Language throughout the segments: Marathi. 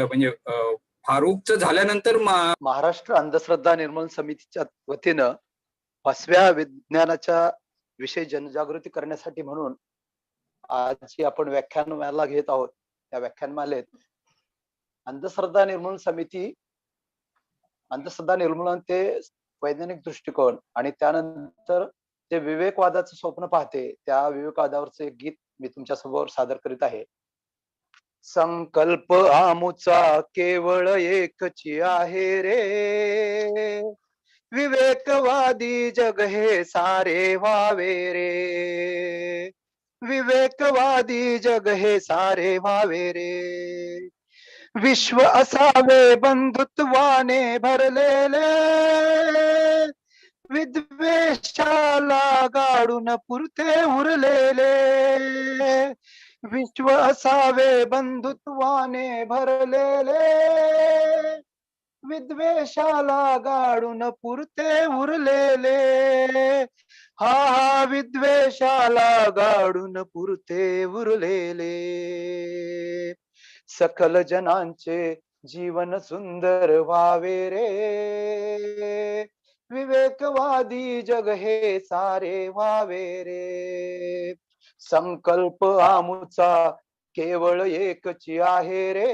म्हणजे फारुकचं झाल्यानंतर महाराष्ट्र अंधश्रद्धा निर्मूलन समितीच्या वतीनं 5व्या विज्ञानाच्या विषयी जनजागृती करण्यासाठी म्हणून आज जी आपण व्याख्यानमाला घेत आहोत, त्या व्याख्यानमालेत अंधश्रद्धा निर्मूलन समिती, अंधश्रद्धा निर्मूलन ते वैज्ञानिक दृष्टिकोन आणि त्यानंतर जे विवेकवादाचं स्वप्न पाहते, त्या विवेकवादावरचं एक गीत मी तुमच्या समोर सादर करीत आहे. संकल्प आमुचा केवळ एकची आहे रे, विवेकवादी जग हे सारे व्हावे रे, विवेकवादी जग हे सारे व्हावे रे. विश्व असावे बंधुत्वाने भरलेले, विद्वेषाला गाडून पुरते उरलेले. विश्व असावे बंधुत्वाने भरलेले, विद्वेषाला गाडून पुरते उरलेले. हा विद्वेषाला गाडून पुरते उरलेले. सकल जनांचे जीवन सुंदर व्हावे रे, विवेकवादी जग हे सारे व्हावे रे. संकल्प आमुचा केवळ एकची आहे रे,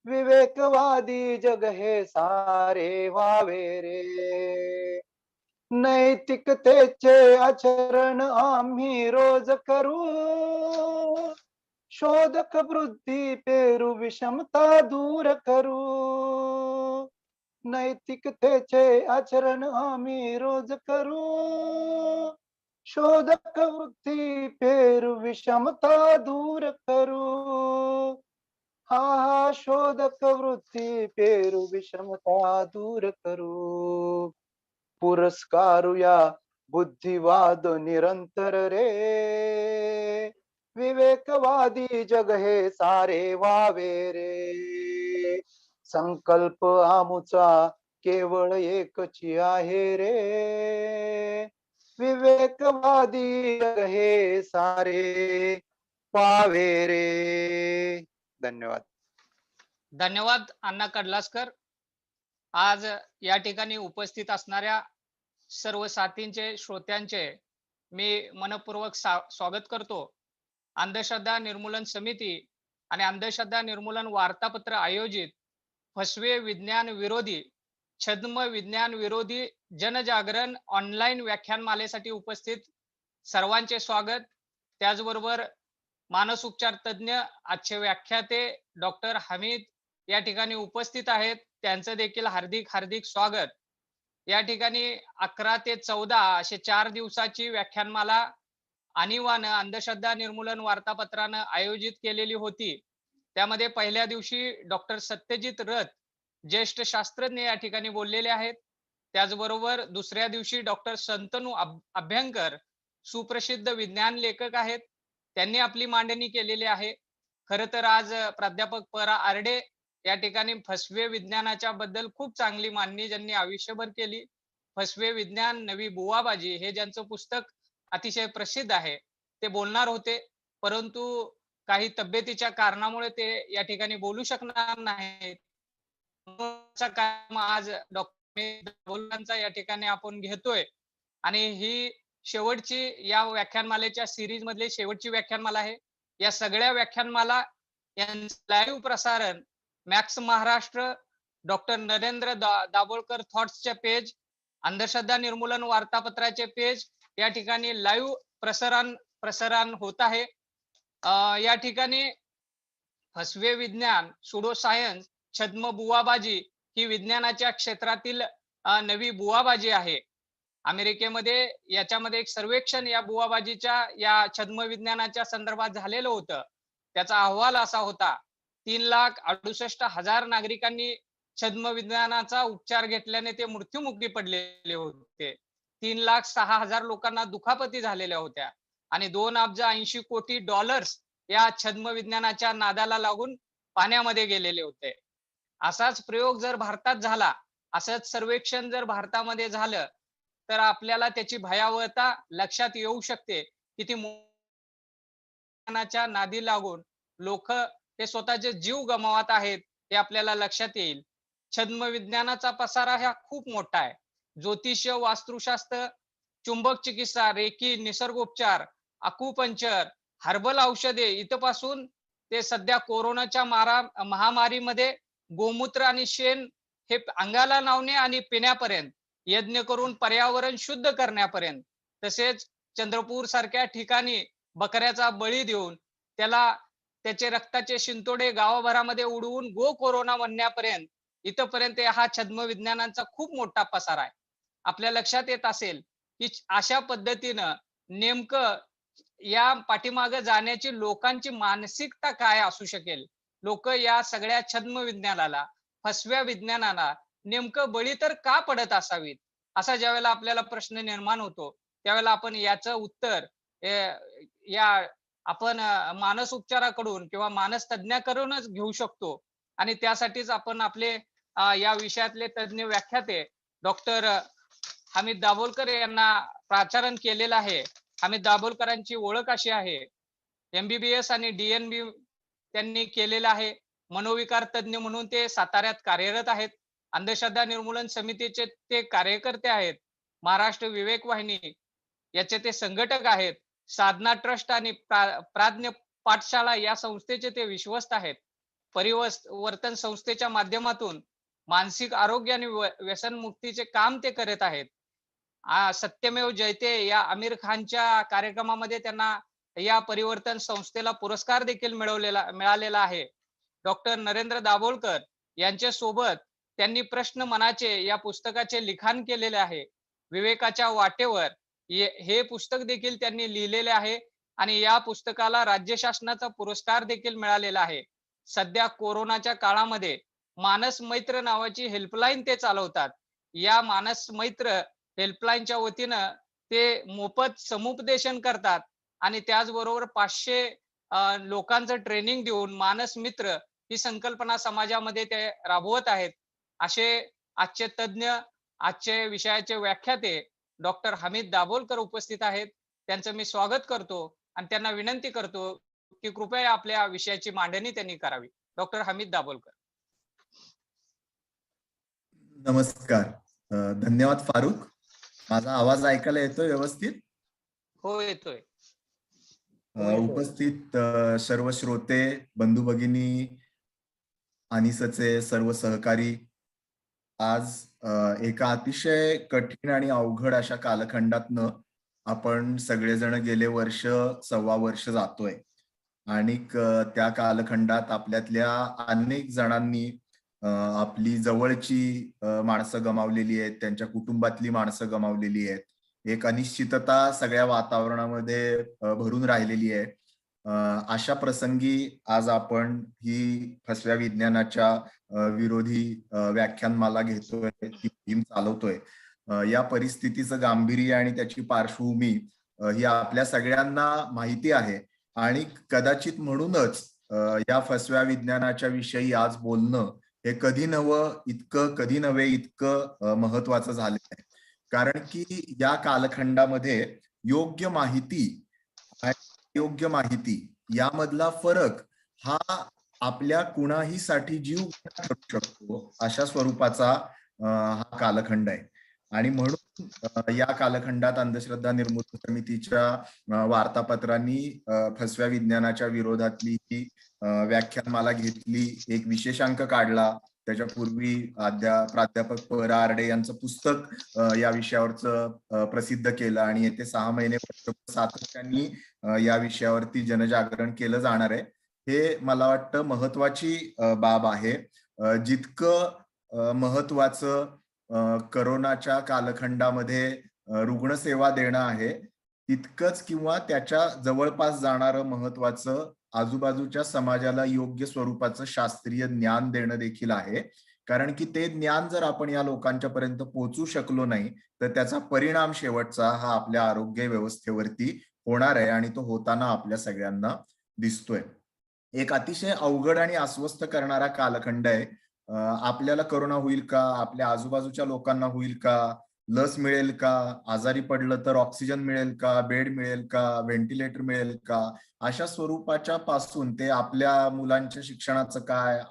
विवेकवादी जग हे सारे व्हावे रे. नैतिकतेचे आचरण आम्ही रोज करू, शोधक वृत्ती पेरू विषमता दूर करू. नैतिकतेचे आचरण आम्ही रोज करू, शोधक वृत्ती पेरू विषमता दूर करू. हा शोधक वृत्ती पेरू विषमता दूर करू. पुरस्कारूया बुद्धिवाद निरंतर रे, विवेकवादी जग हे सारे व्हावे रे. संकल्प आमुचा केवळ एकची आहे रे, विवेकवादी जग हे सारे व्हावे रे. धन्यवाद. धन्यवाद अण्णा कडलासकर. आज या ठिकाणी उपस्थित असणाऱ्या सर्व साथींचे, श्रोत्यांचे मी मनपूर्वक स्वागत करतो. अंधश्रद्धा निर्मूलन समिती आणि अंधश्रद्धा निर्मूलन वार्तापत्र आयोजित फसवे विज्ञान विरोधी, छद्म विज्ञान विरोधी जनजागरण ऑनलाईन व्याख्यानमालेसाठी उपस्थित सर्वांचे स्वागत. त्याचबरोबर मानसोपचार तज्ञ आजचे व्याख्याते डॉक्टर हमीद या ठिकाणी उपस्थित आहेत, त्यांचं देखील हार्दिक हार्दिक स्वागत. या ठिकाणी 11 ते 14 असे 4 दिवसाची व्याख्यानमाला आणीवानं अंधश्रद्धा निर्मूलन वार्तापत्रानं आयोजित केलेली होती. त्यामध्ये पहिल्या दिवशी डॉक्टर सत्यजित रथ ज्येष्ठ शास्त्रज्ञ या ठिकाणी बोललेले आहेत. त्याचबरोबर दुसऱ्या दिवशी डॉक्टर संतनू अभ्यंकर सुप्रसिद्ध विज्ञान लेखक आहेत, त्यांनी आपली मांडणी केलेली आहे. खरं तर आज प्राध्यापक परा आरडे या ठिकाणी फसवे विज्ञानाच्या बद्दल खूप चांगली मांडणी ज्यांनी आयुष्यभर केली. फसवे विज्ञान नवी बुवाबाजी हे ज्यांचं पुस्तक अतिशय प्रसिद्ध आहे, ते बोलणार होते, परंतु काही तब्येतीच्या कारणामुळे ते या ठिकाणी बोलू शकणार नाहीत. आज डॉक्टर या ठिकाणी आपण घेतोय आणि ही शेवटची या व्याख्यानमालेच्या सिरीज मधली शेवटची व्याख्यानमाला आहे. या सगळ्या व्याख्यानमाला यांचं लाईव्ह प्रसारण मॅक्स महाराष्ट्र, डॉक्टर नरेंद्र दाभोळकर थॉट्सच्या पेज, अंधश्रद्धा निर्मूलन वार्तापत्राचे पेज या ठिकाणी लाईव्ह प्रसारण होत आहे. या ठिकाणी फसवे विज्ञान, सुडो सायन्स, छद्म बुवाबाजी ही विज्ञानाच्या क्षेत्रातील नवी बुवाबाजी आहे. अमेरिकेमध्ये याच्यामध्ये एक सर्वेक्षण या बुवाबाजीच्या, या छद्म विज्ञानाच्या संदर्भात झालेलं होतं. त्याचा अहवाल असा होता, 3,68,000 नागरिकांनी छद्म विज्ञानाचा उपचार घेतल्याने ते मृत्युमुखी पडलेले होते. 3,06,000 लोकांना दुखापती झालेल्या होत्या आणि $2,80,00,00,000 या छद्म विज्ञानाच्या नादाला लागून पाण्यामध्ये गेलेले होते. असाच प्रयोग जर भारतात झाला, असंच सर्वेक्षण जर भारतामध्ये झालं, तर आपल्याला त्याची भयावहता लक्षात येऊ शकते. किती नादी लागून लोक हे स्वतःचे जीव गमावत आहेत हे आपल्याला लक्षात येईल. छद्म विज्ञानाचा पसारा हा खूप मोठा आहे. ज्योतिष्य, वास्तुशास्त्र, चुंबक चिकित्सा, रेकी, निसर्गोपचार, अकुपंक्चर, हर्बल औषधे इथपासून ते सध्या कोरोनाच्या महामारीमध्ये गोमूत्र आणि शेण हे अंगाला लावणे आणि पिण्यापर्यंत, यज्ञ करून पर्यावरण शुद्ध करण्यापर्यंत, तसेच चंद्रपूर सारख्या ठिकाणी बकऱ्याचा बळी देऊन त्याचे रक्ताचे शिंतोडे गावाभरामध्ये उडवून गो कोरोना म्हणण्यापर्यंत इथपर्यंत हा छद्म विज्ञानाचा खूप मोठा पसार आहे. आपल्या लक्षात येत असेल की अशा पद्धतीनं नेमकं या पाठीमागे जाण्याची लोकांची मानसिकता काय असू शकेल. लोक या सगळ्या छद्म विज्ञानाला, फसव्या विज्ञानाला नेमकं बळी तर का पडत असावीत, असा ज्यावेळेला आपल्याला प्रश्न निर्माण होतो त्यावेळेला आपण याचं उत्तर या आपण मानस उपचाराकडून किंवा मानस तज्ञाकडूनच घेऊ शकतो. आणि त्यासाठीच आपण आपले या विषयातले तज्ञ व्याख्याते डॉक्टर हमीद दाभोलकर यांना प्राचारण केलेलं आहे. हमीद दाभोलकरांची ओळख अशी आहे, MBBS आणि DNB त्यांनी केलेलं आहे. मनोविकार तज्ञ म्हणून ते साताऱ्यात कार्यरत आहेत. अंधश्रद्धा निर्मूलन समितीचे ते कार्यकर्ते आहेत. महाराष्ट्र विवेक वाहिनी याचे ते संघटक आहेत. साधना ट्रस्ट आणि प्राज्ञ पाठशाळा या संस्थेचे ते विश्वस्त आहेत. परिवर्तन संस्थेच्या माध्यमातून मानसिक आरोग्य आणि व्यसन मुक्तीचे काम ते करत आहेत. सत्यमेव जयते या आमिर खानच्या कार्यक्रमामध्ये त्यांना या परिवर्तन संस्थेला पुरस्कार देखील मिळालेला आहे. डॉक्टर नरेंद्र दाभोलकर यांच्या सोबत त्यांनी प्रश्न मनाचे या पुस्तकाचे लिखाण केलेले आहे. विवेकाच्या वाटेवर हे पुस्तक देखील त्यांनी लिहिलेले आहे आणि या पुस्तकाला राज्य शासनाचा पुरस्कार देखील मिळालेला आहे. सध्या कोरोनाच्या काळामध्ये मानस मैत्र नावाची हेल्पलाईन ते चालवतात. या मानस मैत्र हेल्पलाईनच्या वतीनं ते मोफत समुपदेशन करतात आणि त्याचबरोबर 500 लोकांचं ट्रेनिंग देऊन मानस मित्र ही संकल्पना समाजामध्ये ते राबवत आहेत. असे आजचे तज्ञ, आजचे विषयाचे व्याख्याते डॉक्टर हमीद दाभोलकर उपस्थित आहेत. त्यांचं मी स्वागत करतो आणि त्यांना विनंती करतो की कृपया आपल्या विषयाची मांडणी त्यांनी करावी. डॉक्टर हमीद दाभोलकर. नमस्कार. धन्यवाद फारुख. माझा आवाज ऐकायला येतोय व्यवस्थित? हो, येतोय. उपस्थित सर्व श्रोते, बंधू भगिनी आणि सचे सर्व सहकारी, आज एका अतिशय कठीण आणि अवघड अशा कालखंडातनं आपण सगळेजण गेले वर्ष, सव्वा वर्ष जातोय आणि त्या कालखंडात आपल्यातल्या अनेक जणांनी आपली जवळची माणसं गमावलेली आहेत, त्यांच्या कुटुंबातली माणसं गमावलेली आहेत. एक अनिश्चितता सगळ्या वातावरणामध्ये भरून राहिलेली आहे. अशा प्रसंगी आज आपण ही फसव्या विज्ञानाच्या विरोधी व्याख्यानमाला घेतोय, ती मोहीम चालवतोय. या परिस्थितीचं गांभीर्य आणि त्याची पार्श्वभूमी ही आपल्या सगळ्यांना माहिती आहे आणि कदाचित म्हणूनच या फसव्या विज्ञानाच्या विषयी आज बोलणं हे कधी नव्हे इतकं महत्वाचं झालेलं आहे. कारण की या कालखंडामध्ये योग्य माहिती यामधला फरक हा आपल्या कुणाहीसाठी जीव करू शकतो अशा स्वरूपाचा हा कालखंड आहे. आणि म्हणून या कालखंडात अंधश्रद्धा निर्मूलन समितीच्या वार्तापत्रांनी फसव्या विज्ञानाच्या विरोधातली ही व्याख्यानमाला घेतली, एक विशेषांक काढला. त्याच्यापूर्वी प्राध्यापक प.रा. आरडे यांचं पुस्तक या विषयावरचं प्रसिद्ध केलं आणि येते 6 महिने सातत्याने या विषयावरती जनजागरण केलं जाणार आहे. हे मला वाटतं महत्वाची बाब आहे. जितकं महत्वाचं करोनाच्या कालखंडामध्ये रुग्णसेवा देणं आहे, तितकंच किंवा त्याच्या जवळपास जाणारं महत्वाचं आजूबाजूच्या समाजाला योग्य स्वरूपाचं शास्त्रीय ज्ञान देणं देखील आहे. कारण की ते ज्ञान जर आपण या लोकांच्या पर्यंत पोहोचू शकलो नाही तर त्याचा परिणाम शेवटचा हा आपल्या आरोग्य व्यवस्थेवरती होणार आहे आणि तो होताना आपल्या सगळ्यांना दिसतोय. एक अतिशय अवघड आणि अस्वस्थ करणारा कालखंड आहे. आपल्याला करोना होईल का, आपल्या आजूबाजूच्या लोकांना होईल का, लस मिळेल का, आजारी पडलं तर ऑक्सिजन मिळेल का, बेड मिळेल का, व्हेंटिलेटर मिळेल का, अशा स्वरूपाच्या पासून ते आपल्या मुलांच्या शिक्षणाचं काय,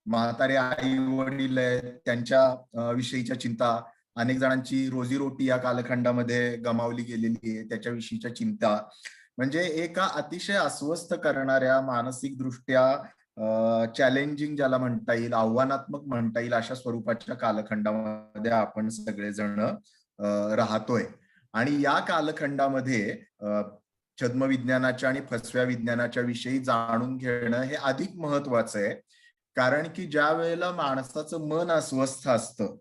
म्हातारे आई वडील आहेत त्यांच्या विषयीच्या चिंता, अनेक जणांची रोजीरोटी या कालखंडामध्ये गमावली गेलेली आहे त्याच्याविषयीच्या चिंता, म्हणजे एका अतिशय अस्वस्थ करणाऱ्या, मानसिक दृष्ट्या चॅलेंजिंग ज्याला म्हणता येईल, आव्हानात्मक म्हणता येईल, अशा स्वरूपाच्या कालखंडामध्ये आपण सगळेजण राहतोय. आणि या कालखंडामध्ये छद्मविज्ञानाच्या आणि फसव्या विज्ञानाच्या विषयी जाणून घेणं हे अधिक महत्वाचं आहे. कारण की ज्या वेळेला माणसाचं मन अस्वस्थ असतं,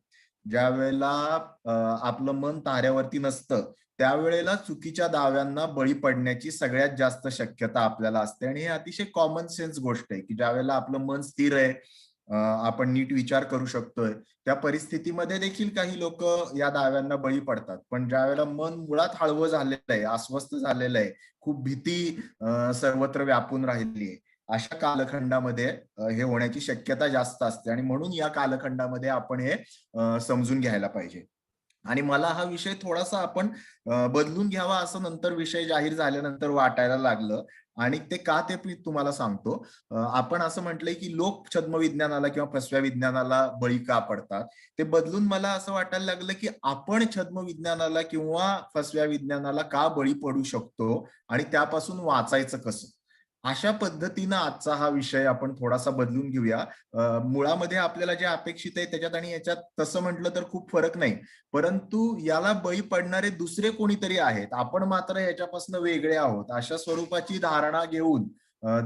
ज्या वेळेला आपलं मन ताऱ्यावरती नसतं, त्यावेळेला चुकीच्या दाव्यांना बळी पडण्याची सगळ्यात जास्त शक्यता आपल्याला असते. आणि हे अतिशय कॉमन सेन्स गोष्ट आहे की ज्या वेळेला आपलं मन स्थिर आहे, आपण नीट विचार करू शकतोय, त्या परिस्थितीमध्ये देखील काही लोक या दाव्यांना बळी पडतात. पण ज्या वेळेला मन मुळात हळवं झालेलं आहे, अस्वस्थ झालेलं आहे, खूप भीती सर्वत्र व्यापून राहिली आहे, अशा कालखंडामध्ये हे होण्याची शक्यता जास्त असते. आणि म्हणून या कालखंडामध्ये आपण हे समजून घ्यायला पाहिजे. आणि मला हा विषय थोडासा आपण बदलून घ्यावा असं नंतर विषय जाहीर झाल्यानंतर वाटायला लागलं. आणि ते का ते मी तुम्हाला सांगतो. आपण असं म्हटलंय की लोक छद्मविज्ञानाला किंवा फसव्या विज्ञानाला बळी का पडतात, ते बदलून मला असं वाटायला लागलं की आपण छद्मविज्ञानाला किंवा फसव्या विज्ञानाला का बळी पडू शकतो आणि त्यापासून वाचायचं कसं, अशा पद्धतीनं आजचा हा विषय आपण थोडासा बदलून घेऊया. मुळामध्ये आपल्याला जे अपेक्षित आहे त्याच्यात आणि याच्यात तसं म्हटलं तर खूप फरक नाही, परंतु याला बळी पडणारे दुसरे कोणीतरी आहेत, आपण मात्र याच्यापासून वेगळे आहोत, अशा स्वरूपाची धारणा घेऊन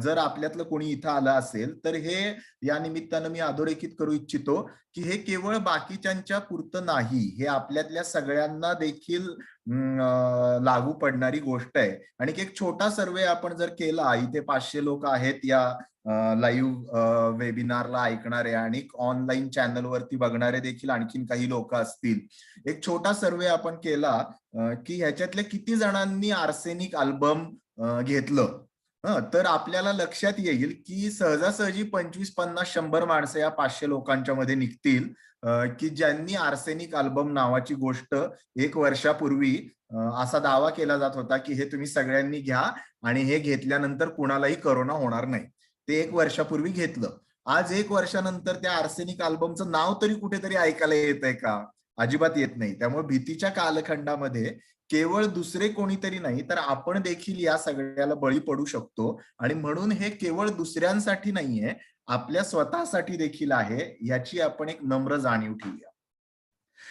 जर आपल्यातलं कोणी इथं आलं असेल तर हे या निमित्तानं मी अधोरेखित करू इच्छितो की हे केवळ बाकीच्यांच्या पुरतं नाही, हे आपल्यातल्या सगळ्यांना देखील लागू पडणारी गोष्ट आहे. आणि एक छोटा सर्वे आपण जर केला, इथे 500 लोक आहेत या लाईव्ह वेबिनारला ऐकणारे आणि ऑनलाईन चॅनलवरती बघणारे देखील आणखीन काही लोक असतील, एक छोटा सर्वे आपण केला की ह्याच्यातल्या किती जणांनी आर्सेनिक अल्बम घेतलं, तर आपल्याला लक्षात येईल की सहजासहजी 25, 50, 100 माणसं या 500 लोकांच्या मध्ये निघतील की ज्यांनी आर्सेनिक अल्बम नावाची गोष्ट 1 वर्षापूर्वी असा दावा केला जात होता की हे तुम्ही सगळ्यांनी घ्या आणि हे घेतल्यानंतर कुणालाही करोना होणार नाही, ते 1 वर्षापूर्वी घेतलं. आज 1 वर्षानंतर त्या आर्सेनिक अल्बमचं नाव तरी कुठेतरी ऐकायला येत आहे का? अजिबात येत नाही. त्यामुळे भीतीच्या कालखंडामध्ये केवळ दुसरे कोणीतरी नाही तर आपण देखील या सगळ्याला बळी पडू शकतो. आणि म्हणून हे केवळ दुसऱ्यांसाठी नाहीये, आपल्या स्वतःसाठी देखील आहे, याची आपण एक नम्र जाणीव ठेवूया.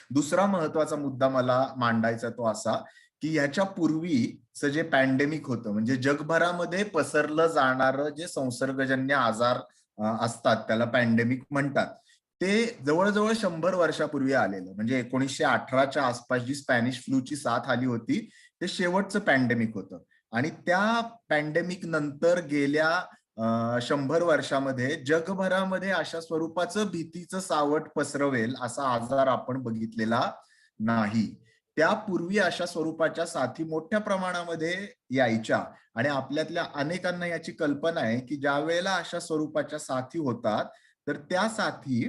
दुसरा महत्वाचा मुद्दा मला मांडायचा तो असा की ह्याच्या पूर्वीचं जे पॅन्डेमिक होतं, म्हणजे जगभरामध्ये पसरलं जाणारं जे संसर्गजन्य आजार असतात त्याला पॅन्डेमिक म्हणतात, ते जवळजवळ 100 वर्षापूर्वी आलेलं. म्हणजे 1918च्या आसपास जी स्पॅनिश फ्लूची साथ आली होती ते शेवटचं पॅन्डेमिक होतं. आणि त्या पॅन्डेमिक नंतर गेल्या 100 वर्षामध्ये जगभरामध्ये अशा स्वरूपाचं भीतीचं सावट पसरवेल असा आजार आपण बघितलेला नाही. त्यापूर्वी अशा स्वरूपाच्या साथी मोठ्या प्रमाणामध्ये यायच्या आणि आपल्यातल्या अनेकांना याची कल्पना आहे की ज्या वेळेला अशा स्वरूपाच्या साथी होतात तर त्या साथी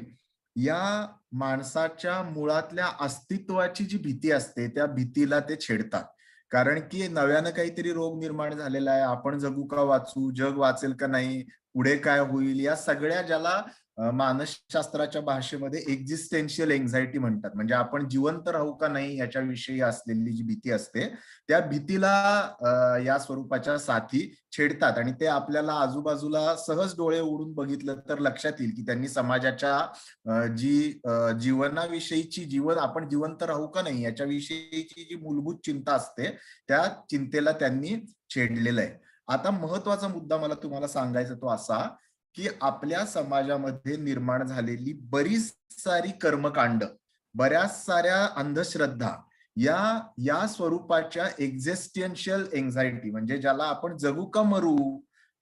या माणसाच्या मुळातल्या अस्तित्वाची जी भीती असते त्या भीतीला ते छेडतात. कारण की नव्यानं काहीतरी रोग निर्माण झालेला आहे, आपण जगू का वाचू, जग वाचेल का नाही, पुढे काय होईल, या सगळ्या ज्याला मानसशास्त्राच्या भाषेमध्ये एक्झिस्टेन्शियल एन्झायटी म्हणतात, म्हणजे आपण जिवंत राहू का नाही याच्याविषयी असलेली जी भीती असते त्या भीतीला या स्वरूपाच्या साथी छेडतात. आणि ते आपल्याला आजूबाजूला सहज डोळे उघडून बघितलं तर लक्षात येईल की त्यांनी समाजाच्या जी जीवनाविषयीची आपण जिवंत राहू का नाही याच्याविषयीची जी मूलभूत चिंता असते त्या चिंतेला त्यांनी छेडलेलं आहे. आता महत्वाचा मुद्दा मला तुम्हाला सांगायचा तो असा की आपल्या समाजामध्ये निर्माण झालेली बरीच सारी कर्मकांड, बऱ्याच साऱ्या अंधश्रद्धा या स्वरूपाच्या एक्झिस्टेन्शियल एन्झायटी, म्हणजे ज्याला आपण जगू का मरू,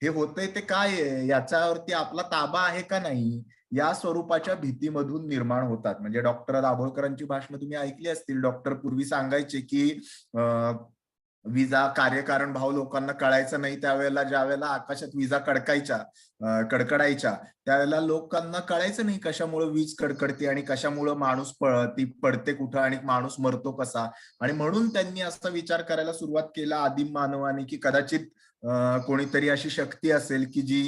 हे होतंय ते काय आहे, याच्यावरती आपला ताबा आहे का नाही, या स्वरूपाच्या भीतीमधून निर्माण होतात. म्हणजे डॉक्टर दाभोळकरांची भाषणं तुम्ही ऐकली असतील. डॉक्टर पूर्वी सांगायचे की विजा कार्यकारण भाव लोकांना कळायचं नाही, त्यावेळेला ज्या वेळेला आकाशात विजा कडकायच्या कडकडायच्या त्यावेळेला लोकांना कळायचं नाही कशामुळे वीज कडकडते आणि कशामुळे माणूस ती पडते कुठं आणि माणूस मरतो कसा. आणि म्हणून त्यांनी असा विचार करायला सुरुवात केला आदिम मानवाने की कदाचित कोणीतरी अशी शक्ती असेल की जी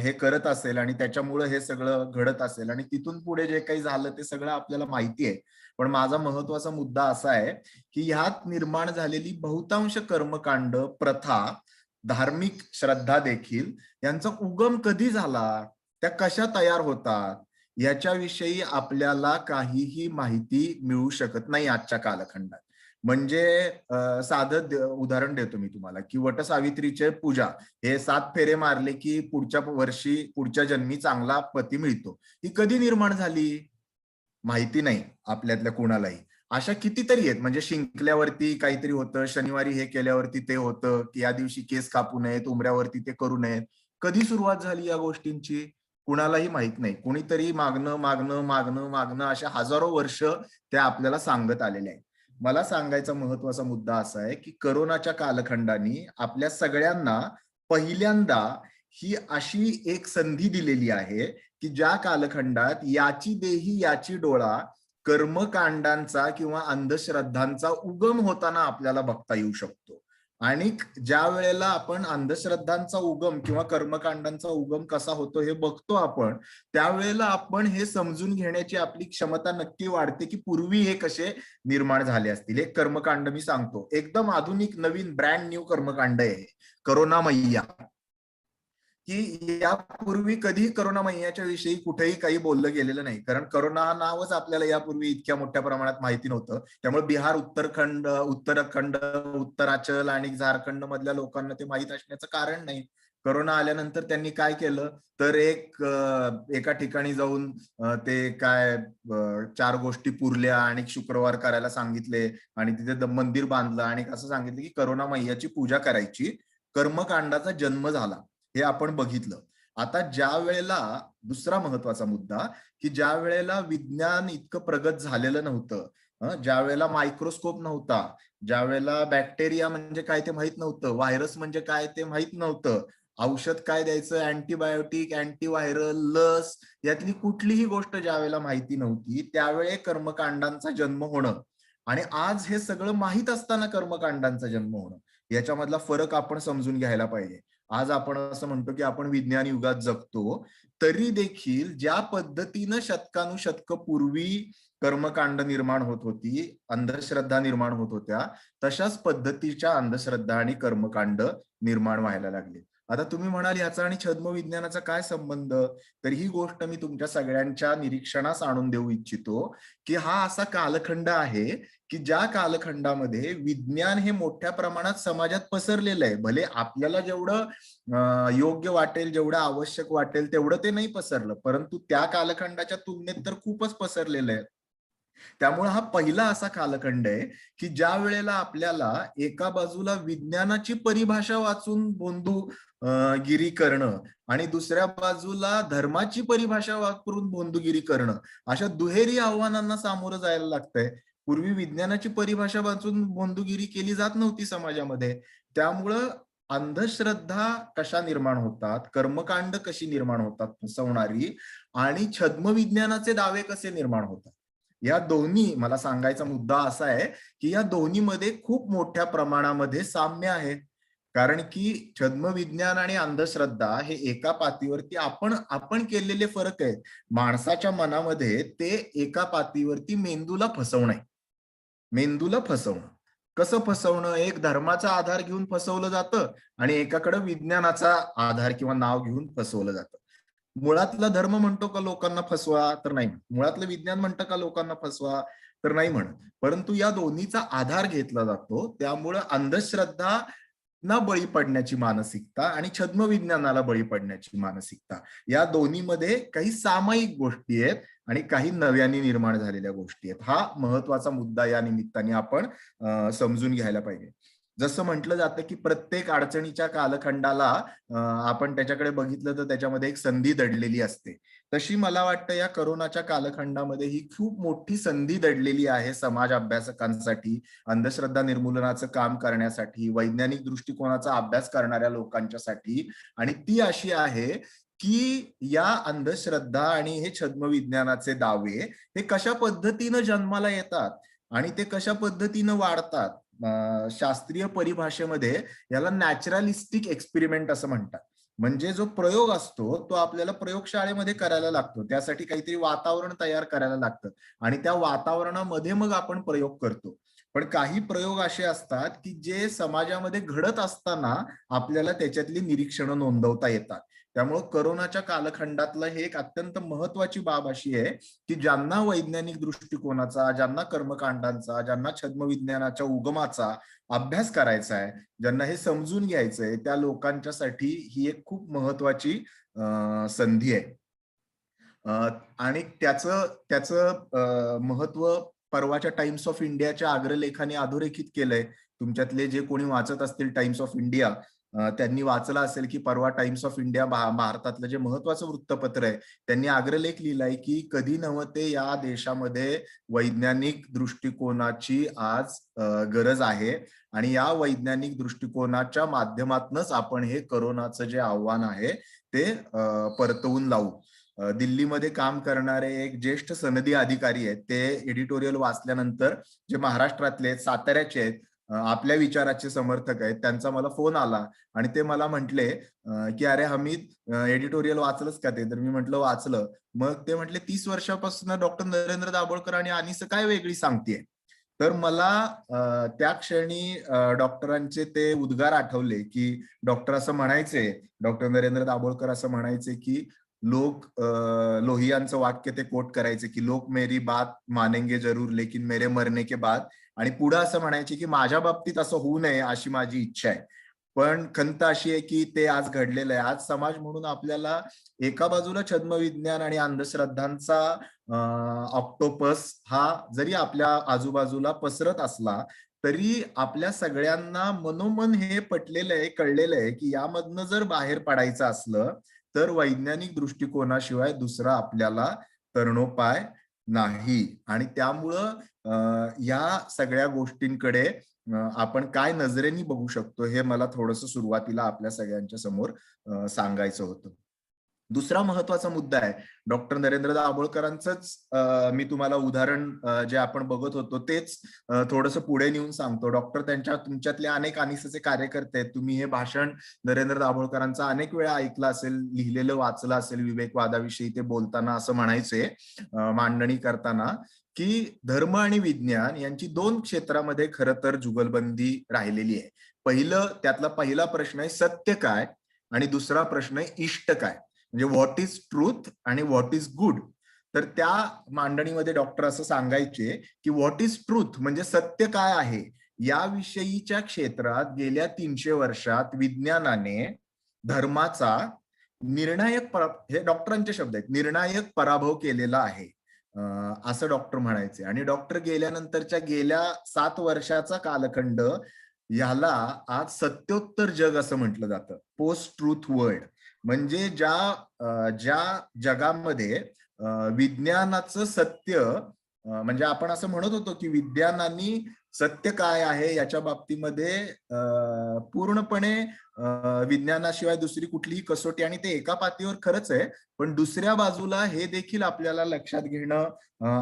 हे करत असेल आणि त्याच्यामुळे हे सगळं घडत असेल. आणि तिथून पुढे जे काही झालं ते सगळं आपल्याला माहिती आहे. पण माझा महत्वाचा मुद्दा असा आहे की ह्यात निर्माण झालेली बहुतांश कर्मकांड, प्रथा, धार्मिक श्रद्धा देखील यांचा उगम कधी झाला, त्या कशा तयार होतात याच्याविषयी आपल्याला काहीही माहिती मिळू शकत नाही आजच्या कालखंडात. म्हणजे साधं उदाहरण देतो मी तुम्हाला की वटसावित्रीचे पूजा, हे 7 फेरे मारले की पुढच्या वर्षी पुढच्या जन्मी चांगला पती मिळतो, ही कधी निर्माण झाली माहिती नाही आपल्यातल्या कोणालाही. अशा कितीतरी आहेत. म्हणजे शिंकल्यावरती काहीतरी होतं, शनिवारी हे केल्यावरती ते होतं, की या दिवशी केस कापू नयेत, उमऱ्यावरती ते करू नयेत. कधी सुरुवात झाली या गोष्टींची कुणालाही माहित नाही. कोणीतरी मागणं मागणं मागणं मागणं अशा हजारो वर्ष त्या आपल्याला सांगत आलेल्या आहेत. मला सांगायचा महत्वाचा मुद्दा असा आहे की करोनाच्या कालखंडाने आपल्या सगळ्यांना पहिल्यांदा ही अशी एक संधी दिलेली आहे की ज्या कालखंडात याची देही याची डोळा कर्मकांडांचा किंवा अंधश्रद्धांचा उगम होताना आपल्याला बघता येऊ शकतो. आणि ज्या वेळेला आपण अंधश्रद्धांचा उगम किंवा कर्मकांडांचा उगम कसा होतो हे बघतो आपण, त्यावेळेला आपण हे समजून घेण्याची आपली क्षमता नक्की वाढते की पूर्वी हे कसे निर्माण झाले असतील. एक कर्मकांड मी सांगतो, एकदम आधुनिक नवीन ब्रँड न्यू कर्मकांड आहे करोना मैया. की यापूर्वी कधी करोना महिन्याच्या विषयी कुठेही काही बोललं गेलेलं नाही, कारण करोना हा नावच आपल्याला यापूर्वी इतक्या मोठ्या प्रमाणात माहिती नव्हतं. त्यामुळे बिहार, उत्तराखंड, उत्तराचल आणि झारखंड मधल्या लोकांना ते माहीत असण्याचं कारण नाही. करोना आल्यानंतर त्यांनी काय केलं तर एका ठिकाणी जाऊन ते काय 4 गोष्टी पुरल्या आणि शुक्रवार करायला सांगितले आणि तिथे मंदिर बांधलं आणि असं सांगितलं की करोना मैयाची पूजा करायची, कर्मकांडाचा जन्म झाला. हे आपण बघितलं. आता ज्या वेळेला दुसरा महत्वाचा मुद्दा की ज्या वेळेला विज्ञान इतकं प्रगत झालेलं नव्हतं, ज्या वेळेला मायक्रोस्कोप नव्हता, ज्या वेळेला बॅक्टेरिया म्हणजे काय ते माहित नव्हतं, व्हायरस म्हणजे काय ते माहित नव्हतं, औषध काय द्यायचं, अँटीबायोटिक, अँटीव्हायरल, लस यातली कुठलीही गोष्ट ज्या वेळेला माहिती नव्हती, त्यावेळे कर्मकांडांचा जन्म होणं आणि आज हे सगळं माहित असताना कर्मकांडांचा जन्म होणं, याच्यामधला फरक आपण समजून घ्यायला पाहिजे. आज आपण असं म्हणतो की आपण विज्ञान युगात जगतो, तरी देखील ज्या पद्धतीनं शतकानुशतक पूर्वी कर्मकांड निर्माण होत होती, अंधश्रद्धा निर्माण होत होत्या, तशाच पद्धतीच्या अंधश्रद्धा आणि कर्मकांड निर्माण व्हायला लागले. आता तुम्ही म्हणाल याचा आणि छद्मविज्ञानाचा काय संबंध, तर ही गोष्ट मी तुमच्या सगळ्यांच्या निरीक्षणास आणून देऊ इच्छितो की हा असा कालखंड आहे की ज्या कालखंडामध्ये विज्ञान हे मोठ्या प्रमाणात समाजात पसरलेलं आहे. भले आपल्याला जेवढं योग्य वाटेल, जेवढं आवश्यक वाटेल तेवढं ते नाही पसरलं, परंतु त्या कालखंडाच्या तुलनेत तर खूपच पसरलेलं आहे. त्यामुळे हा पहिला असा कालखंड आहे की ज्या वेळेला आपल्याला एका बाजूला विज्ञानाची परिभाषा वाचून गिरी करणं आणि दुसऱ्या बाजूला धर्माची परिभाषा वापरून बोंधुगिरी करणं, अशा दुहेरी आव्हानांना सामोरं जायला लागतंय. पूर्वी विज्ञानाची परिभाषा वाचून बोंधुगिरी केली जात नव्हती समाजामध्ये. त्यामुळं अंधश्रद्धा कशा निर्माण होतात, कर्मकांड कशी निर्माण होतात फसवणारी, आणि छद्मविज्ञानाचे दावे कसे निर्माण होतात, या दोन्ही, मला सांगायचा मुद्दा असा आहे की या दोन्हीमध्ये खूप मोठ्या प्रमाणामध्ये साम्य आहे. कारण की छद्मविज्ञान आणि अंधश्रद्धा हे एका पातळीवरती आपण केलेले फरक आहेत. माणसाच्या मनामध्ये ते एका पातळीवरती मेंदूला फसवणं. कसं फसवणं, एक धर्माचा आधार घेऊन फसवलं जातं आणि एकाकडे विज्ञानाचा आधार किंवा नाव घेऊन फसवलं जातं. मुळातला धर्म म्हणतो का लोकांना फसवा, तर नाही. मुळातलं विज्ञान म्हणतं का लोकांना फसवा, तर नाही म्हणत. परंतु या दोन्हीचा आधार घेतला जातो. त्यामुळं अंधश्रद्धा ना बळी पडण्याची मानसिकता आणि छद्मविज्ञानाला बळी पडण्याची मानसिकता, या दोन्हीमध्ये काही सामायिक गोष्टी आहेत आणि काही नव्याने निर्माण झालेल्या गोष्टी आहेत. हा महत्वाचा मुद्दा या निमित्ताने आपण समजून घ्यायला पाहिजे. जसं म्हटलं जातं की प्रत्येक अडचणीच्या कालखंडाला आपण त्याच्याकडे बघितलं तर त्याच्यामध्ये एक संधी दडलेली असते. तशी मला वाटतं या करोनाच्या कालखंडामध्ये ही खूप मोठी संधी दडलेली आहे समाज अभ्यासकांसाठी, अंधश्रद्धा निर्मूलनाचं काम करण्यासाठी, वैज्ञानिक दृष्टिकोनाचा अभ्यास करणाऱ्या लोकांच्यासाठी. आणि ती अशी आहे की या अंधश्रद्धा आणि हे छद्मविज्ञानाचे दावे हे कशा पद्धतीनं जन्माला येतात आणि ते कशा पद्धतीनं वाढतात. शास्त्रीय परिभाषेमध्ये याला नॅचरलिस्टिक एक्सपेरिमेंट असं म्हणतात. म्हणजे जो प्रयोग असतो तो आपल्याला प्रयोगशाळेमध्ये करायला लागतो, त्यासाठी काहीतरी वातावरण तयार करायला लागतं आणि त्या वातावरणामध्ये मग आपण प्रयोग करतो. पण काही प्रयोग असे असतात की जे समाजामध्ये घडत असताना आपल्याला त्याच्यातली निरीक्षणं नोंदवता येतात. त्यामुळे कोरोनाच्या कालखंडातलं हे एक अत्यंत महत्वाची बाब अशी आहे की ज्यांना वैज्ञानिक दृष्टिकोनाचा, ज्यांना कर्मकांडांचा, ज्यांना छद्मविज्ञानाच्या उगमाचा अभ्यास करायचा आहे, ज्यांना हे समजून घ्यायचंय, त्या लोकांच्यासाठी ही एक खूप महत्वाची संधी आहे. आणि त्याचं महत्व परवाच्या टाइम्स ऑफ इंडियाच्या अग्रलेखाने अधोरेखित केलंय. तुमच्यातले जे कोणी वाचत असतील टाइम्स ऑफ इंडिया, त्यांनी वाचलं असेल की परवा टाइम्स ऑफ इंडिया भारतातलं जे महत्वाचं वृत्तपत्र आहे, त्यांनी अग्रलेख लिहिलाय की कधी नव्हते या देशामध्ये वैज्ञानिक दृष्टिकोनाची आज गरज आहे आणि या वैज्ञानिक दृष्टिकोनाच्या माध्यमातूनच आपण हे कोरोनाचं जे आव्हान आहे ते परतवून लावू. दिल्लीमध्ये काम करणारे एक ज्येष्ठ सनदी अधिकारी आहेत, ते एडिटोरियल वाचल्यानंतर जे महाराष्ट्रातले आहेत, साताऱ्याचे आहेत, आपल्या विचाराचे समर्थक आहेत, त्यांचा मला फोन आला आणि ते मला म्हटले की अरे हमीद एडिटोरियल वाचलंच का ते? तर मी म्हटलं वाचलं. मग ते म्हटले 30 वर्षापासून डॉक्टर नरेंद्र दाभोळकर आणि अनिस काय वेगळी सांगतेय? तर मला त्या क्षणी डॉक्टरांचे ते उद्गार आठवले की डॉक्टर असं म्हणायचे, डॉक्टर नरेंद्र दाभोळकर असं म्हणायचे की लोहियांचं वाक्य ते कोट करायचे की लोक मेरी बात मानेंगे जरूर लेकिन मेरे मरने के बाद, आणि पुढे असं म्हणायचे की माझ्या बाबतीत असं होऊ नये अशी माझी इच्छा आहे. पण खंत अशी आहे की ते आज घडलेलं आहे. आज समाज म्हणून आपल्याला एका बाजूला छद्मविज्ञान आणि अंधश्रद्धांचा ऑक्टोपस हा जरी आपल्या आजूबाजूला पसरत असला तरी आपल्या सगळ्यांना मनोमन हे पटलेलं आहे, कळलेलं आहे की यामधनं जर बाहेर पडायचं असलं तर वैज्ञानिक दृष्टिकोनाशिवाय दुसरा आपल्याला तरणोपाय नाही. आणि त्यामुळं या सगळ्या गोष्टींकडे आपण काय नजरेने बघू शकतो हे मला थोडंसं सुरुवातीला आपल्या सगळ्यांच्या समोर सांगायचं होतं. दुसरा महत्वाचा मुद्दा आहे डॉक्टर नरेंद्र दाभोळकरांचंच मी तुम्हाला उदाहरण जे आपण बघत होतो तेच थोडंसं पुढे नेऊन सांगतो. डॉक्टर तुमच्यातले अनेक अनिसचे कार्यकर्ते आहेत, तुम्ही हे भाषण नरेंद्र दाभोळकरांचं अनेक वेळा ऐकलं असेल, लिहिलेलं वाचलं असेल. विवेकवादाविषयी ते बोलताना असं म्हणायचे, मांडणी करताना, की धर्म आणि विज्ञान यांची दोन क्षेत्रामध्ये खरं तर जुगलबंदी राहिलेली आहे. त्यातला पहिला प्रश्न आहे सत्य काय आणि दुसरा प्रश्न आहे इष्ट काय, म्हणजे व्हॉट इज ट्रूथ आणि व्हॉट इज गुड. तर त्या मांडणीमध्ये डॉक्टर असं सांगायचे की व्हॉट इज ट्रूथ म्हणजे सत्य काय आहे, याविषयीच्या क्षेत्रात गेल्या 300 वर्षात विज्ञानाने धर्माचा निर्णायक, हे डॉक्टरांचे शब्द आहेत, निर्णायक पराभव केलेला आहे असं डॉक्टर म्हणायचे. आणि डॉक्टर गेल्यानंतरच्या गेल्या 7 वर्षाचा कालखंड याला आज सत्योत्तर जग असं म्हटलं जातं, पोस्ट ट्रूथ वर्ल्ड. म्हणजे ज्या जगामध्ये विज्ञानाचं सत्य, म्हणजे आपण असं म्हणत होतो की विज्ञानाने सत्य काय आहे याच्या बाबतीमध्ये पूर्णपणे विज्ञानाशिवाय दुसरी कुठलीही कसोटी, आणि ते एका पातळीवर खरंच आहे, पण दुसऱ्या बाजूला हे देखील आपल्याला लक्षात घेणं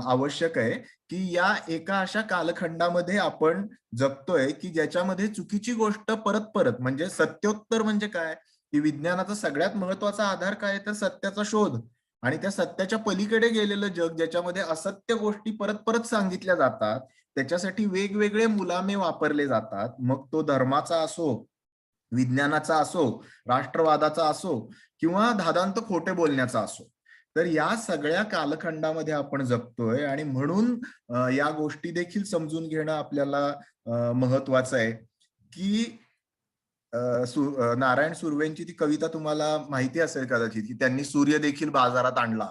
आवश्यक आहे की या एका अशा कालखंडामध्ये आपण जगतोय की ज्याच्यामध्ये चुकीची गोष्ट परत परत, म्हणजे सत्योत्तर म्हणजे काय की विज्ञानाचा सगळ्यात महत्वाचा आधार काय तर सत्याचा शोध, आणि त्या सत्याच्या पलीकडे गेलेलं जग ज्याच्यामध्ये असत्य गोष्टी परत परत सांगितल्या जातात, त्याच्यासाठी वेगवेगळे मुलामे वापरले जातात. मग तो धर्माचा असो, विज्ञानाचा असो, राष्ट्रवादाचा असो किंवा धादांत खोटे बोलण्याचा असो. तर या सगळ्या कालखंडामध्ये आपण जगतोय आणि म्हणून या गोष्टी देखील समजून घेणं आपल्याला महत्वाचं आहे की नारायण सुर्वेंची ती कविता तुम्हाला माहिती असेल कदाचित, की त्यांनी सूर्य देखील बाजारात आणला,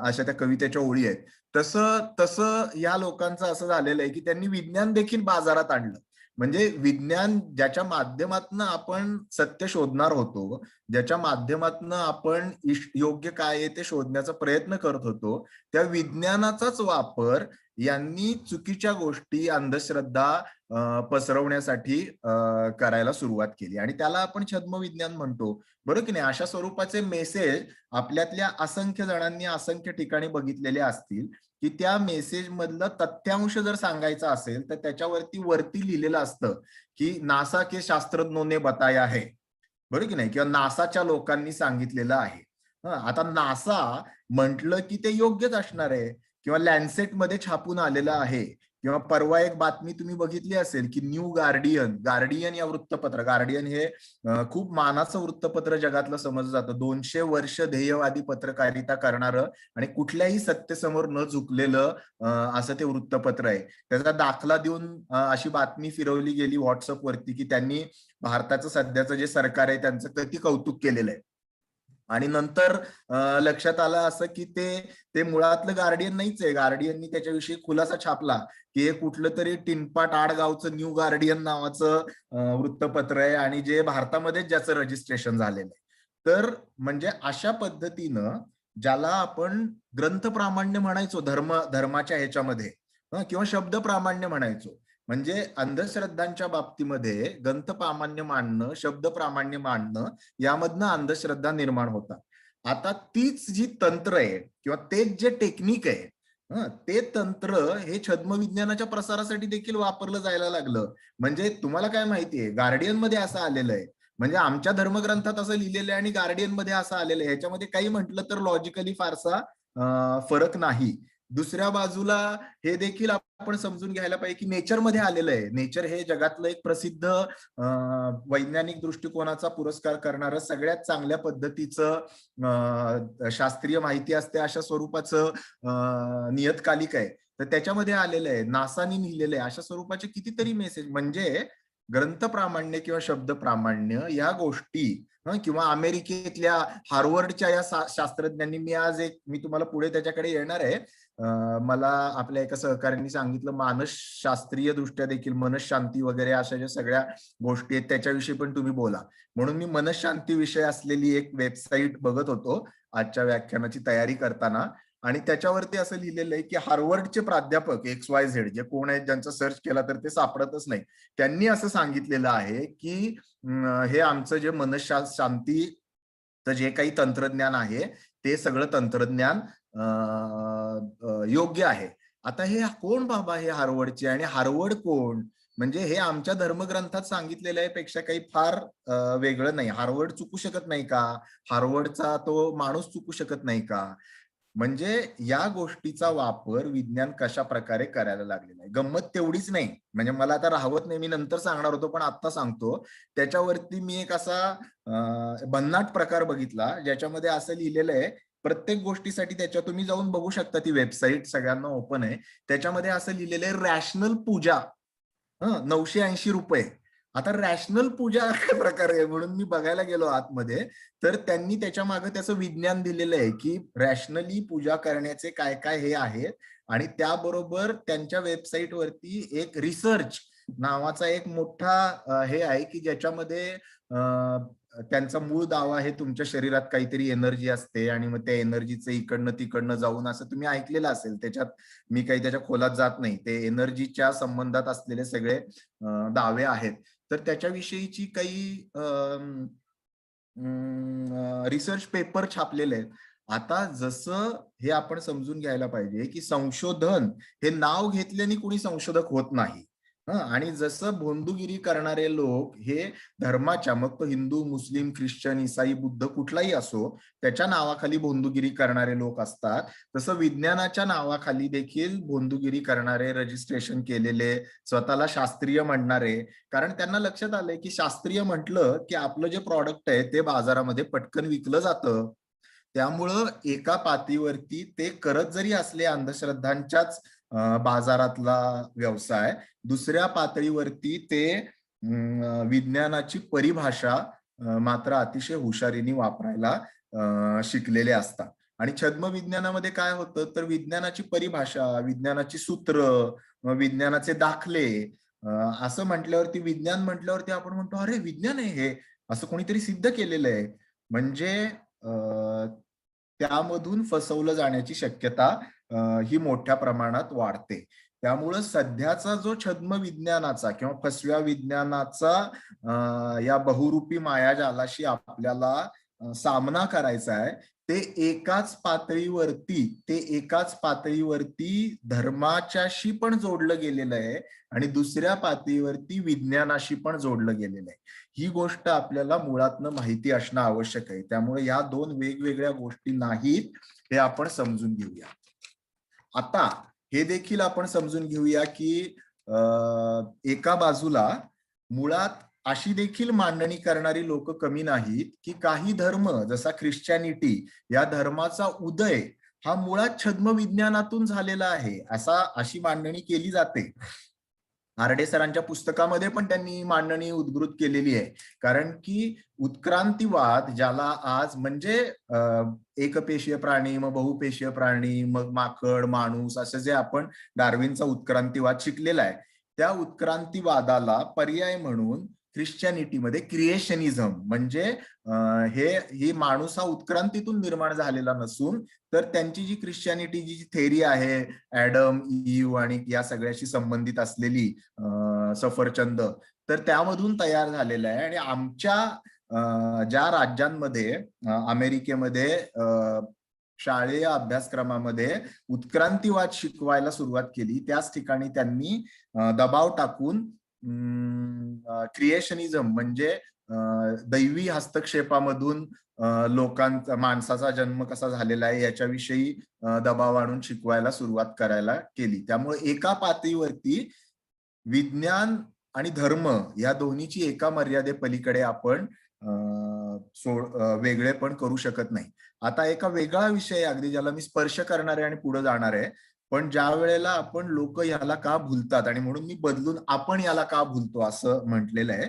अशा त्या कवितेच्या ओळी आहेत. तसं या लोकांचं असं झालेलं आहे की त्यांनी विज्ञान देखील बाजारात आणलं. म्हणजे विज्ञान ज्याच्या माध्यमातून आपण सत्य शोधणार होतो, ज्याच्या माध्यमातून आपण योग्य काय आहे ते शोधण्याचा प्रयत्न करत होतो, त्या विज्ञानाचाच वापर यांनी चुकीच्या गोष्टी, अंधश्रद्धा पसरवण्यासाठी करायला सुरुवात केली आणि त्याला आपण छद्मविज्ञान म्हणतो, बरोबर की नाही? अशा स्वरूपाचे मेसेज आपल्यातल्या असंख्य जणांनी असंख्य ठिकाणी बघितलेले असतील की त्या मेसेज मधलं तथ्यांश जर सांगायचा असेल तर त्याच्यावरती वरती लिहिलेलं असतं की नासा के शास्त्रज्ञों ने बताया है, बरोबर की नाही? किंवा नासाच्या लोकांनी सांगितलेलं आहे. आता नासा म्हटलं की ते योग्यच असणार आहे, किंवा लॅन्सेट मध्ये छापून आलेलं आहे, किंवा परवा एक बातमी तुम्ही बघितली असेल की न्यू गार्डियन या वृत्तपत्र, गार्डियन हे खूप मानाचं वृत्तपत्र जगातलं समजलं जातं, 200 वर्ष ध्येयवादी पत्रकारिता करणारं आणि कुठल्याही सत्तेसमोर न झुकलेलं असं ते वृत्तपत्र आहे. त्याचा दाखला देऊन अशी बातमी फिरवली गेली व्हॉट्सअपवरती की त्यांनी भारताचं सध्याचं जे सरकार आहे त्यांचं किती कौतुक केलेलं आहे. आणि नंतर लक्षात आलं असं की ते मुळातलं गार्डियन नाहीच आहे. गार्डियननी त्याच्याविषयी खुलासा छापला की हे कुठलं तरी टिनपाट आडगावचं न्यू गार्डियन नावाचं वृत्तपत्र आहे आणि जे भारतामध्येच ज्याचं रजिस्ट्रेशन झालेलं आहे. तर म्हणजे अशा पद्धतीनं ज्याला आपण ग्रंथ प्रामाण्य म्हणायचो धर्माच्या ह्याच्यामध्ये, किंवा शब्द प्रामाण्य म्हणायचो, म्हणजे अंधश्रद्धांच्या बाबतीमध्ये ग्रंथ प्रामाण्य मांडणं, शब्द प्रामाण्य मांडणं, यामधनं अंधश्रद्धा निर्माण होतात. आता तीच जी तंत्र आहे किंवा तेच जे टेक्निक आहे, ते तंत्र हे छद्मविज्ञानाच्या प्रसारासाठी देखील वापरलं जायला लागलं. म्हणजे तुम्हाला काय माहितीये, गार्डियन मध्ये असं आलेलं आहे, म्हणजे आमच्या धर्मग्रंथात असं लिहिलेलं आहे आणि गार्डियन मध्ये असं आलेलं आहे, ह्याच्यामध्ये काही म्हटलं तर लॉजिकली फारसा फरक नाही. दुसऱ्या बाजूला हे देखील आपण समजून घ्यायला पाहिजे की नेचर मध्ये आलेलं आहे. नेचर हे जगातलं एक प्रसिद्ध वैज्ञानिक दृष्टिकोनाचा पुरस्कार करणारं, सगळ्यात चांगल्या पद्धतीचं शास्त्रीय माहिती असते अशा स्वरूपाचं नियतकालिक आहे. तर त्याच्यामध्ये आलेलं आहे, नासानी लिहिलेलं आहे. अशा स्वरूपाचे कितीतरी मेसेज, म्हणजे ग्रंथ प्रामाण्य किंवा शब्द प्रामाण्य या गोष्टी, किंवा अमेरिकेतल्या हार्वर्डच्या या शास्त्रज्ञांनी, मी तुम्हाला पुढे त्याच्याकडे येणार आहे, मला आपल्या एका सहकार्याने सांगितलं मानसशास्त्रीय दृष्ट्या देखील मनशांती वगैरे अशा ज्या सगळ्या गोष्टी आहेत त्याच्याविषयी पण तुम्ही बोला, म्हणून मी मनशांती विषय असलेली एक वेबसाईट बघत होतो आजच्या व्याख्यानाची तयारी करताना, आणि त्याच्यावरती असं लिहिलेलं आहे की हार्वर्डचे प्राध्यापक XYZ जे कोण आहेत, ज्यांचा सर्च केला तर ते सापडतच नाही, त्यांनी असं सांगितलेलं आहे की हे आमचं जे मनशांतीचं जे काही तंत्रज्ञान आहे ते सगळं तंत्रज्ञान योग्य आहे. आता हे कोण बाबा, हे हार्वर्डचे, आणि हार्वर्ड कोण? म्हणजे हे आमच्या धर्मग्रंथात सांगितलेल्या पेक्षा काही फार वेगळं नाही. हार्वर्ड चुकू शकत नाही का? हार्वर्डचा तो माणूस चुकू शकत नाही का? म्हणजे या गोष्टीचा वापर विज्ञान कशा प्रकारे करायला लागलेला आहे. गंमत तेवढीच नाही, म्हणजे मला आता राहवत नाही, मी नंतर सांगणार होतो पण आता सांगतो. त्याच्यावरती मी एक असा भन्नाट प्रकार बघितला ज्याच्यामध्ये असं लिहिलेलं आहे, प्रत्येक गोष्टीसाठी त्याच्या तुम्ही जाऊन बघू शकता, ती वेबसाईट सगळ्यांना ओपन आहे. त्याच्यामध्ये असं लिहिलेलं आहे, रॅशनल पूजा 980 रुपये. आता रॅशनल पूजा काय प्रकार आहे म्हणून मी बघायला गेलो आतमध्ये, तर त्यांनी त्याच्या मागे त्याचं विज्ञान दिलेलं आहे की रॅशनली पूजा करण्याचे काय काय हे आहेत, आणि त्याबरोबर त्यांच्या वेबसाईट वरती एक रिसर्च नावाचा एक मोठा हे आहे की ज्याच्यामध्ये त्यांचा मूळ दावा आहे, तुमच्या शरीरात काहीतरी एनर्जी असते आणि मग त्या एनर्जीचं इकडनं तिकडनं जाऊन, असं तुम्ही ऐकलेलं असेल. त्याच्यात मी काही त्याच्या खोलात जात नाही, ते एनर्जीच्या संबंधात असलेले सगळे दावे आहेत. तर त्याच्याविषयीची काही रिसर्च पेपर छापलेले आहेत. आता जसं हे आपण समजून घ्यायला पाहिजे की संशोधन हे नाव घेतल्याने कुणी संशोधक होत नाही. आणि जसं भोंदूगिरी करणारे लोक हे धर्माच्या, मग तो हिंदू, मुस्लिम, ख्रिश्चन, ईसाई, बुद्ध कुठलाही असो, त्याच्या नावाखाली भोंदूगिरी करणारे लोक असतात, तसं विज्ञानाच्या नावाखाली देखील भोंदूगिरी करणारे, रजिस्ट्रेशन केलेले, स्वतःला शास्त्रीय म्हणणारे, कारण त्यांना लक्षात आलंय की शास्त्रीय म्हटलं की आपलं जे प्रॉडक्ट आहे ते बाजारामध्ये पटकन विकलं जातं. त्यामुळं एका पातळीवरती ते करत जरी असले अंधश्रद्धांच्याच बाजारातला व्यवसाय, दुसऱ्या पातळीवरती ते विज्ञानाची परिभाषा मात्र अतिशय हुशारीने वापरायला शिकलेले असतात. आणि छद्मविज्ञानामध्ये काय होतं, तर विज्ञानाची परिभाषा, विज्ञानाची सूत्र, विज्ञानाचे दाखले असं म्हटल्यावरती, विज्ञान म्हटल्यावरती आपण म्हणतो अरे विज्ञान आहे हे, असं कोणीतरी सिद्ध केलेलं आहे, म्हणजे त्यामधून फसवलं जाण्याची शक्यता ही मोठ्या प्रमाणात वाढते. त्यामुळं सध्याचा जो छद्म विज्ञानाचा किंवा फसव्या विज्ञानाचा या बहुरूपी मायाजालाशी आपल्याला सामना करायचा आहे, ते एकाच पातळीवरती धर्माच्याशी पण जोडलं गेलेलं आहे आणि दुसऱ्या पातळीवरती विज्ञानाशी पण जोडलं गेलेलं आहे. ही गोष्ट आपल्याला मुळातनं माहिती असणं आवश्यक आहे. त्यामुळे या दोन वेगवेगळ्या गोष्टी नाहीत हे आपण समजून घेऊया. आता हे देखील आपण समजून घेऊया की एका बाजूला मुळात अशी देखील मांडणी करणारी लोक कमी नाहीत की काही धर्म जसा ख्रिश्चॅनिटी या धर्माचा उदय हा मुळात छद्म विज्ञानातून झालेला आहे अशी मांडणी केली जाते. आरडे सरांच्या पुस्तकामध्ये पण त्यांनी मांडणी उद्घृत केलेली आहे. कारण की उत्क्रांतीवाद ज्याला आज म्हणजे एकपेशीय प्राणी, मग बहुपेशीय प्राणी, मग माकड, माणूस असं जे आपण डार्विनचा उत्क्रांतीवाद शिकलेला आहे, त्या उत्क्रांतीवादाला पर्याय म्हणून ख्रिश्चॅनिटीमध्ये क्रिएशनिझम म्हणजे ही माणूस हा उत्क्रांतीतून निर्माण झालेला नसून तर त्यांची जी ख्रिश्चॅनिटीची जी थेरी आहे ऍडम, ईव आणि या सगळ्याशी संबंधित असलेली सफरचंद तर त्यामधून तयार झालेलं आहे. आणि आमच्या ज्या राज्यांमध्ये अमेरिकेमध्ये शालेय अभ्यासक्रमामध्ये उत्क्रांतीवाद शिकवायला सुरुवात केली त्याच ठिकाणी त्यांनी दबाव टाकून क्रिएशनिझम म्हणजे दैवी हस्तक्षेपामधून माणसाचा जन्म कसा झालेला आहे याच्याविषयी दबाव आणून शिकवायला सुरुवात करायला केली. त्यामुळे एका पातळीवरती विज्ञान आणि धर्म या दोन्हीची एका मर्यादे पलीकडे आपण वेगळे पण करू शकत नाही. आता एका वेगळा विषय अगदी ज्याला मी स्पर्श करणार आहे आणि पुढे जाणार आहे, पण ज्या वेळेला आपण लोक याला का भुलतात आणि म्हणून मी बदलून आपण याला का भुलतो असं म्हटलेलं आहे,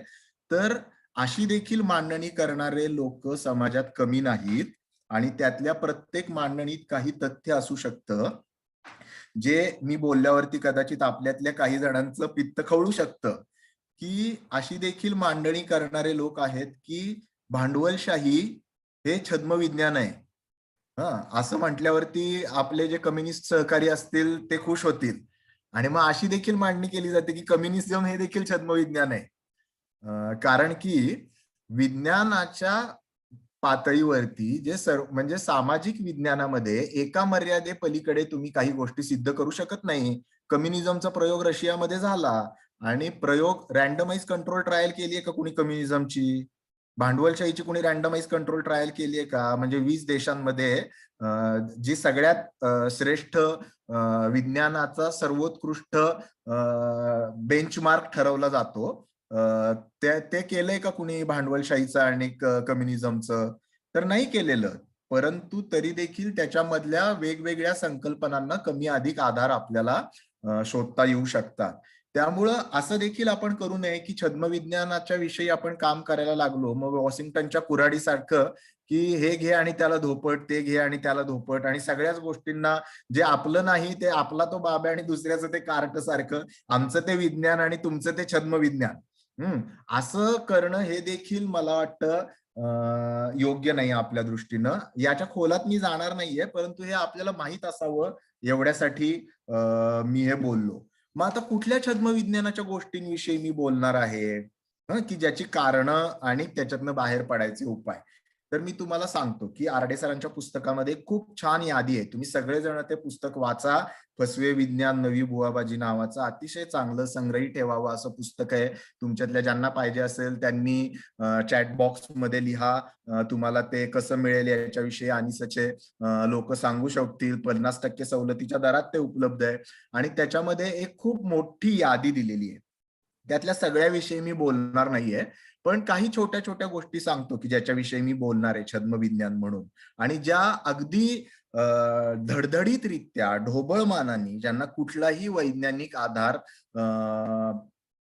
तर अशी देखील मांडणी करणारे लोक समाजात कमी नाहीत आणि त्यातल्या प्रत्येक मांडणीत काही तथ्य असू शकतं जे मी बोलल्यावरती कदाचित आपल्यातल्या काही जणांचं पित्त खवळू शकतं की अशी देखील मांडणी करणारे लोक आहेत की भांडवलशाही हे छद्म विज्ञान आहे. असं म्हटल्यावरती आपले जे कम्युनिस्ट सहकारी असतील ते खुश होतील आणि मग अशी देखील मांडणी केली जाते की कम्युनिझम हे देखील छद्म विज्ञान आहे. कारण की विज्ञानाच्या पातळीवरती जे म्हणजे सामाजिक विज्ञानामध्ये एका मर्यादे पलीकडे तुम्ही काही गोष्टी सिद्ध करू शकत नाही. कम्युनिझमचा प्रयोग रशियामध्ये झाला आणि प्रयोग रँडमाइज कंट्रोल ट्रायल केली आहे का कुणी कम्युनिझमची? भांडवलशाहीची कुणी रँडमाइज कंट्रोल ट्रायल केली आहे का? म्हणजे 20 देशांमध्ये जी सगळ्यात श्रेष्ठ विज्ञानाचा सर्वोत्कृष्ट बेंचमार्क ठरवला जातो ते केलंय का कुणी भांडवलशाहीचं आणि कम्युनिझमचं? तर नाही केलेलं. परंतु तरी देखील त्याच्यामधल्या वेगवेगळ्या संकल्पनांना कमी अधिक आधार आपल्याला शोधता येऊ शकतात. त्यामुळं असं देखील आपण करू नये की छद्म विज्ञानाच्या विषयी आपण काम करायला लागलो मग वॉशिंग्टनच्या कुऱ्हाडीसारखं की हे घे आणि त्याला धोपट, ते घे आणि त्याला धोपट आणि सगळ्याच गोष्टींना जे आपलं नाही ते आपला तो बाबा आणि दुसऱ्याचं ते कार्ट सारखं, आमचं ते विज्ञान आणि तुमचं ते छद्म विज्ञान. असं करणं हे देखील मला वाटतं योग्य नाही आपल्या दृष्टीनं. याच्या खोलात मी जाणार नाहीये, परंतु हे आपल्याला माहित असावं एवढ्यासाठी मी हे बोललो. मग आता कुठल्या छद्म विज्ञानाच्या गोष्टींविषयी मी बोलणार आहे की ज्याची कारणं आणि त्याच्यातनं बाहेर पडायचे उपाय. तर मी तुम्हाला सांगतो की आरडे सरांच्या पुस्तकामध्ये खूप छान यादी आहे. तुम्ही सगळेजण ते पुस्तक वाचा. फसवे विज्ञान नवी बुवाबाजी नावाचं अतिशय चांगलं संग्रही ठेवावं असं पुस्तक आहे. तुमच्यातल्या ज्यांना पाहिजे असेल त्यांनी चॅट बॉक्स मध्ये लिहा. तुम्हाला ते कसं मिळेल याच्याविषयी आणि सचे लोक सांगू शकतील. 50% सवलतीच्या दरात ते उपलब्ध आहे आणि त्याच्यामध्ये एक खूप मोठी यादी दिलेली आहे. त्यातल्या सगळ्याविषयी मी बोलणार नाहीये, पण काही छोट्या छोट्या गोष्टी सांगतो की ज्याच्याविषयी मी बोलणार आहे छद्म विज्ञान म्हणून आणि ज्या अगदी धडधडीतरित्या ढोबळमानाने ज्यांना कुठलाही वैज्ञानिक आधार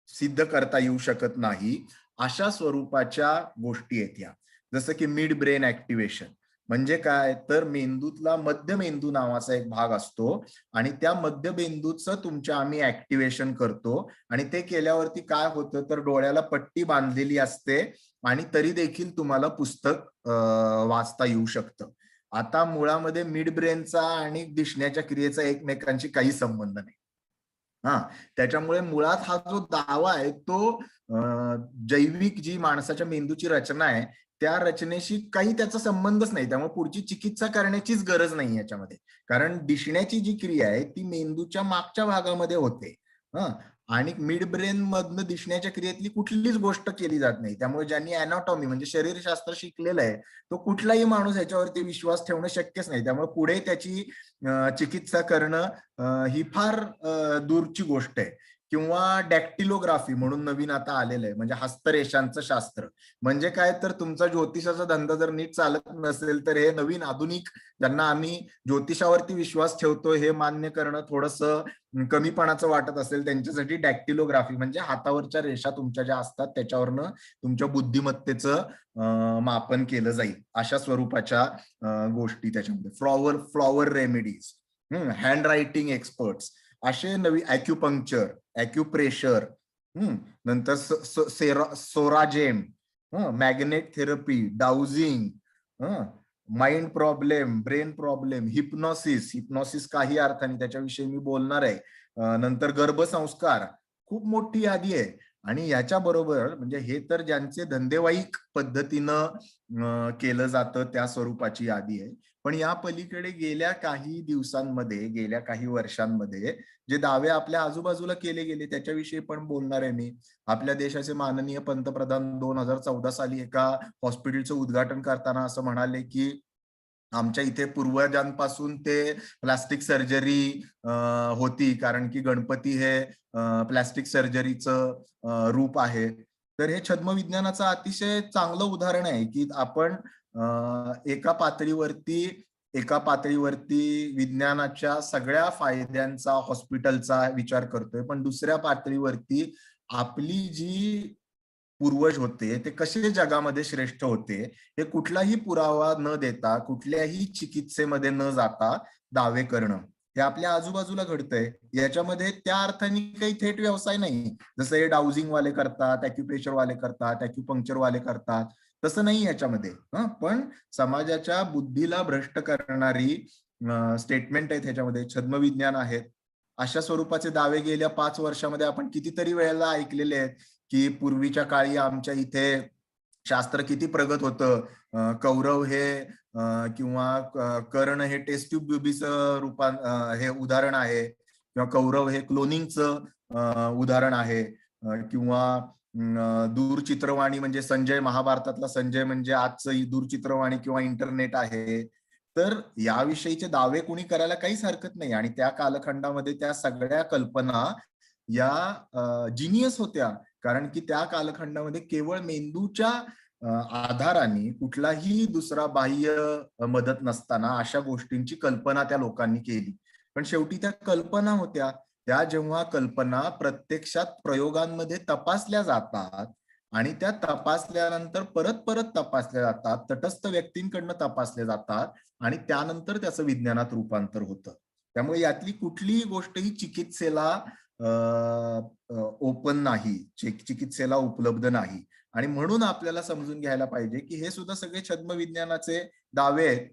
सिद्ध करता येऊ शकत नाही अशा स्वरूपाच्या गोष्टी आहेत या. जसं की मिड ब्रेन ऍक्टिव्हेशन म्हणजे काय, तर मेंदूतला मध्यमेंदू नावाचा एक भाग असतो आणि त्या मध्यमेंदूचं तुमच्या आम्ही ऍक्टिव्हेशन करतो आणि ते केल्यावरती काय होतं तर डोळ्याला पट्टी बांधलेली असते आणि तरी देखील तुम्हाला पुस्तक वाचता येऊ शकतं. आता मुळामध्ये मिड ब्रेनचा आणि दिसण्याच्या क्रियेचा एकमेकांशी काही संबंध नाही. त्याच्यामुळे मुळात हा जो दावा आहे तो जैविक जी माणसाच्या मेंदूची रचना आहे त्या रचनेशी काही त्याचा संबंधच नाही. त्यामुळे पुढची चिकित्सा करण्याचीच गरज नाही याच्यामध्ये, कारण दिसण्याची जी क्रिया आहे ती मेंदूच्या मागच्या भागामध्ये होते. आणि मिड ब्रेन मधनं दिसण्याच्या क्रियेतली कुठलीच गोष्ट केली जात नाही. त्यामुळे ज्यांनी अॅनाटॉमी म्हणजे शरीरशास्त्र शिकलेलं आहे तो कुठलाही माणूस याच्यावरती विश्वास ठेवणं शक्यच नाही. त्यामुळे पुढे त्याची चिकित्सा करणं ही फार दूरची गोष्ट आहे. किंवा डॅक्टिलोग्राफी म्हणून नवीन आता आलेलं आहे, म्हणजे हस्तरेषांचं शास्त्र. म्हणजे काय, तर तुमचा ज्योतिषाचा धंदा जर नीट चालत नसेल तर हे नवीन आधुनिक ज्यांना आम्ही ज्योतिषावरती विश्वास ठेवतो हे मान्य करणं थोडंसं कमीपणाचं वाटत असेल त्यांच्यासाठी डॅक्टिलोग्राफी म्हणजे हातावरच्या रेषा तुमच्या ज्या असतात त्याच्यावरनं तुमच्या बुद्धिमत्तेचं मापन केलं जाईल, अशा स्वरूपाच्या गोष्टी त्याच्यामध्ये. Flower remedies, hand writing experts, असे नवीन ॲक्युपंक्चर, ॲक्युप्रेशर, नंतर सोराजेम, magnet therapy, dowsing, mind problem, brain problem, hypnosis काही अर्थाने त्याच्याविषयी मी बोलणार आहे. नंतर गर्भसंस्कार, खूप मोठी यादी आहे. आणि याच्या बरोबर म्हणजे हे तर ज्यांचे धंदेवाईक पद्धतीनं केलं जातं त्या स्वरूपाची यादी आहे. पण या पलीकडे गेल्या काही दिवसांमध्ये, गेल्या काही वर्षांमध्ये जे दावे आपल्या आजूबाजूला केले गेले त्याच्याविषयी पण बोलणार आहे मी. आपल्या देशाचे माननीय पंतप्रधान 2014 साली एका हॉस्पिटलचं उद्घाटन करताना असं म्हणाले की आमच्या इथे पूर्वजांपासून ते प्लास्टिक सर्जरी होती, कारण की गणपती हे प्लास्टिक सर्जरीचं रूप आहे. तर हे छद्मविज्ञानाचं अतिशय चांगलं उदाहरण आहे की आपण एका पातळीवरती विज्ञानाच्या सगळ्या फायद्यांचा, हॉस्पिटलचा विचार करतोय, पण दुसऱ्या पातळीवरती आपली जी पूर्वज होते ते कसे जगामध्ये श्रेष्ठ होते हे कुठलाही पुरावा न देता, कुठल्याही चिकित्सेमध्ये न जाता दावे करणं हे आपल्या आजूबाजूला घडतंय. याच्यामध्ये त्या अर्थाने काही थेट व्यवसाय नाही, जसं हे डाउजिंग वाले करतात, ॲक्युप्रेशर वाले करतात, ॲक्युपंक्चर वाले करतात, तसं नाही याच्यामध्ये. पण समाजाच्या बुद्धीला भ्रष्ट करणारी स्टेटमेंट आहेत ह्याच्यामध्ये, छद्मविज्ञान आहेत. अशा स्वरूपाचे दावे गेल्या 5 वर्षामध्ये आपण कितीतरी वेळेला ऐकलेले आहेत की पूर्वीच्या काळी आमच्या इथे शास्त्र किती प्रगत होतं, कौरव हे किंवा कर्ण हे टेस्ट ट्यूब बेबीचं हे उदाहरण आहे, किंवा कौरव हे क्लोनिंगचं उदाहरण आहे, किंवा दूरचित्रवाणी म्हणजे संजय, महाभारतातला संजय म्हणजे आजचं दूरचित्रवाणी किंवा इंटरनेट आहे. तर याविषयीचे दावे कुणी करायला काहीच हरकत नाही. आणि त्या कालखंडामध्ये त्या सगळ्या कल्पना या जिनियस होत्या, कारण की त्या कालखंडामध्ये केवळ मेंदूच्या आधाराने कुठलाही दुसरा बाह्य मदत नसताना अशा गोष्टींची कल्पना त्या लोकांनी केली. पण शेवटी त्या कल्पना होत्या. त्या जेव्हा कल्पना प्रत्यक्षात प्रयोगांमध्ये तपासल्या जातात आणि त्या तपासल्यानंतर परत परत तपासल्या जातात, तटस्थ व्यक्तींकडनं तपासल्या जातात आणि त्यानंतर त्याचं विज्ञानात रूपांतर होतं. त्यामुळे यातली कुठलीही गोष्ट ही चिकित्सेला ओपन नाही, चिकित्सेला उपलब्ध नाही. आणि म्हणून आपल्याला समजून घ्यायला पाहिजे की हे सुद्धा सगळे छद्मविज्ञानाचे दावे आहेत.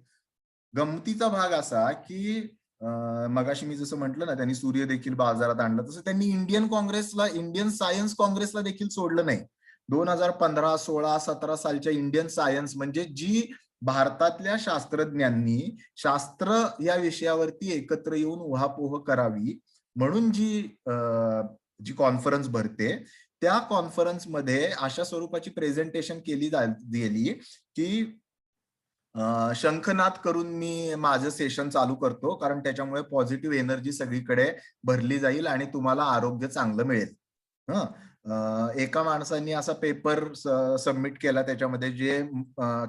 गमतीचा भाग असा की मगाशी मी जसं म्हटलं ना, त्यांनी सूर्य देखील बाजारात आणलं, तसं त्यांनी इंडियन सायन्स काँग्रेसला देखील सोडलं नाही. 2015, 16, 17 सालच्या इंडियन सायन्स म्हणजे जी भारतातल्या शास्त्रज्ञांनी शास्त्र या विषयावरती एकत्र येऊन उहापोह करावी म्हणून जी कॉन्फरन्स भरते, त्या कॉन्फरन्समध्ये अशा स्वरूपाची प्रेझेंटेशन केली गेली की शंखनाद करून मी माझं सेशन चालू करतो, कारण त्याच्यामुळे पॉझिटिव्ह एनर्जी सगळीकडे भरली जाईल आणि तुम्हाला आरोग्य चांगलं मिळेल. एका माणसांनी असा पेपर सबमिट केला, त्याच्यामध्ये जे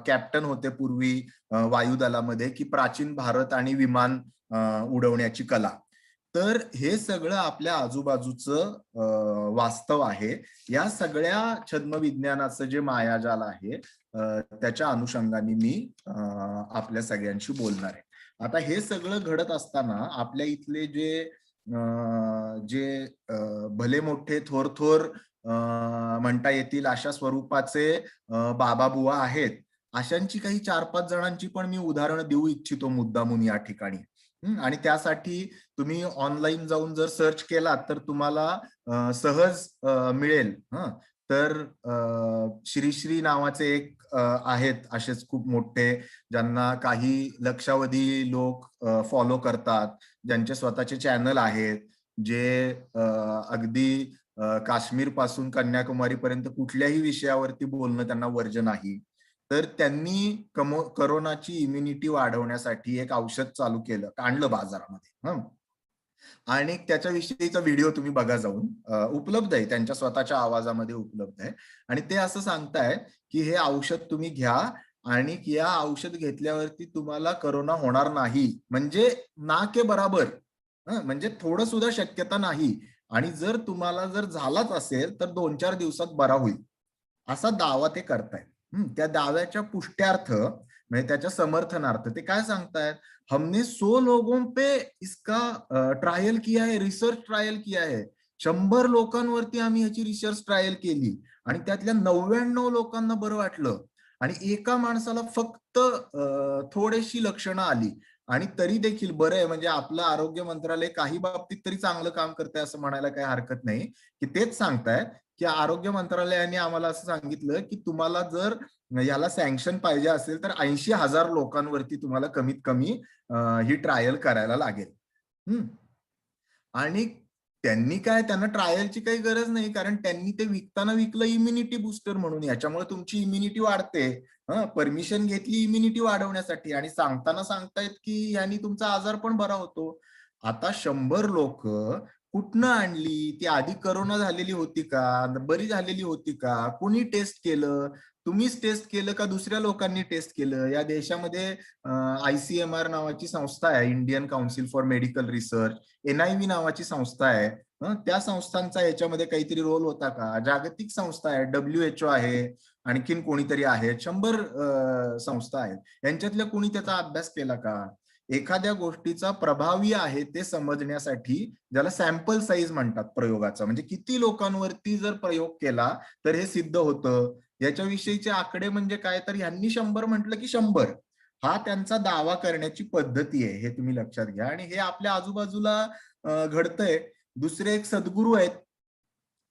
कॅप्टन होते पूर्वी वायुदलामध्ये, की प्राचीन भारत आणि विमान उडवण्याची कला. तर हे सगळं आपल्या आजूबाजूचं वास्तव आहे. या सगळ्या छद्मविज्ञानाचं जे मायाजाल आहे त्याच्या अनुषंगाने मी आपल्या सगळ्यांशी बोलणार आहे. आता हे सगळं घडत असताना आपल्या इथले जे भले मोठे थोर म्हणता येतील अशा स्वरूपाचे बाबा बुवा आहेत, अशांची काही 4-5 जणांची पण मी उदाहरणं देऊ इच्छितो मुद्दामून या ठिकाणी. आणि त्यासाठी तुम्ही ऑनलाईन जाऊन जर सर्च केलात तर तुम्हाला सहज मिळेल. तर श्रीश्री नावाचे एक आहेत असेच खूप मोठे, ज्यांना काही लक्षावधी लोक फॉलो करतात, ज्यांचे स्वतःचे चॅनल आहेत, जे अगदी काश्मीर पासून कन्याकुमारी पर्यंत कुठल्याही विषयावरती बोलणं त्यांना वर्ज नाही. तर त्यांनी करोनाची इम्युनिटी वाढवण्यासाठी एक औषध चालू केलं, आणलं बाजारामध्ये. आणि त्याच्याविषयीचा व्हिडिओ तुम्ही बघा जाऊन, उपलब्ध आहे, त्यांच्या स्वतःच्या आवाजामध्ये उपलब्ध आहे. आणि ते असं सांगताय की हे औषध तुम्ही घ्या आणि या औषध घेतल्यावरती तुम्हाला करोना होणार नाही, म्हणजे ना के बराबर, म्हणजे थोडं सुद्धा शक्यता नाही. आणि जर तुम्हाला जर झालाच असेल तर 2-4 दिवसात बरा होईल, असा दावा ते करतायत. त्या दाव्याच्या पुष्ट्यार्थ म्हणजे त्याच्या समर्थनार्थ ते काय सांगतायत, हमने 100 लोगों पे इसका ट्रायल किया है, रिसर्च ट्रायल किया है. 100 लोकांवरती आम्ही ह्याची रिसर्च ट्रायल केली आणि त्यातल्या 99 लोकांना बरं वाटलं आणि एका माणसाला फक्त थोडीशी लक्षणं आली. आणि तरी देखील बरं आहे, म्हणजे आपलं आरोग्य मंत्रालय काही बाबतीत तरी चांगलं काम करतंय असं म्हणायला काही हरकत नाही. की तेच सांगतायत की आरोग्य मंत्रालयाने आम्हाला असं सांगितलं की तुम्हाला जर याला सँक्शन पाहिजे असेल तर 80,000 लोकांवरती तुम्हाला कमीत कमी ही ट्रायल करायला लागेल. आणि त्यांनी काय, त्यांना ट्रायलची काही गरज नाही, कारण त्यांनी ते विकताना विकलं इम्युनिटी बुस्टर म्हणून, याच्यामुळे तुमची इम्युनिटी वाढते. परमिशन घेतली इम्युनिटी वाढवण्यासाठी आणि सांगताना सांगतायत की यांनी तुमचा आजार पण बरा होतो. आता 100 लोक कुठनं आणली, ती आधी करोना झालेली होती का, बरी झालेली होती का, कुणी टेस्ट केलं, तुम्हीच टेस्ट केलं का दुसऱ्या लोकांनी टेस्ट केलं? या देशामध्ये ICMR नावाची संस्था आहे, Indian council for medical research, NIV नावाची संस्था आहे. त्या संस्थांचा याच्यामध्ये काहीतरी रोल होता का? जागतिक संस्था आहे, WHO आहे, आणखीन कोणीतरी आहे, 100 संस्था आहेत, यांच्यातल्या कोणी त्याचा अभ्यास केला का? एखाद्या गोष्टीचा प्रभावी आहे ते समजण्यासाठी, ज्याला सॅम्पल साईज म्हणतात प्रयोगाचा, म्हणजे किती लोकांवरती जर प्रयोग केला तर हे सिद्ध होतं, याच्याविषयीचे आकडे म्हणजे काय, तर ह्यांनी 100 म्हटलं की 100, हा त्यांचा दावा करण्याची पद्धती आहे, हे तुम्ही लक्षात घ्या. आणि हे आपल्या आजूबाजूला घडतंय. दुसरे एक सद्गुरू आहेत,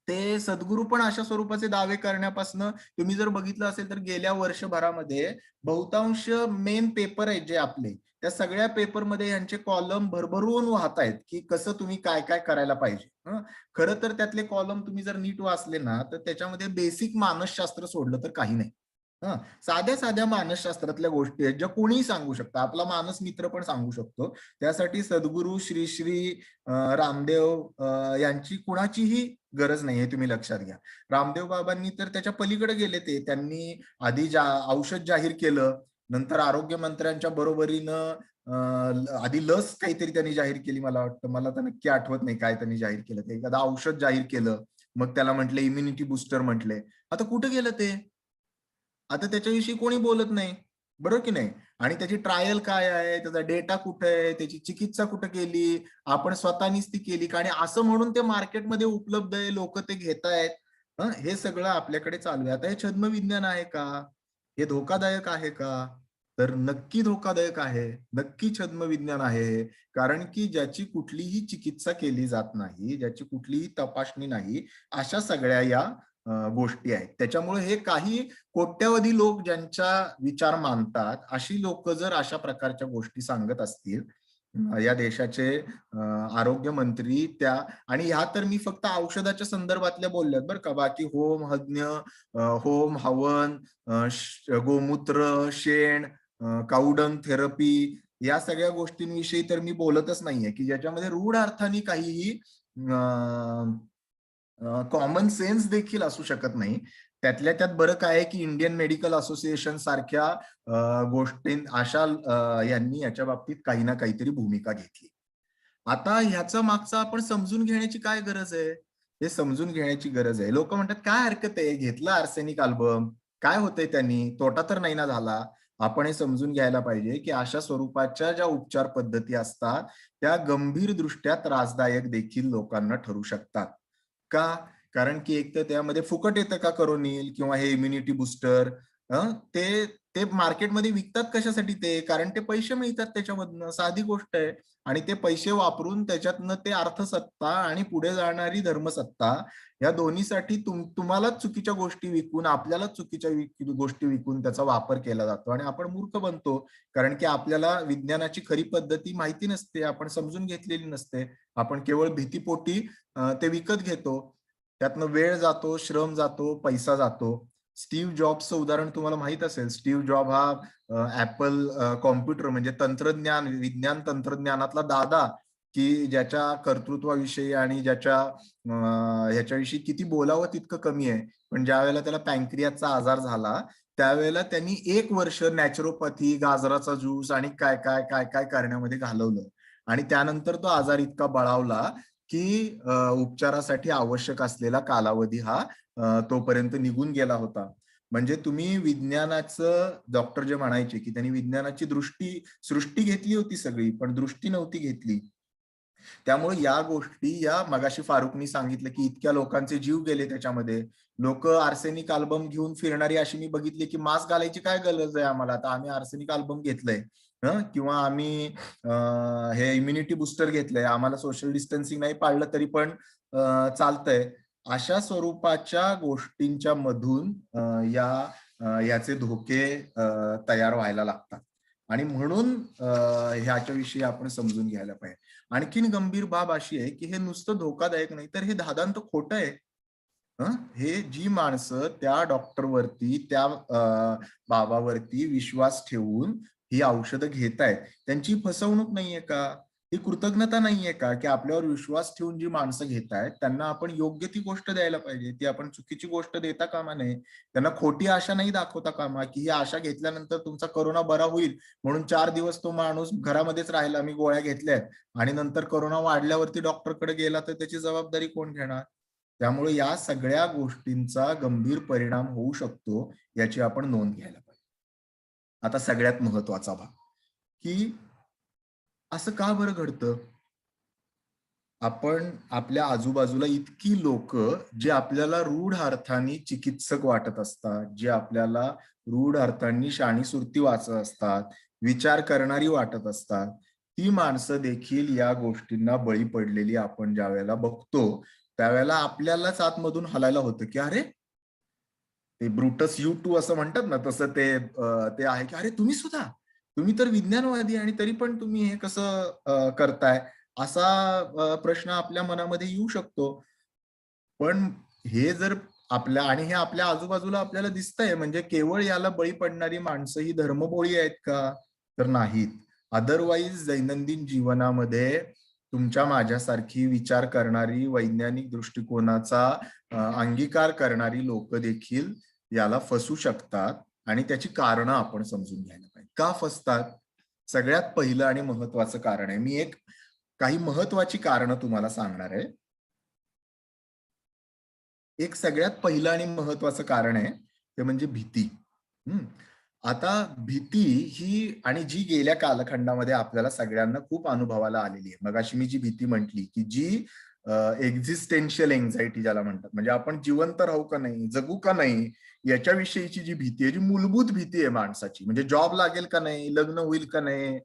ते सद्गुरू पण अशा स्वरूपाचे दावे करण्यापासून तुम्ही जर बघितलं असेल तर गेल्या वर्षभरामध्ये बहुतांश मेन पेपर आहेत जे आपले, त्या सगळ्या पेपरमध्ये यांचे कॉलम भरभरून वाहत आहेत की कसं तुम्ही काय काय करायला पाहिजे. खरं तर त्यातले कॉलम तुम्ही जर नीट वाचले ना तर त्याच्यामध्ये बेसिक मानसशास्त्र सोडलं तर काही नाही. साध्या साध्या मानसशास्त्रातल्या गोष्टी आहेत ज्या कोणीही सांगू शकतं, आपला मानस मित्र पण सांगू शकतो. त्यासाठी सद्गुरू श्री श्री रामदेव यांची कुणाचीही गरज नाही, हे तुम्ही लक्षात घ्या. रामदेव बाबांनी तर त्याच्या पलीकडे गेले, त्यांनी आधी औषध जाहीर केलं, नंतर आरोग्य मंत्र्यांच्या बरोबरीनं आधी लस काहीतरी त्यांनी जाहीर केली, मला वाटतं, मला तर नक्की आठवत नाही काय त्यांनी जाहीर केलं ते, एखादं औषध जाहीर केलं, मग त्याला म्हटले इम्युनिटी बुस्टर म्हटले. आता कुठे गेलं ते? आता त्याच्याविषयी कोणी बोलत नाही, बरोबर की नाही? आणि त्याची ट्रायल काय आहे, त्याचा डेटा कुठे आहे, त्याची चिकित्सा कुठे केली, आपण स्वतःनीच ती केली का, आणि असं म्हणून ते मार्केटमध्ये उपलब्ध आहे, लोक ते घेतायत. हे सगळं आपल्याकडे चालू आहे. आता हे छद्मविज्ञान आहे का? हे धोकादायक आहे का? तर नक्की धोकादायक आहे, नक्की छद्मविज्ञान आहे. कारण की ज्याची कुठलीही चिकित्सा केली जात नाही, ज्याची कुठलीही तपासणी नाही, अशा सगळ्या या गोष्टी आहेत. त्याच्यामुळे हे काही कोट्यवधी लोक ज्यांचा विचार मानतात, अशी लोक जर अशा प्रकारच्या गोष्टी सांगत असतील, या देशाचे आरोग्य मंत्री त्या, आणि ह्या तर मी फक्त औषधाच्या संदर्भातल्या बोलल्यात बरं का, बाकी होम हज्ञ, होम हवन, गोमूत्र, शेण, काउडंग थेरपी, या सगळ्या गोष्टींविषयी तर मी बोलतच नाहीये की ज्याच्यामध्ये रूढ अर्थाने काहीही कॉमन सेन्स देखील असू शकत नाही. त्यातल्या त्यात बरं काय आहे की इंडियन मेडिकल असोसिएशन सारख्या गोष्टी अशा यांनी याच्या बाबतीत काही ना काहीतरी भूमिका घेतली. आता ह्याचा मागचा आपण समजून घेण्याची काय गरज आहे, हे समजून घेण्याची गरज आहे. लोक म्हणतात काय हरकत आहे, घेतला आर्सेनिक अल्बम, काय होतंय त्यांनी, तोटा तर नाही ना झाला. आपण हे समजून घ्यायला पाहिजे की अशा स्वरूपाच्या ज्या उपचार पद्धती असतात त्या गंभीर दृष्ट्या त्रासदायक देखील लोकांना ठरू शकतात. का? कारण की एक तर त्यामध्ये फुकट येतं का करोनिल किंवा हे इम्युनिटी बुस्टर, ते ते मार्केटमध्ये विकतात कशासाठी? ते कारण ते पैसे मिळतात त्याच्यामधनं, साधी गोष्ट आहे. आणि ते पैसे वापरून त्याच्यातनं ते अर्थसत्ता आणि पुढे जाणारी धर्मसत्ता या दोन्हीसाठी तुम्हालाच चुकीच्या गोष्टी विकून, आपल्यालाच चुकीच्या गोष्टी विकून त्याचा वापर केला जातो आणि आपण मूर्ख बनतो. कारण की आपल्याला विज्ञानाची खरी पद्धती माहिती नसते, आपण समजून घेतलेली नसते. आपण केवळ भीतीपोटी ते विकत घेतो. त्यातनं वेळ जातो, श्रम जातो, पैसा जातो. स्टीव्ह जॉबचं उदाहरण तुम्हाला माहित असेल. स्टीव्ह जॉब हा ऍपल कॉम्प्युटर म्हणजे तंत्रज्ञान, विज्ञान तंत्रज्ञानातला दादा, की ज्याच्या कर्तृत्वाविषयी आणि ज्याच्या ह्याच्याविषयी किती बोलावं तितकं कमी आहे. पण ज्या वेळेला त्याला पॅन्क्रियाचा आजार झाला त्यावेळेला त्यांनी 1 वर्ष नॅचरोपॅथी, गाजराचा ज्यूस आणि काय काय काय काय करण्यामध्ये घालवलं आणि त्यानंतर तो आजार इतका बळावला की उपचारासाठी आवश्यक असलेला कालावधी हा तोपर्यंत निघून गेला होता. म्हणजे तुम्ही विज्ञानाचं, डॉक्टर जे म्हणायचे की त्यांनी विज्ञानाची सृष्टी घेतली होती सगळी, पण दृष्टी नव्हती घेतली. त्यामुळे या गोष्टी, या मगाशी फारुकनी सांगितलं की इतक्या लोकांचे जीव गेले त्याच्यामध्ये. लोक आर्सेनिक अल्बम घेऊन फिरणारी अशी मी बघितली की मास्क घालायची काय गरज आहे आम्हाला, आता आम्ही आर्सेनिक अल्बम घेतलंय, किंवा आम्ही हे इम्युनिटी बुस्टर घेतलंय, आम्हाला सोशल डिस्टन्सिंग नाही पाळलं तरी पण चालतंय. अशा स्वरूपाच्या गोष्टींच्या मधून याचे धोके तयार व्हायला लागतात आणि म्हणून ह्याच्याविषयी आपण समजून घ्यायला पाहिजे. आणखीन गंभीर बाब अशी आहे की हे नुसतं धोकादायक नाही तर हे धादांत खोटं आहे. हे जी माणसं त्या डॉक्टरवरती, त्या बाबावरती विश्वास ठेवून ही औषधं घेतायत, त्यांची फसवणूक नाहीये का? ही कृतज्ञता नाहीये का की आपल्यावर विश्वास ठेवून जी माणसं घेतायत त्यांना आपण योग्य ती गोष्ट द्यायला पाहिजे, ती आपण चुकीची गोष्ट देता कामा नये. त्यांना खोटी आशा नाही दाखवता कामा की ही आशा घेतल्यानंतर तुमचा करोना बरा होईल म्हणून 4 दिवस तो माणूस घरामध्येच राहिला, मी गोळ्या घेतल्यात, आणि नंतर करोना वाढल्यावरती डॉक्टरकडे गेला तर त्याची जबाबदारी कोण घेणार? त्यामुळे या सगळ्या गोष्टींचा गंभीर परिणाम होऊ शकतो, याची आपण नोंद घ्यायला पाहिजे. आता सगळ्यात महत्वाचा भाग की असं का बरं घडतं? आपण आपल्या आजूबाजूला इतकी लोक जे आपल्याला रूढ अर्थाने चिकित्सक वाटत असतात, जे आपल्याला रूढ अर्थाने शाणी सुरती वाचत असतात, विचार करणारी वाटत असतात, ती माणसं देखील या गोष्टींना बळी पडलेली आपण ज्या वेळेला बघतो त्यावेळेला आपल्यालाच आतमधून हलायला होतं की अरे ते ब्रुटस यू टू असं म्हणतात ना, तसं ते आहे की अरे तुम्ही तर विज्ञानवादी आणि तरी पण तुम्ही हे कसं करताय, असा प्रश्न आपल्या मनामध्ये येऊ शकतो. पण हे जर आणि हे आपल्या आजूबाजूला आपल्याला दिसतंय, म्हणजे केवळ याला बळी पडणारी माणसं ही धर्मबोळी आहेत का? तर नाहीत. अदरवाईज दैनंदिन जीवनामध्ये तुमच्या माझ्यासारखी विचार करणारी, वैज्ञानिक दृष्टिकोनाचा अंगीकार करणारी लोक देखील याला फसू शकतात आणि त्याची कारणं आपण समजून घ्यायला पाहिजे. का फसतात? सगळ्यात पहिलं आणि महत्वाचं कारण आहे, मी काही महत्वाची कारणं तुम्हाला सांगणार आहे. एक सगळ्यात पहिलं आणि महत्वाचं कारण आहे ते म्हणजे भीती. आता भीती ही, आणि जी गेल्या कालखंडामध्ये आपल्याला सगळ्यांना खूप अनुभवाला आलेली आहे. मगाशी मी जी भीती म्हटली की जी एक्झिस्टेन्शियल एन्झायटी ज्याला म्हणतात, म्हणजे आपण जिवंत राहू का नाही, जगू का नाही, याच्याविषयीची जी भीती आहे, जी मूलभूत भीती आहे माणसाची, म्हणजे जॉब लागेल का नाही, लग्न होईल का नाही,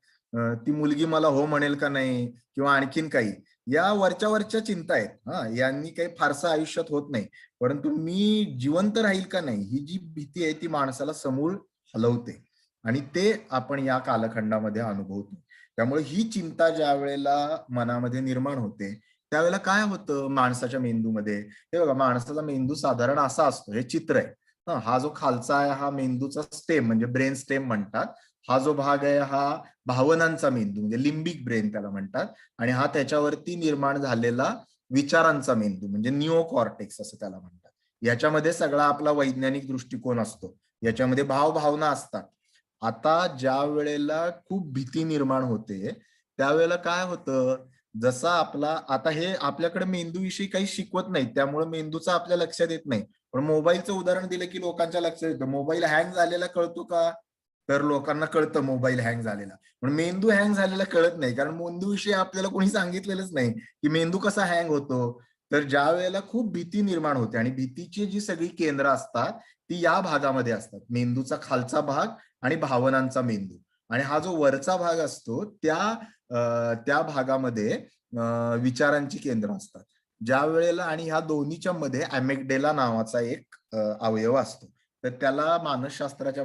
ती मुलगी मला हो म्हणेल का नाही, किंवा आणखीन काही, या वरच्या चिंता आहेत. यांनी काही फारसं आयुष्यात होत नाही, परंतु मी जिवंत राहील का नाही, ही जी भीती आहे ती माणसाला समूळ हलवते आणि ते आपण या कालखंडामध्ये अनुभवतो. त्यामुळे ही चिंता ज्या वेळेला मनामध्ये निर्माण होते त्यावेळेला काय होतं माणसाच्या मेंदूमध्ये, हे बघा, माणसाचा मेंदू साधारण असा असतो, हे चित्र आहे. हा जो खालचा आहे हा मेंदूचा स्टेम म्हणजे ब्रेन स्टेम म्हणतात. हा जो भाग आहे हा भावनांचा मेंदू म्हणजे लिम्बिक ब्रेन त्याला म्हणतात, आणि हा त्याच्यावरती निर्माण झालेला विचारांचा मेंदू म्हणजे निओ कॉर्टेक्स असं त्याला म्हणतात. याच्यामध्ये सगळा आपला वैज्ञानिक दृष्टिकोन असतो, याच्यामध्ये भावना असतात. आता ज्या वेळेला खूप भीती निर्माण होते त्यावेळेला काय होतं, जसा आता हे आपल्याकडे मेंदूविषयी काही शिकवत नाही त्यामुळे मेंदूचं आपल्या लक्षात येत नाही, पण मोबाईलचं उदाहरण दिलं की लोकांच्या लक्षात येतं. मोबाईल हँग झालेला कळतो का? तर लोकांना कळतं मोबाईल हँग झालेला, पण मेंदू हँग झालेला कळत नाही, कारण मेंदूविषयी आपल्याला कोणी सांगितलेलंच नाही की मेंदू कसा हँग होतो. तर ज्या वेळेला खूप भीती निर्माण होते आणि भीतीची जी सगळी केंद्र असतात ती या भागामध्ये असतात, मेंदूचा खालचा भाग आणि भावनांचा मेंदू. आणि हा जो वरचा भाग असतो त्या भागामध्ये विचारांची केंद्र असतात. ज्या वेळेला आणि ह्या दोन्हीच्या मध्ये अॅमिग्डेला नावाचा एक अवयव असतो. तर त्याला मानसशास्त्राच्या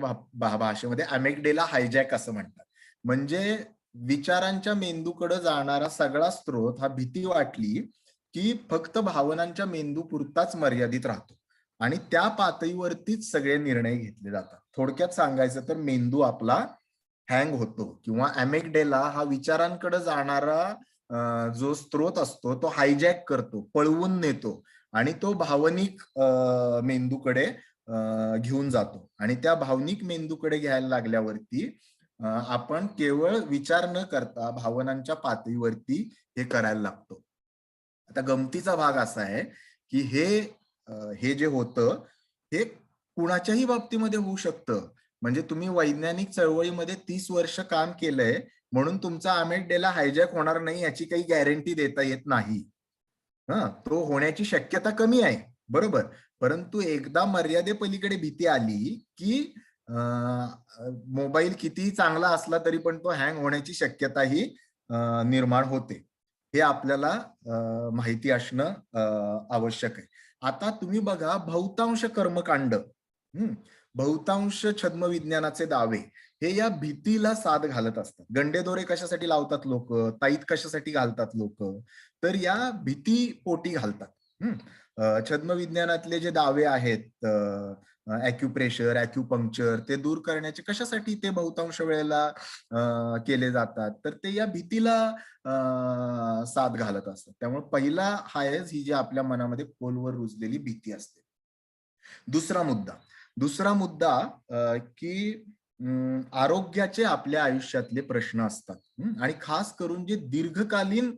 भाषेमध्ये अॅमिग्डेला हायजॅक असं म्हणतात. म्हणजे विचारांच्या मेंदूकडे जाणारा सगळा स्रोत हा भीती वाटली की फक्त भावनांच्या मेंदू पुरताच मर्यादित राहतो आणि त्या पातळीवरतीच सगळे निर्णय घेतले जातात. थोडक्यात सांगायचं तर मेंदू आपला हँग होतो किंवा अॅमिग्डेला हा विचारांकडे जाणारा जो स्रोत असतो तो हायजॅक करतो, पळवून नेतो आणि तो भावनिक मेंदूकडे घेऊन जातो. आणि त्या भावनिक मेंदूकडे घ्यायला लागल्यावरती आपण केवळ विचार न करता भावनांच्या पातळीवरती हे करायला लागतो. आता गमतीचा भाग असा आहे की हे जे होतं हे कुणाच्याही बाबतीमध्ये होऊ शकतं. म्हणजे तुम्ही वैज्ञानिक चळवळीमध्ये 30 वर्ष काम केलंय म्हणून तुमचा अॅमिग्डेला हायजॅक होणार नाही याची काही गॅरंटी देता येत नाही. तो होण्याची शक्यता कमी आहे, बरोबर. परंतु एकदा मर्यादेपलीकडे भीती आली की मोबाईल कितीही चांगला असला तरी पण तो हँग होण्याची शक्यताही निर्माण होते. हे आपल्याला माहिती असणं आवश्यक आहे. आता तुम्ही बघा, बहुतांश कर्मकांड, बहुतांश छद्मविज्ञानाचे दावे हे या भीतीला साथ घालत असतात. गंडेदोरे कशासाठी लावतात लोक, ताईत कशासाठी घालतात लोक, तर या भीती पोटी घालतात. छद्मविज्ञानातले जे दावे आहेत, ॲक्युप्रेशर, ॲक्युपंक्चर, ते दूर करण्याचे कशासाठी ते बहुतांश वेळेला केले जातात, तर ते या भीतीला साथ घालत असतात. त्यामुळे पहिला हायच ही जी आपल्या मनामध्ये खोलवर रुजलेली भीती असते. दुसरा मुद्दा की आरोग्याचे आपल्या आयुष्यातले प्रश्न असतात आणि खास करून जे दीर्घकालीन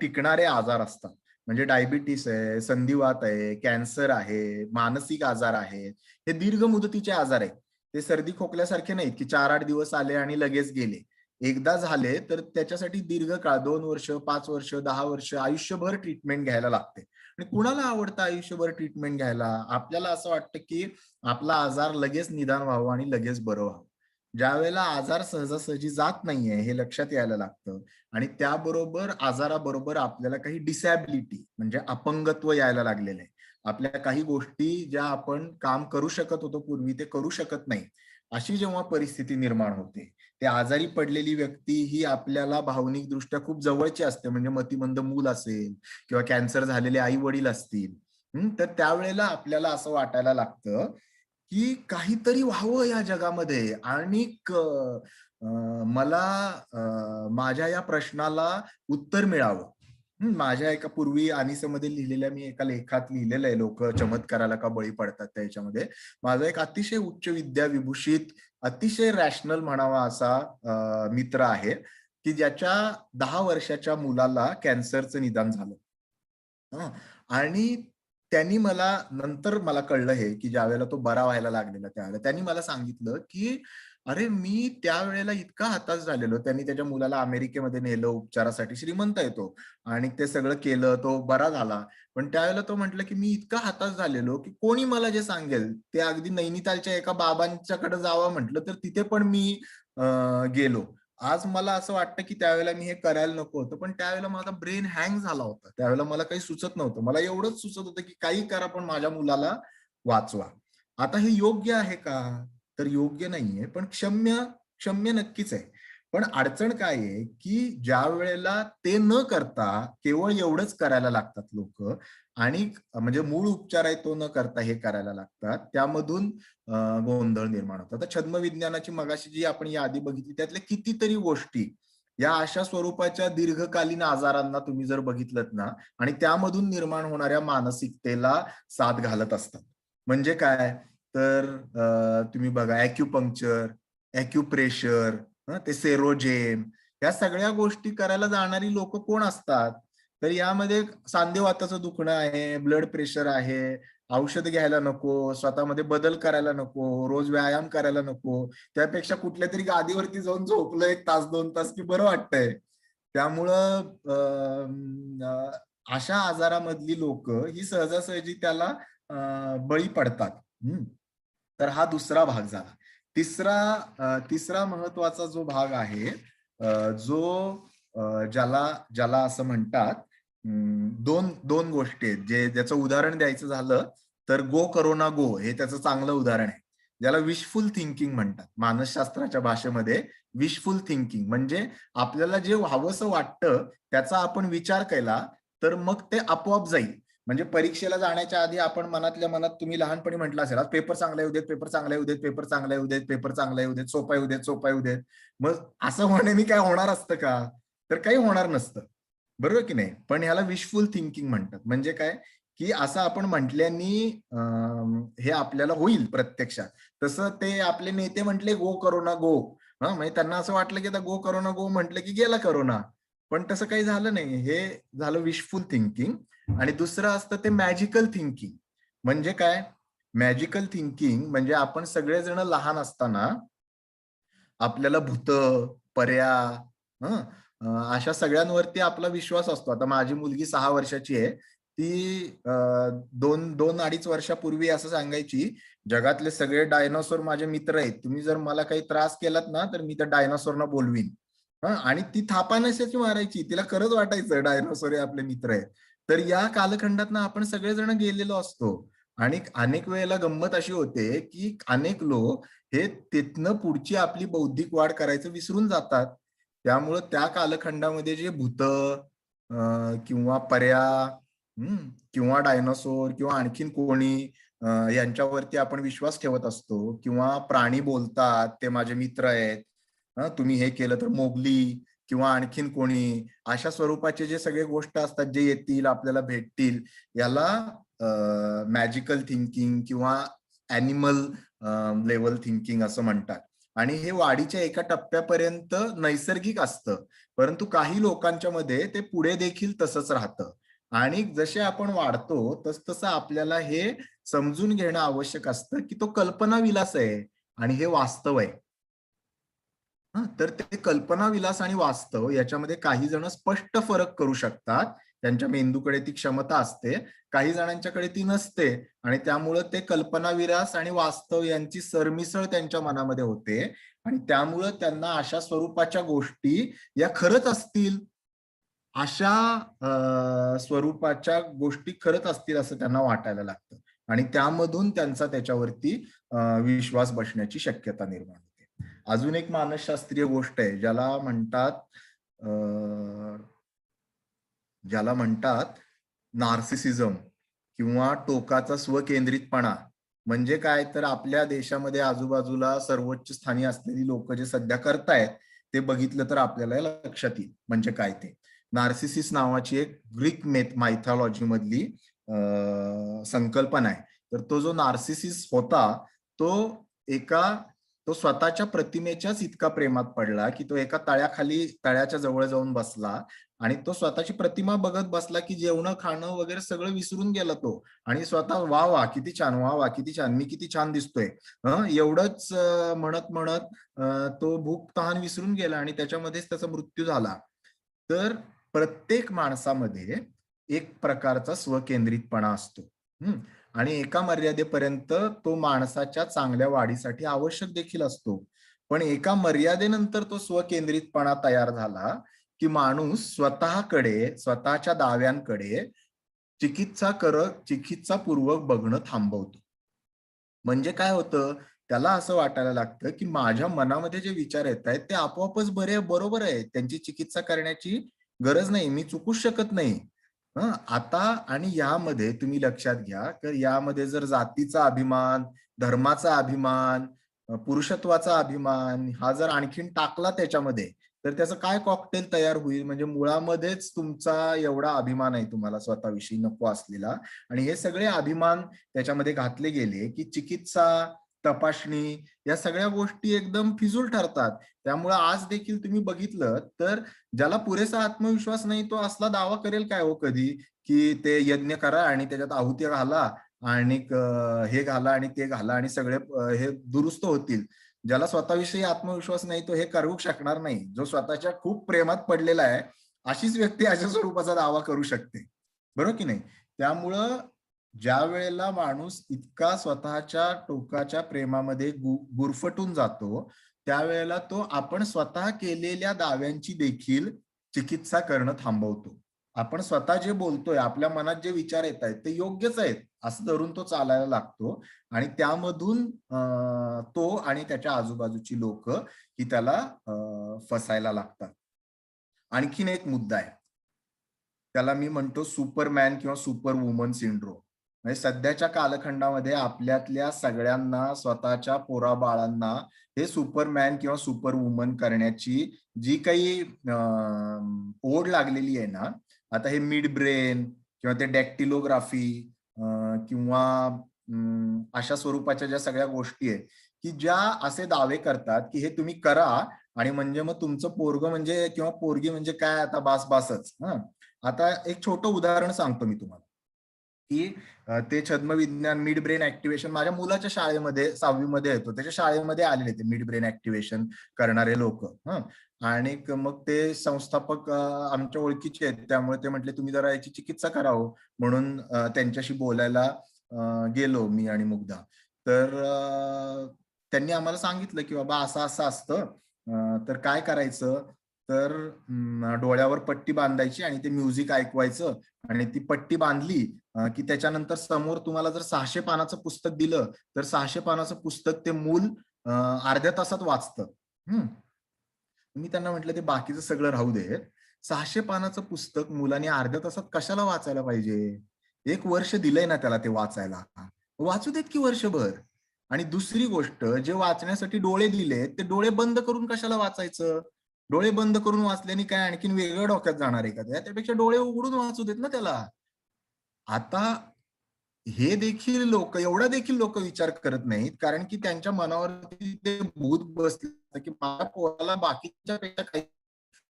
टिकणारे आजार असतात. म्हणजे डायबिटीस आहे, संधिवात आहे, कॅन्सर आहे, मानसिक आजार आहे. हे दीर्घ मुदतीचे आजार आहेत. ते सर्दी खोकल्यासारखे नाहीत की 4-8 दिवस आले आणि लगेच गेले. एकदा झाले तर त्याच्यासाठी दीर्घकाळ 2 वर्ष, 5 वर्ष, 10 वर्ष, आयुष्यभर ट्रीटमेंट घ्यायला लागते. आणि कुणाला आवडतं आयुष्यभर ट्रीटमेंट घ्यायला? आपल्याला असं वाटतं की आपला आजार लगेच निदान व्हावं आणि लगेच बरं व्हावं. ज्या वेळेला आजार सहजासहजी जात नाहीये हे लक्षात यायला लागतं आणि त्याबरोबर आजाराबरोबर आपल्याला काही डिसॅबिलिटी म्हणजे अपंगत्व यायला लागलेलं आहे. आपल्या काही गोष्टी ज्या आपण काम करू शकत होतो पूर्वी ते करू शकत नाही, अशी जेव्हा परिस्थिती निर्माण होते, ते आजारी पडलेली व्यक्ती ही आपल्याला भावनिक दृष्ट्या खूप जवळची असते. म्हणजे मतिमंद मूल असेल किंवा कॅन्सर झालेले आई वडील असतील, तर त्यावेळेला आपल्याला असं वाटायला लागतं की काहीतरी व्हावं या जगामध्ये आणि मला माझ्या या प्रश्नाला उत्तर मिळावं. माझ्या एका पूर्वी आनिसमध्ये लिहिलेल्या मी एका लेखात लिहिलेलं आहे, लोक चमत्काराला का बळी पडतात, त्याच्यामध्ये माझा एक अतिशय उच्च विद्या विभूषित, अतिशय रॅशनल म्हणावा असा मित्र आहे की ज्याच्या 10 वर्षाच्या मुलाला कॅन्सरचं निदान झालं. आणि त्यांनी नंतर मला कळलं हे की ज्या वेळेला तो बरा व्हायला लागलेला त्यावेळेला त्यांनी मला सांगितलं की अरे मी त्यावेळेला इतका हताश झालेलो. त्यांनी त्याच्या मुलाला अमेरिकेमध्ये नेलं उपचारासाठी, श्रीमंत आहे तो, आणि ते सगळं केलं, तो बरा झाला. पण त्यावेळेला तो म्हटलं की मी इतका हताश झालेलो की कोणी मला जे सांगेल ते, अगदी नैनितालच्या एका बाबांच्याकडे जावं म्हटलं तर तिथे पण मी गेलो. आज मला असं वाटतं की त्यावेळेला मी हे करायला नको होतं, पण त्यावेळेला माझा ब्रेन हँग झाला होता. त्यावेळेला मला काही सुचत नव्हतं. मला एवढंच सुचत होतं की काही करा पण माझ्या मुलाला वाचवा. आता हे योग्य आहे का? तर योग्य नाहीये, पण क्षम्य नक्कीच आहे. पण अडचण काय आहे की ज्या वेळेला ते न करता केवळ एवढंच करायला लागतात लोक, आणि म्हणजे मूळ उपचार आहे तो न करता हे करायला लागतात, त्यामधून गोंधळ निर्माण होतात. आता छद्मविज्ञानाची मगाशी जी आपण यादी बघितली त्यातल्या कितीतरी गोष्टी या अशा स्वरूपाच्या दीर्घकालीन आजारांना तुम्ही जर बघितलं ना, आणि त्यामधून निर्माण होणाऱ्या मानसिकतेला साथ घालत असतात. म्हणजे काय, तर तुम्ही बघा, ॲक्युपंक्चर, ॲक्युप्रेशर, ते सेरोजेन, या सगळ्या गोष्टी करायला जाणारी लोक कोण असतात? तर यामध्ये सांधेवाताचं दुखणं आहे, ब्लड प्रेशर आहे, औषध घ्यायला नको, स्वतःमध्ये बदल करायला नको, रोज व्यायाम करायला नको, त्यापेक्षा कुठल्या तरी गादीवरती जाऊन झोपलं 1 तास 2 तास की बरं वाटतंय. त्यामुळं अशा आजारामधली लोक ही सहजासहजी त्याला बळी पडतात. तर हा दुसरा भाग झाला. तिसरा महत्वाचा जो भाग आहे, ज्याला असं म्हणतात, दोन गोष्टी आहेत. ज्याचं उदाहरण द्यायचं झालं तर गो करोना गो हे त्याचं चांगलं उदाहरण आहे, ज्याला विशफुल थिंकिंग म्हणतात मानसशास्त्राच्या भाषेमध्ये. विशफुल थिंकिंग म्हणजे आपल्याला जे हवंसं वाटतं त्याचा आपण विचार केला तर मग ते आपोआप जाईल. म्हणजे परीक्षेला जाण्याच्या आधी आपण मनातल्या मनात, तुम्ही लहानपणी म्हटलं असेल, आज पेपर चांगला येऊ देत, पेपर चांगला येऊ देत, पेपर चांगला येऊ देत, पेपर चांगला येऊ देत, सोपा येऊ देत, सोपा येऊ देत. मग असं म्हणण्याने काय होणार असतं का? तर काही होणार नसतं, बरोबर की नाही? पण ह्याला विशफुल थिंकिंग म्हणतात. म्हणजे काय की असं आपण म्हटल्यानी हे आपल्याला होईल प्रत्यक्षात. तसं ते आपले नेते म्हटले गो करोना गो, म्हणजे त्यांना असं वाटलं की आता गो करोना गो म्हटलं की गेला करोना, पण तसं काही झालं नाही. हे झालं विशफुल थिंकिंग. आणि दुसरं असतं ते मॅजिकल थिंकिंग. म्हणजे काय? मॅजिकल थिंकिंग म्हणजे आपण सगळेजण लहान असताना आपल्याला भूत, पर्या, अशा सगळ्यांवरती आपला विश्वास असतो. आता माझी मुलगी 6 वर्षाची आहे. ती 2-2.5 वर्षापूर्वी असं सांगायची, जगातले सगळे डायनोसॉर माझे मित्र आहेत, तुम्ही जर मला काही त्रास केलात ना तर मी त्या डायनोसॉरना बोलवीन. आणि ती थापा नशाची मारायची, तिला खरंच वाटायचं डायनोसॉर हे आपले मित्र आहेत. तर या कालखंडात आपण सगळेजण गेलेलो असतो. आणि अनेक वेळेला गंमत अशी होते की अनेक लोक हे तिथनं पुढची आपली बौद्धिक वाढ करायचं विसरून जातात. त्यामुळं त्या कालखंडामध्ये जे भूत किंवा पर्या किंवा डायनासोर किंवा आणखीन कोणी यांच्यावरती आपण विश्वास ठेवत असतो. किंवा प्राणी बोलतात, ते माझे मित्र आहेत, तुम्ही हे केलं तर मोगली किंवा आणखीन कोणी, अशा स्वरूपाचे जे सगळे गोष्ट असतात जे येतील आपल्याला भेटतील, याला मॅजिकल थिंकिंग किंवा ॲनिमल लेवल थिंकिंग असं म्हणतात. आणि हे वाढीच्या एका टप्प्यापर्यंत नैसर्गिक असतं, परंतु काही लोकांच्या मध्ये ते पुढे देखील तसंच राहतं. आणि जसे आपण वाढतो तसं आपल्याला हे समजून घेणं आवश्यक असतं की तो कल्पना विलास आहे आणि हे वास्तव आहे. तर ते कल्पना विलास आणि वास्तव याच्यामध्ये काही जण स्पष्ट फरक करू शकतात, त्यांच्या मेंदूकडे ती क्षमता असते, काही जणांच्याकडे ती नसते, आणि त्यामुळे ते कल्पना विलास आणि वास्तव यांची सरमिसळ त्यांच्या मनामध्ये होते. आणि त्यामुळं त्यांना अशा स्वरूपाच्या गोष्टी या खरंच असतील, अशा स्वरूपाच्या गोष्टी खरंच असतील असं त्यांना वाटायला लागतं. आणि त्यामधून त्यांचा त्याच्यावरती विश्वास बसण्याची शक्यता निर्माण होते. अजून एक मानसशास्त्रीय गोष्ट आहे ज्याला म्हणतात नार्सिसिझम किंवा टोकाचा स्वकेंद्रितपणा. म्हणजे काय तर आपल्या देशामध्ये आजूबाजूला सर्वोच्च स्थानी असलेली लोक जे सध्या करतायत ते बघितलं तर आपल्याला लक्षात येईल म्हणजे काय ते. नार्सिसिस नावाची एक ग्रीक मायथॉलॉजी मधली संकल्पना आहे. तर तो जो नार्सिसिस होता तो स्वतःच्या प्रतिमेच्याच इतका प्रेमात पडला की तो एका तळ्याच्या जवळ जाऊन बसला आणि तो स्वतःची प्रतिमा बघत बसला की जेवणं खाणं वगैरे सगळं विसरून गेला तो. आणि स्वतः वा वा किती छान, वा वा किती छान, मी किती छान दिसतोय, एवढंच म्हणत म्हणत तो भूक तहान विसरून गेला आणि त्याच्यामध्येच त्याचा मृत्यू झाला. तर प्रत्येक माणसामध्ये एक प्रकारचा स्वकेंद्रितपणा असतो आणि एका मर्यादेपर्यंत तो माणसाच्या चांगल्या वाढीसाठी आवश्यक देखील असतो. पण एका मर्यादेनंतर तो स्वकेंद्रितपणा तयार झाला की माणूस स्वतःच्या दाव्यांकडे चिकित्सापूर्वक बघणं थांबवतो. म्हणजे काय होतं, त्याला असं वाटायला लागतं की माझ्या मनामध्ये जे विचार येत आहेत ते आपोआपच बरोबर आहे, त्यांची चिकित्सा करण्याची गरज नाही, मी चुकूच शकत नाही. आता आणि यामध्ये तुम्ही लक्षात घ्या तर यामध्ये जर जातीचा अभिमान, धर्माचा अभिमान, पुरुषत्वाचा अभिमान हा जर आणखीन टाकला त्याच्यामध्ये तर त्याचं काय कॉकटेल तयार होईल. म्हणजे मुळामध्येच तुमचा एवढा अभिमान आहे तुम्हाला स्वतःविषयी नको असलेला, आणि हे सगळे अभिमान त्याच्यामध्ये घातले गेले की चिकित्सा, तपासणी या सगळ्या गोष्टी एकदम फिजूल ठरतात. त्यामुळे आज देखील तुम्ही बघितलं तर ज्याला पुरेसा आत्मविश्वास नाही तो असला दावा करेल काय हो कधी की ते यज्ञ करा आणि त्याच्यात आहुती घाला आणि हे घाला आणि ते घाला आणि सगळे हे दुरुस्त होतील. ज्याला स्वतःविषयी आत्मविश्वास नाही तो हे करू शकणार नाही. जो स्वतःच्या खूप प्रेमात पडलेला आहे अशीच व्यक्ती अशा स्वरूपाचा दावा करू शकते, बरोबर की नाही? त्यामुळं ज्या वेळेला माणूस इतका स्वतःच्या टोकाच्या प्रेमामध्ये गुरफटून जातो, त्यावेळेला तो आपण स्वतः केलेल्या दाव्यांची देखील चिकित्सा करणं थांबवतो. आपण स्वतः जे बोलतोय, आपल्या मनात जे विचार येत आहेत ते योग्यच आहेत असं धरून तो चालायला लागतो आणि त्यामधून तो आणि त्याच्या आजूबाजूची लोक ही त्याला फसायला लागतात. आणखीन एक मुद्दा आहे, त्याला मी म्हणतो सुपरमॅन किंवा सुपर वुमन सिंड्रोम. म्हणजे सध्याच्या कालखंडामध्ये आपल्यातल्या सगळ्यांना, स्वतःच्या पोराबाळांना हे सुपरमॅन किंवा सुपर वुमन करण्याची जी काही ओढ लागलेली आहे ना, आता हे मिड ब्रेन किंवा ते डॅक्टिलोग्राफी किंवा अशा स्वरूपाच्या ज्या सगळ्या गोष्टी आहेत की ज्या असे दावे करतात की हे तुम्ही करा आणि म्हणजे मग तुमचं पोरग म्हणजे किंवा पोरगी म्हणजे काय आता बासच. आता एक छोटं उदाहरण सांगतो मी तुम्हाला की ते छद्मविज्ञान मिड ब्रेन ऍक्टिव्हेशन माझ्या मुलाच्या शाळेमध्ये 6वी मध्ये येतो, त्याच्या शाळेमध्ये आलेले ते मिड ब्रेन ऍक्टिव्हेशन करणारे लोक. आणि मग ते संस्थापक आमच्या ओळखीचे आहेत, त्यामुळे ते म्हटले तुम्ही जरा याची चिकित्सा करावं, म्हणून त्यांच्याशी बोलायला गेलो मी आणि मुग्धा. तर त्यांनी आम्हाला सांगितलं की बाबा असं असं असतं, तर काय करायचं, तर डोळ्यावर पट्टी बांधायची आणि ते म्युझिक ऐकवायचं आणि ती पट्टी बांधली की त्याच्यानंतर समोर तुम्हाला जर 600 पानाचं पुस्तक दिलं तर 600 पानाचं पुस्तक ते मूल अर्ध्या तासात वाचतं. मी त्यांना म्हटलं ते बाकीचं सगळं राहू दे, 600 पानाचं पुस्तक मुलाने अर्ध्या तासात कशाला वाचायला पाहिजे? 1 वर्ष दिलंय ना त्याला ते वाचायला, वाचू देत की वर्षभर. आणि दुसरी गोष्ट, जे वाचण्यासाठी डोळे दिले ते डोळे बंद करून कशाला वाचायचं? डोळे बंद करून वाचल्याने काय आणखीन वेगळं डोक्यात जाणार आहे का? त्यापेक्षा डोळे उघडून वाचू देत ना त्याला. आता हे देखील लोक, एवढा देखील लोक विचार करत नाहीत, कारण की त्यांच्या मनावरती ते भूत बसलं की माझ्या पोराला बाकीच्या पेक्षा काही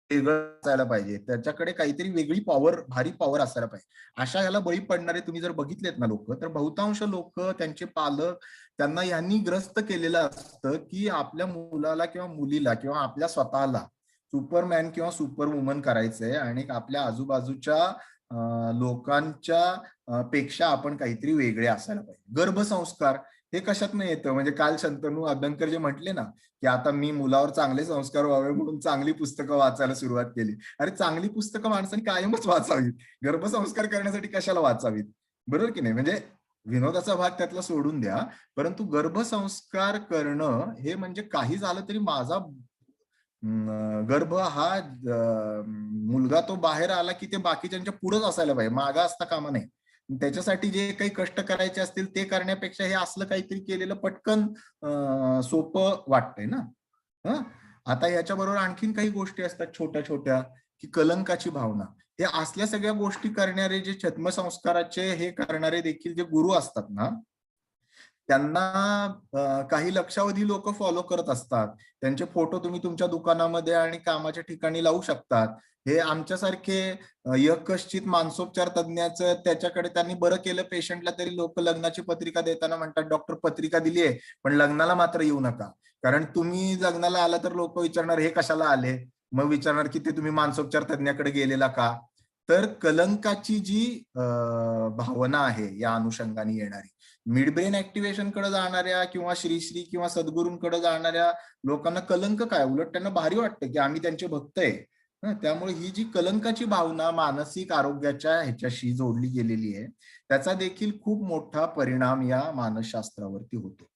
वेगळं असायला पाहिजे, त्याच्याकडे काहीतरी वेगळी पॉवर, भारी पॉवर असायला पाहिजे. अशा याला बळी पडणारे तुम्ही जर बघितलेत ना लोक, तर बहुतांश लोक, त्यांचे पालक त्यांना यांनी ग्रस्त केलेलं असतं की आपल्या मुलाला किंवा मुलीला किंवा आपल्या स्वतःला सुपरमॅन किंवा सुपर वुमन करायचंय आणि आपल्या आजूबाजूच्या लोकांच्या पेक्षा आपण काहीतरी वेगळे असायला पाहिजे. गर्भसंस्कार हे कशात नाही येतं, म्हणजे काल शंतनू अभ्यंकर जे म्हटले ना की आता मी मुलावर चांगले संस्कार व्हावे म्हणून चांगली पुस्तकं वाचायला सुरुवात केली. अरे चांगली पुस्तकं माणसाने कायमच वाचावीत, गर्भसंस्कार करण्यासाठी कशाला वाचावीत? बरोबर की नाही? म्हणजे विनोदाचा भाग त्यातला सोडून द्या, परंतु गर्भसंस्कार करणं हे म्हणजे काही झालं तरी माझा गर्भ हा मुलगा तो बाहेर आला की ते बाकीच्यांच्या पुढेच असायला पाहिजे, मागा असता कामा नाही. त्याच्यासाठी जे काही कष्ट करायचे असतील ते करण्यापेक्षा हे असलं काहीतरी केलेलं पटकन सोपं वाटतंय ना. आता याच्याबरोबर आणखीन काही गोष्टी असतात छोट्या छोट्या, की कलंकाची भावना. हे असल्या सगळ्या गोष्टी करणारे जे छद्मसंस्काराचे हे करणारे देखील जे गुरु असतात ना, त्यांना काही लक्षावधी लोक फॉलो करत असतात. त्यांचे फोटो तुम्ही तुमच्या दुकानामध्ये आणि कामाच्या ठिकाणी लावू शकतात. हे आमच्यासारखे यकश्चित मानसोपचार तज्ञाचं त्याच्याकडे त्यांनी बरं केलं पेशंटला तरी लोक लग्नाची पत्रिका देताना म्हणतात डॉक्टर पत्रिका दिली आहे पण लग्नाला मात्र येऊ नका, कारण तुम्ही लग्नाला आला तर लोक विचारणार हे कशाला आले, मग विचारणार की ते तुम्ही मानसोपचार तज्ञाकडे गेलेला का. तर कलंकाची जी भावना आहे या अनुषंगाने येणारी, मिड ब्रेन ऍक्टिव्हेशन कडे जाणाऱ्या किंवा श्रीश्री किंवा सद्गुरूंकडे जाणाऱ्या लोकांना कलंक काय, उलट त्यांना भारी वाटतं की आम्ही त्यांचे भक्त आहे. त्यामुळे ही जी कलंकाची भावना मानसिक आरोग्याच्या ह्याच्याशी जोडली गेलेली आहे, त्याचा देखील खूप मोठा परिणाम या मानसशास्त्रावरती होतो.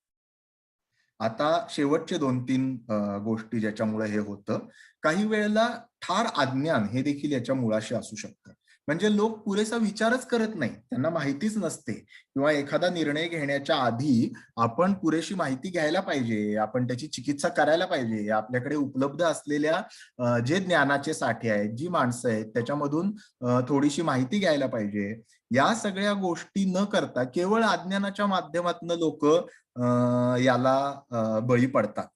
आता शेवटचे 2-3 गोष्टी ज्याच्यामुळे हे होतं, काही वेळेला ठार अज्ञान हे देखील याच्या मुळाशी असू शकतं. म्हणजे लोक पुरेसा विचारच करत नाही, त्यांना माहितीच नसते किंवा एखादा निर्णय घेण्याच्या आधी आपण पुरेशी माहिती घ्यायला पाहिजे, आपण त्याची चिकित्सा करायला पाहिजे. आपल्याकडे उपलब्ध असलेल्या जे ज्ञानाचे साठे आहेत, जी माणसं आहेत त्याच्यामधून थोडीशी माहिती घ्यायला पाहिजे. या सगळ्या गोष्टी न करता केवळ अज्ञानाच्या माध्यमातून लोक याला बळी पडतात.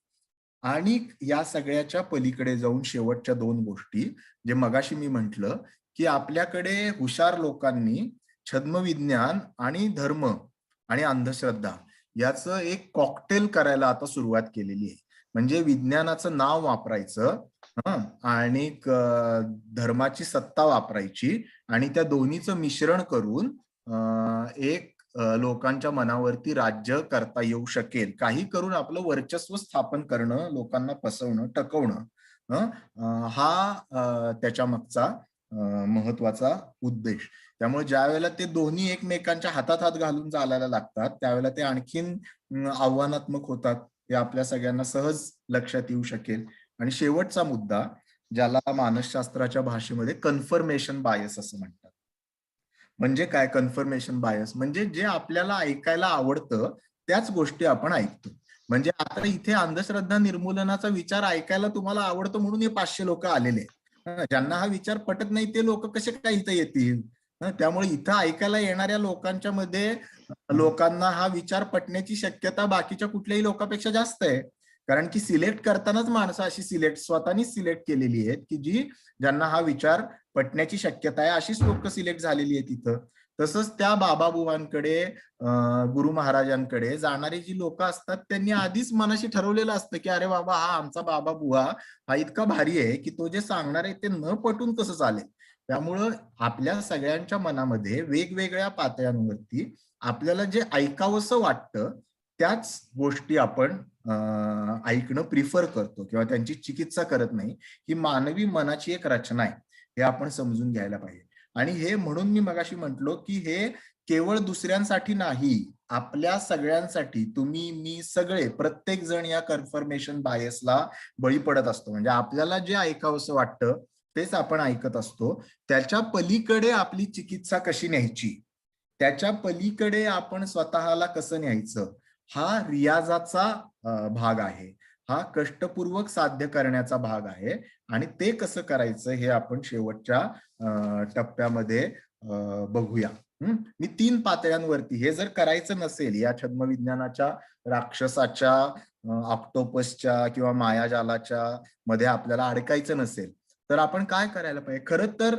आणि या सगळ्याच्या पलीकडे जाऊन शेवटच्या 2 गोष्टी जे मगाशी मी म्हंटल की आपल्याकडे हुशार लोकांनी छद्मविज्ञान आणि धर्म आणि अंधश्रद्धा याचं एक कॉकटेल करायला आता सुरुवात केलेली आहे. म्हणजे विज्ञानाचं नाव वापरायचं आणि धर्माची सत्ता वापरायची आणि त्या दोन्हीचं मिश्रण करून एक लोकांच्या मनावरती राज्य करता येऊ शकेल, काही करून आपलं वर्चस्व स्थापन करणं, लोकांना फसवणं, टकवणं, हा त्याच्या मागचा महत्वाचा उद्देश. त्यामुळे ज्या वेळेला ते दोन्ही एकमेकांच्या हातात हात घालून चालायला लागतात, त्यावेळेला ते आणखीन आव्हानात्मक होतात, हे आपल्या सगळ्यांना सहज लक्षात येऊ शकेल. आणि शेवटचा मुद्दा, ज्याला मानसशास्त्राच्या भाषेमध्ये कन्फर्मेशन बायस असं म्हणतात. म्हणजे काय कन्फर्मेशन बायस? म्हणजे जे आपल्याला ऐकायला आवडतं त्याच गोष्टी आपण ऐकतो. म्हणजे आता इथे अंधश्रद्धा निर्मूलनाचा विचार ऐकायला तुम्हाला आवडतो म्हणून हे 500 लोक आलेले आहेत. ज्यांना हा विचार पटत नाही ते लोक कसे काय इथं येतील? त्यामुळे इथं ऐकायला येणाऱ्या लोकांच्या मध्ये लोकांना हा विचार पटण्याची शक्यता बाकीच्या कुठल्याही लोकांपेक्षा जास्त आहे. कारण की सिलेक्ट करतानाच माणसं अशी स्वतःनीच सिलेक्ट केलेली आहेत की ज्यांना हा विचार पटण्याची शक्यता आहे, अशीच लोक सिलेक्ट झालेली आहेत इथं. तसंच त्या बाबाबुवांकडे, गुरु महाराजांकडे जाणारी जी लोक असतात त्यांनी आधीच मनाशी ठरवलेलं असतं की अरे बाबा, हा आमचा बाबा बुवा हा इतका भारी आहे की तो जे सांगणार आहे ते न पटून कसं चालेल. त्यामुळं आपल्या सगळ्यांच्या मनामध्ये वेगवेगळ्या पातळ्यांवरती आपल्याला जे ऐकावंसं वाटतं त्याच गोष्टी आपण ऐकणं प्रिफर करतो किंवा त्यांची चिकित्सा करत नाही. ही मानवी मनाची एक रचना आहे, हे आपण समजून घ्यायला पाहिजे. आणि हे म्हणून मी मगाशी म्हटलो की हे केवळ दुसऱ्यांसाठी नाही, आपल्या सगळ्यांसाठी, तुम्ही, मी, सगळे, प्रत्येक जण या कन्फर्मेशन बायसला बळी पडत असतो. म्हणजे आपल्याला जे ऐकावंसं वाटतं तेच आपण ऐकत असतो. त्याच्या पलीकडे आपली चिकित्सा कशी न्यायची, त्याच्या पलीकडे आपण स्वतःला कसं न्यायचं, हा रियाजाचा भाग आहे, हा कष्टपूर्वक साध्य करण्याचा भाग आहे. आणि ते कसं करायचं हे आपण शेवटच्या टप्प्यामध्ये बघूया. मी 3 पातळ्यांवरती, हे जर करायचं नसेल, या छद्मविज्ञानाच्या राक्षसाच्या, ऑक्टोपसच्या किंवा मायाजालाच्या मध्ये आपल्याला अडकायचं नसेल तर आपण काय करायला पाहिजे. खरं तर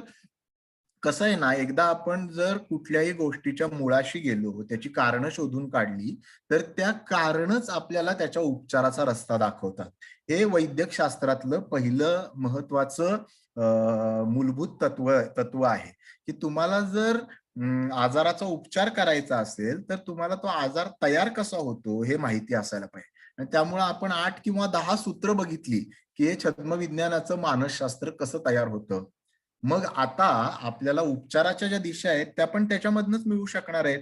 कसं आहे ना, एकदा आपण जर कुठल्याही गोष्टीच्या मुळाशी गेलो, त्याची कारणं शोधून काढली, तर त्या कारणच आपल्याला त्याच्या उपचाराचा रस्ता दाखवतात. हे वैद्यकशास्त्रातलं पहिलं महत्वाचं मूलभूत तत्व आहे की तुम्हाला जर आजाराचा उपचार करायचा असेल तर तुम्हाला तो आजार तयार कसा होतो हे माहिती असायला पाहिजे. आणि त्यामुळे आपण 8 किंवा 10 सूत्र बघितली की हे छद्मविज्ञानाचं मानसशास्त्र कसं तयार होतं. मग आता आपल्याला उपचाराच्या ज्या दिशा आहेत त्या पण त्याच्यामधनच मिळू शकणार आहेत.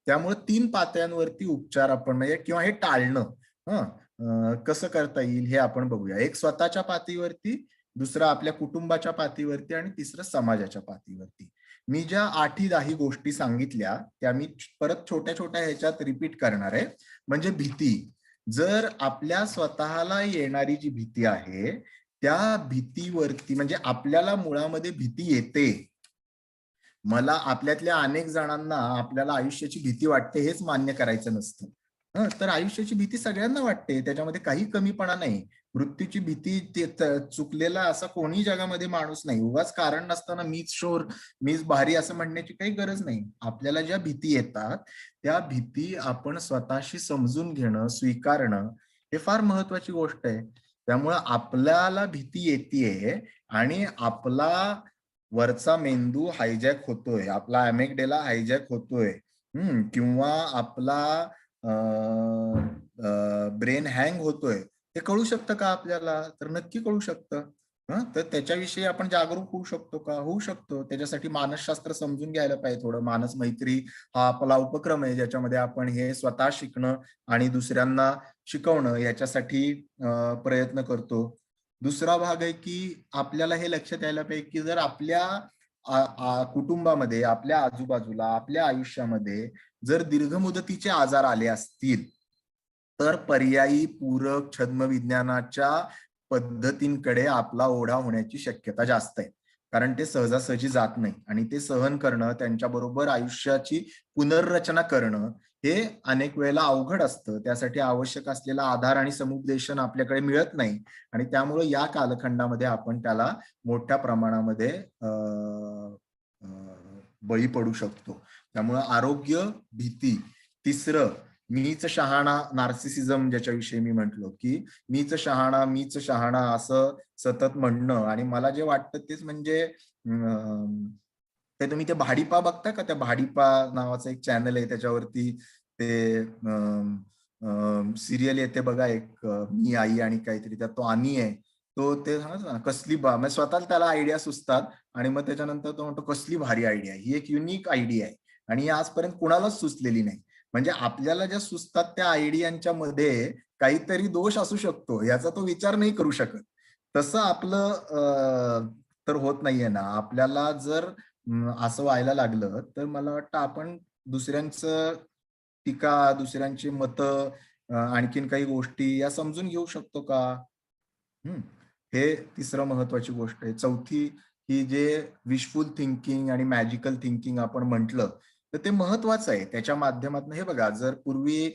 त्यामुळे 3 पातळ्यांवरती उपचार आपण म्हणजे किंवा हे टाळणं कसं करता येईल हे आपण बघूया. एक स्वतःच्या पातळीवरती, दुसरं आपल्या कुटुंबाच्या पातळीवरती आणि तिसरं समाजाच्या पातळीवरती. मी ज्या 8-10 गोष्टी सांगितल्या त्या मी परत छोट्या छोट्या ह्याच्यात रिपीट करणार आहे. म्हणजे भीती, जर आपल्या स्वतःला येणारी जी भीती आहे त्या भीतीवरती, म्हणजे आपल्याला मुळामध्ये भीती येते, मला आपल्यातल्या अनेक जणांना आपल्याला आयुष्याची भीती वाटते हेच मान्य करायचं नसतं. तर आयुष्याची भीती सगळ्यांना वाटते, त्याच्यामध्ये काही कमीपणा नाही. मृत्यूची भीती चुकलेला असा कोणी जगामध्ये माणूस नाही. उगाच कारण नसताना मीच शोर, मीच भारी असं म्हणण्याची काही गरज नाही. आपल्याला ज्या भीती येतात त्या भीती आपण स्वतःशी समजून घेणं, स्वीकारणं हे फार महत्वाची गोष्ट आहे. त्यामुळं आपल्याला भीती येतेय आणि आपला वरचा मेंदू हायजॅक होतोय, आपला अॅमेग्डेला हायजॅक होतोय, किंवा आपला ब्रेन हँग होतोय, हे कळू शकतं का आपल्याला? तर नक्की कळू शकतं. तर त्याच्याविषयी आपण जागरूक होऊ शकतो का? होऊ शकतो. त्याच्यासाठी मानसशास्त्र समजून घ्यायला पाहिजे थोडं. मानस मैत्री हा आपला उपक्रम आहे ज्याच्यामध्ये आपण हे स्वतः शिकणं आणि दुसऱ्यांना शिकवणं याच्यासाठी प्रयत्न करतो. दुसरा भाग आहे की आपल्याला हे लक्षात यायला पाहिजे की जर आपल्या कुटुंबामध्ये, आपल्या आजूबाजूला, आपल्या आयुष्यामध्ये जर दीर्घ मुदतीचे आजार आले असतील तर पर्यायी पूरक छद्मविज्ञानाच्या पद्धतींकडे आपला ओढा होण्याची शक्यता जास्त आहे. कारण ते सहजासहजी जात नाही आणि ते सहन करणं, त्यांच्याबरोबर आयुष्याची पुनर्रचना करणं हे अनेक वेळेला अवघड असतं. त्यासाठी आवश्यक असलेला आधार आणि समुपदेशन आपल्याकडे मिळत नाही आणि त्यामुळे या कालखंडामध्ये आपण त्याला मोठ्या प्रमाणामध्ये बळी पडू शकतो. त्यामुळे आरोग्य, भीती. तिसरं, मीच शहाणा, नार्सिसिझम, ज्याच्याविषयी मी म्हटलो की मीच शहाणा असं सतत म्हणणं आणि मला जे वाटतं तेच म्हणजे ते तुम्ही ते भाडीपा बघता का? त्या भाडीपा नावाचं एक चॅनल आहे, त्याच्यावरती ते सिरियल येते बघा, एक मी आई आणि काहीतरी, त्यात तो आणि आहे, तो ते सांगतो ना कसली म्हणजे स्वतःला त्याला आयडिया सुचतात आणि मग त्याच्यानंतर तो म्हणतो कसली भारी आयडिया, ही एक युनिक आयडिया आहे आणि आजपर्यंत कुणालाच सुचलेली नाही. म्हणजे आपल्याला ज्या सुचतात त्या आयडियांच्या मध्ये काहीतरी दोष असू शकतो याचा तो विचार नाही करू शकत. तसं आपलं तर होत नाहीये ना. आपल्याला जर असं व्हायला लागलं तर मला वाटतं आपण दुसऱ्यांचं टीका, दुसऱ्यांची मतं, आणखीन काही गोष्टी या समजून घेऊ शकतो का? हे तिसरं महत्वाची गोष्ट आहे. चौथी ही जे विशफुल थिंकिंग आणि मॅजिकल थिंकिंग आपण म्हटलं, तर ते महत्वाचं आहे. त्याच्या माध्यमातून हे बघा, जर पूर्वी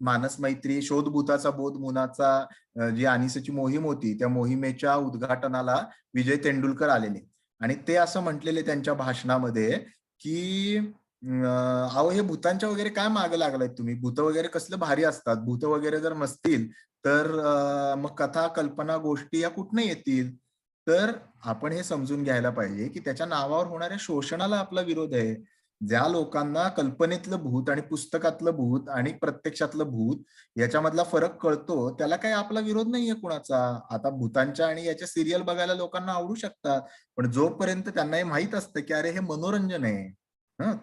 मानस मैत्री, शोधभूताचा बोध मुनाचा जी आनिसेची मोहीम होती, त्या मोहिमेच्या उद्घाटनाला विजय तेंडुलकर आलेले आणि ते असं म्हटलेले त्यांच्या भाषणामध्ये की अहो हे भूतांच्या वगैरे काय मागे लागलाय तुम्ही, भूत वगैरे कसलं भारी असतात, भूत वगैरे जर नसतील तर मग कथा, कल्पना, गोष्टी या कुठनं येतील? तर आपण हे समजून घ्यायला पाहिजे की त्याच्या नावावर होणाऱ्या शोषणाला आपला विरोध आहे. ज्या लोकांना कल्पनेतलं भूत आणि पुस्तकातलं भूत आणि प्रत्यक्षातलं भूत याच्यामधला फरक कळतो, त्याला काही आपला विरोध नाहीये कुणाचा. आता भूतांच्या आणि याच्या सिरियल बघायला लोकांना आवडू शकतात, पण जोपर्यंत त्यांना हे माहित असतं की अरे हे मनोरंजन आहे,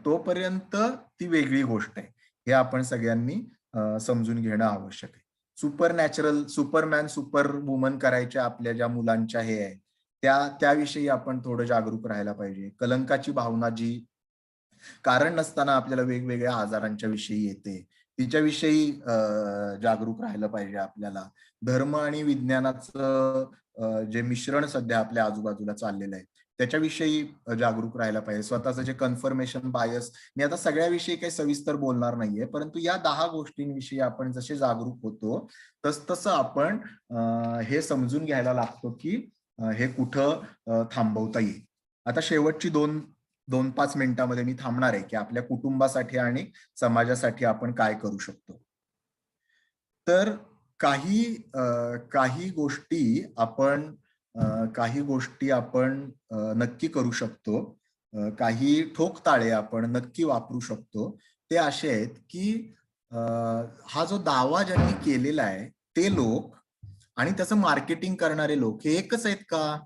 तोपर्यंत ती वेगळी गोष्ट आहे. हे आपण सगळ्यांनी समजून घेणं आवश्यक आहे. Super natural, Superman, super woman करायच्या आपल्या ज्या मुलांच्या हे आहे त्याविषयी आपण थोडं जागरूक राहायला पाहिजे. कलंकाची भावना जी कारण नसताना आपल्याला वेगवेगळ्या आजारांच्या विषयी येते, तिच्याविषयी जागरूक राहायला पाहिजे आपल्याला. धर्म आणि विज्ञानाचं जे मिश्रण सध्या आपल्या आजूबाजूला चाललेलं आहे त्याच्याविषयी जागरूक राहायला पाहिजे. स्वतःचं जे कन्फर्मेशन बायस, मी आता सगळ्याविषयी काही सविस्तर बोलणार नाहीये, परंतु या 10 गोष्टींविषयी आपण जसे जागरूक होतो तसं आपण हे समजून घ्यायला लागतो की हे कुठं थांबवता येईल. आता शेवटची 2-5 मिनिटांमध्ये मी थांबणार आहे की आपल्या कुटुंबासाठी आणि समाजासाठी आपण काय करू शकतो. तर काही गोष्टी आपण नक्की करू शकतो. काही ठोकताळे आपण नक्की वापरू शकतो. ते असे आहेत की हा जो दावा ज्यांनी केलेला आहे ते लोक आणि त्याचं मार्केटिंग करणारे लोक हे एकच आहेत का?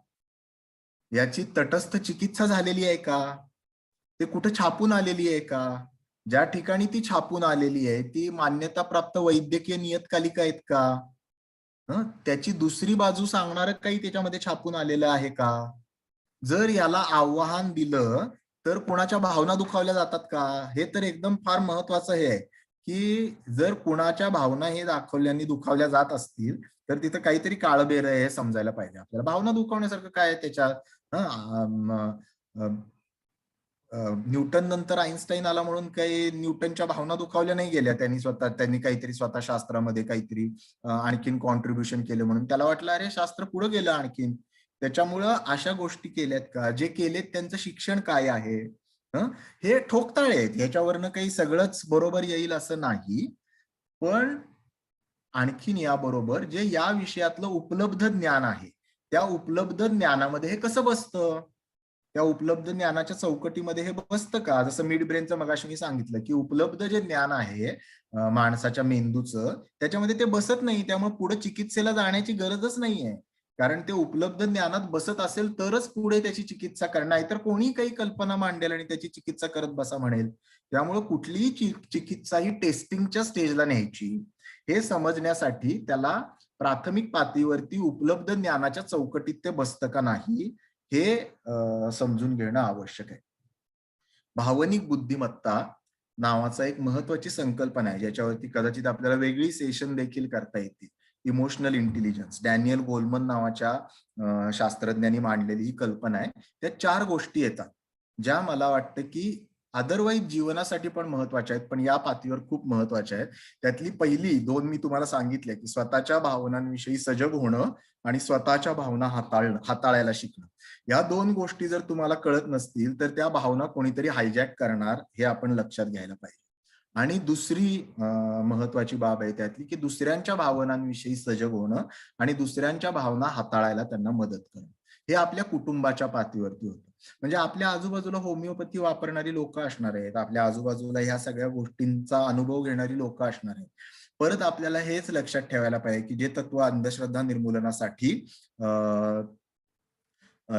याची तटस्थ चिकित्सा झालेली आहे का? ते कुठे छापून आलेली आहे का? ज्या ठिकाणी ती छापून आलेली आहे ती मान्यताप्राप्त वैद्यकीय नियतकालिका आहेत का? त्याची दुसरी बाजू सांगणारं काही त्याच्यामध्ये छापून आलेलं आहे का? जर याला आव्हान दिलं तर कोणाच्या भावना दुखावल्या जातात का? हे तर एकदम फार महत्वाचं हे आहे की जर कुणाच्या भावना हे दाखवल्याने दुखावल्या जात असतील तर तिथं काहीतरी काळबेर आहे हे समजायला पाहिजे आपल्याला. भावना दुखावण्यासारखं काय आहे त्याच्यात? न्यूटन नंतर आईन्स्टाईन आला म्हणून काही न्यूटनच्या भावना दुखावल्या नाही गेल्या. त्यांनी काहीतरी स्वतः शास्त्रामध्ये काहीतरी आणखीन कॉन्ट्रीब्युशन केलं म्हणून त्याला वाटलं अरे शास्त्र पुढे गेलं आणखीन. त्याच्यामुळं अशा गोष्टी केल्यात का? जे केलेत त्यांचं शिक्षण काय आहे? हे ठोकताळे आहेत. ह्याच्यावरनं काही सगळंच बरोबर येईल असं नाही, पण आणखीन याबरोबर जे या विषयातलं उपलब्ध ज्ञान आहे त्या उपलब्ध ज्ञानामध्ये हे कसं बसतं? त्या उपलब्ध ज्ञानाच्या चौकटीमध्ये हे बसतं का? जसं मिड ब्रेनचं मगाशी मी सांगितलं की उपलब्ध जे ज्ञान आहे माणसाच्या मेंदूचं त्याच्यामध्ये ते बसत नाही. त्यामुळे पुढे चिकित्सेला जाण्याची गरजच नाहीये. कारण ते उपलब्ध ज्ञानात बसत असेल तरच पुढे त्याची चिकित्सा करणार, नाहीतर कोणी काही कल्पना मांडेल आणि त्याची चिकित्सा करत बसा म्हणेल. त्यामुळे कुठलीही चिकित्सा ही टेस्टिंगच्या स्टेजला न्यायची हे समजण्यासाठी त्याला प्राथमिक पातळीवरती उपलब्ध ज्ञानाच्या चौकटीत ते बसतं का नाही हे समजून घेणं आवश्यक आहे. भावनिक बुद्धिमत्ता नावाचा एक महत्वाची संकल्पना आहे ज्याच्यावरती कदाचित आपल्याला वेगळी सेशन देखील करता येते. इमोशनल इंटेलिजन्स, डॅनियल गोलमन नावाच्या शास्त्रज्ञांनी मांडलेली ही कल्पना आहे. त्या 4 गोष्टी येतात ज्या मला वाटतं की अदरवाईज जीवनासाठी पण महत्वाच्या आहेत पण या पातळीवर खूप महत्वाच्या आहेत. त्यातली पहिली 2 मी तुम्हाला सांगितल्या की स्वतःच्या भावनांविषयी सजग होणं आणि स्वतःच्या भावना हाताळायला शिकणं. या 2 गोष्टी जर तुम्हाला कळत नसतील तर त्या भावना कोणीतरी हायजॅक करणार हे आपण लक्षात घ्यायला पाहिजे. आणि दुसरी महत्वाची बाब आहे त्यातली की दुसऱ्यांच्या भावनांविषयी सजग होणं आणि दुसऱ्यांच्या भावना हाताळायला त्यांना मदत करणं. हे आपल्या कुटुंबाच्या पातळीवरती होतं. म्हणजे आपल्या आजूबाजूला होमिओपॅथी वापरणारी लोक असणार आहेत, आपल्या आजूबाजूला ह्या सगळ्या गोष्टींचा अनुभव घेणारी लोक असणार आहेत. परत आपल्याला हेच लक्षात ठेवायला पाहिजे की जे तत्व अंधश्रद्धा निर्मूलनासाठी